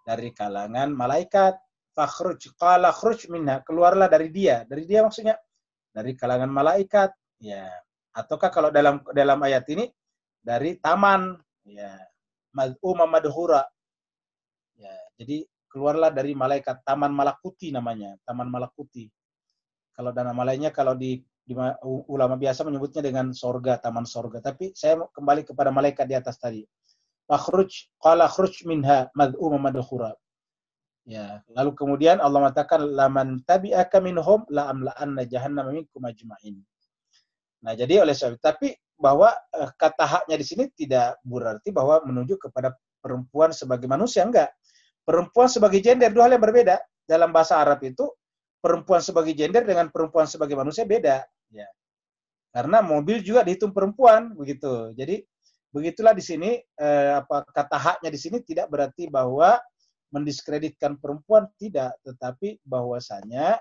dari kalangan malaikat. Fakhruj qala khruj minha, keluarlah dari dia. Dari dia maksudnya dari kalangan malaikat, ya. Ataukah kalau dalam ayat ini dari taman, ya. Mad'uma madhura. Ya, jadi keluarlah dari malaikat, taman malakuti namanya, taman malakuti. Kalau nama lainnya kalau di ulama biasa menyebutnya dengan sorga, taman sorga. Tapi saya kembali kepada malaikat di atas tadi. Fakhruj qala khruj minha mad'uma madhura. Ya, lalu kemudian Allah mengatakan laman tabi'aka minhum la amla'anna jahannama minkum ajma'in. Nah, jadi oleh sebab tapi bahwa kata haknya di sini tidak berarti bahwa menunjuk kepada perempuan sebagai manusia, enggak. Perempuan sebagai gender dua hal yang berbeda. Dalam bahasa Arab itu perempuan sebagai gender dengan perempuan sebagai manusia beda, ya. Karena mobil juga dihitung perempuan begitu. Jadi begitulah di sini kata haknya di sini tidak berarti bahwa mendiskreditkan perempuan, tidak, tetapi bahwasanya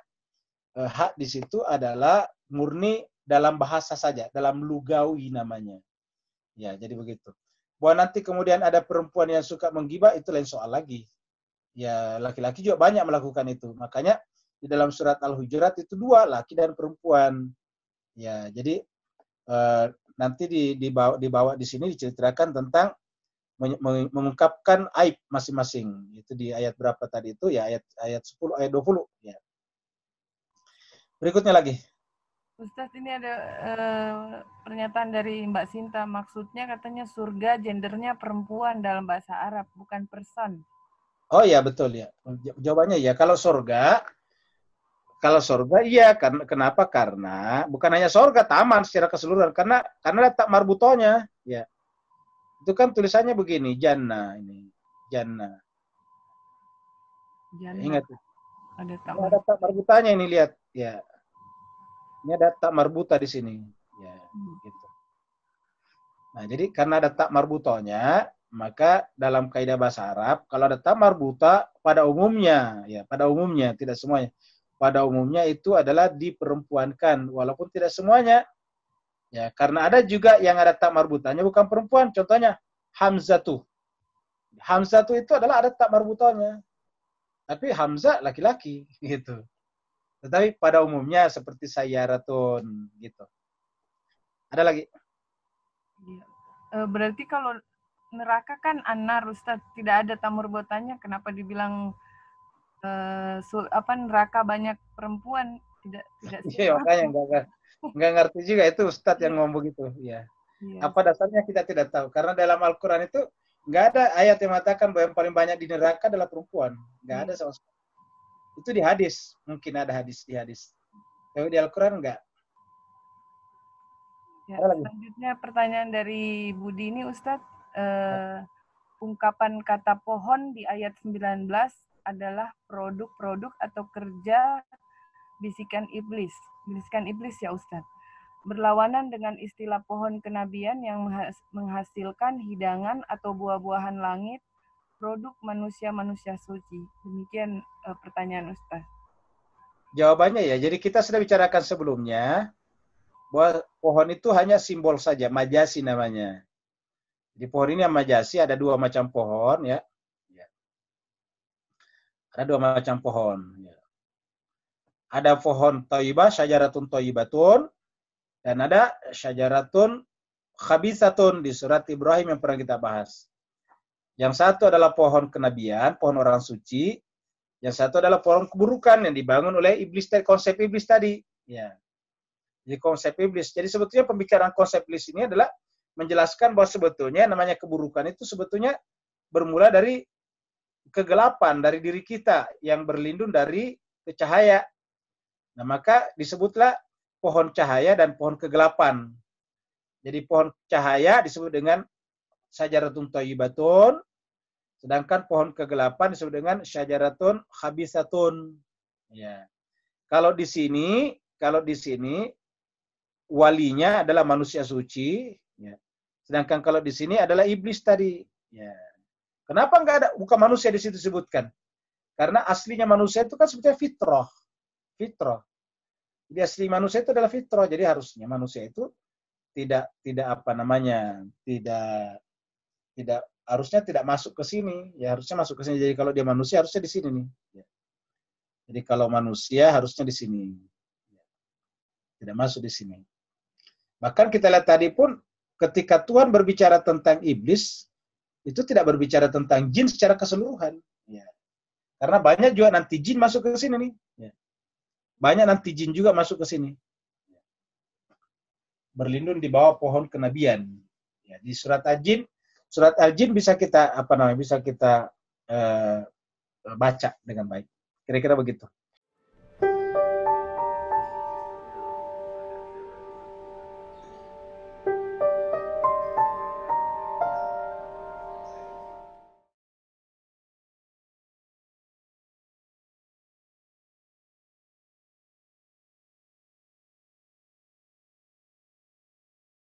hak di situ adalah murni dalam bahasa saja, dalam lugawi namanya. Ya, jadi begitu. Bahwa nanti kemudian ada perempuan yang suka menggibah, itu lain soal lagi. Ya, laki-laki juga banyak melakukan itu. Makanya di dalam surat Al-Hujurat itu dua, laki dan perempuan. Ya, jadi nanti dibawa di sini diceritakan tentang mengungkapkan aib masing-masing. Itu di ayat berapa tadi itu? Ya ayat 10 ayat 20 ya. Berikutnya lagi. Ustadz, ini ada pernyataan dari Mbak Sinta. Maksudnya katanya surga gendernya perempuan dalam bahasa Arab, bukan person. Oh ya betul ya. Jawabannya ya. Kalau surga iya. Kenapa? Karena bukan hanya surga, taman secara keseluruhan. Karena letak marbutonya. Ya. Itu kan tulisannya begini, Jannah ini. Jannah. Ya, Jannah. ingat. Ada Ini ada tak marbutanya ini lihat. Ya. Ini ada tak marbuta di sini. Ya, gitu. Nah, jadi karena ada tak marbutonya, maka dalam kaidah bahasa Arab, kalau ada tak marbuta pada umumnya, ya pada umumnya, tidak semuanya. Pada umumnya itu adalah diperempuankan, walaupun tidak semuanya. Ya, karena ada juga yang ada tak marbutanya bukan perempuan. Contohnya Hamzatu. Hamzatu itu adalah ada tak marbutanya. Tapi Hamzah laki-laki gitu. Tetapi pada umumnya seperti Sayyaratun gitu. Ada lagi? Berarti kalau neraka kan anar, Ustaz, tidak ada tamur botanya, kenapa dibilang neraka banyak perempuan? Tidak Iya, makanya nggak ngerti juga itu Ustadz yang ngomong begitu. Ya. Iya. Apa dasarnya kita tidak tahu. Karena dalam Al-Quran itu nggak ada ayat yang mengatakan bahwa yang paling banyak di neraka adalah perempuan. Nggak ada sama sekali. Itu di hadis. Mungkin ada hadis di hadis. Tapi di Al-Quran nggak. Ya, selanjutnya pertanyaan dari Budi ini, Ustadz. Ungkapan kata pohon di ayat 19 adalah produk-produk atau kerja bisikan iblis. Bisikan iblis ya Ustadz. Berlawanan dengan istilah pohon kenabian yang menghasilkan hidangan atau buah-buahan langit, produk manusia-manusia suci. Demikian pertanyaan Ustadz. Jawabannya ya, jadi kita sudah bicarakan sebelumnya bahwa pohon itu hanya simbol saja, majasi namanya. Di pohon ini yang majasi ada dua macam pohon ya. Ada dua macam pohon. Ya. Ada pohon thayyibah, syajaratun thayyibatun, dan ada syajaratun khabisatun di surat Ibrahim yang pernah kita bahas. Yang satu adalah pohon kenabian, pohon orang suci. Yang satu adalah pohon keburukan yang dibangun oleh iblis, konsep iblis tadi. Ya. Jadi konsep iblis. Jadi sebetulnya pembicaraan konsep iblis ini adalah menjelaskan bahwa sebetulnya namanya keburukan itu sebetulnya bermula dari kegelapan dari diri kita yang berlindung dari cahaya. Nah, maka disebutlah pohon cahaya dan pohon kegelapan. Jadi pohon cahaya disebut dengan syajaratun thayyibatun, sedangkan pohon kegelapan disebut dengan syajaratun khabisatun. Ya. Kalau di sini walinya adalah manusia suci, ya. Sedangkan kalau di sini adalah iblis tadi. Ya. Kenapa enggak ada bukan manusia di situ disebutkan? Karena aslinya manusia itu kan sebetulnya fitrah. Fitrah. Jadi asli manusia itu adalah fitrah. Jadi harusnya manusia itu tidak harusnya tidak masuk ke sini. Ya harusnya masuk ke sini. Jadi kalau dia manusia harusnya di sini nih. Ya. Jadi kalau manusia harusnya di sini. Tidak masuk di sini. Bahkan kita lihat tadi pun ketika Tuhan berbicara tentang iblis, itu tidak berbicara tentang jin secara keseluruhan. Ya. Karena banyak juga nanti jin masuk ke sini nih. Ya. Banyak nanti jin juga masuk ke sini. Berlindung di bawah pohon kenabian. Ya, di surat Al-Jin bisa kita baca dengan baik. Kira-kira begitu.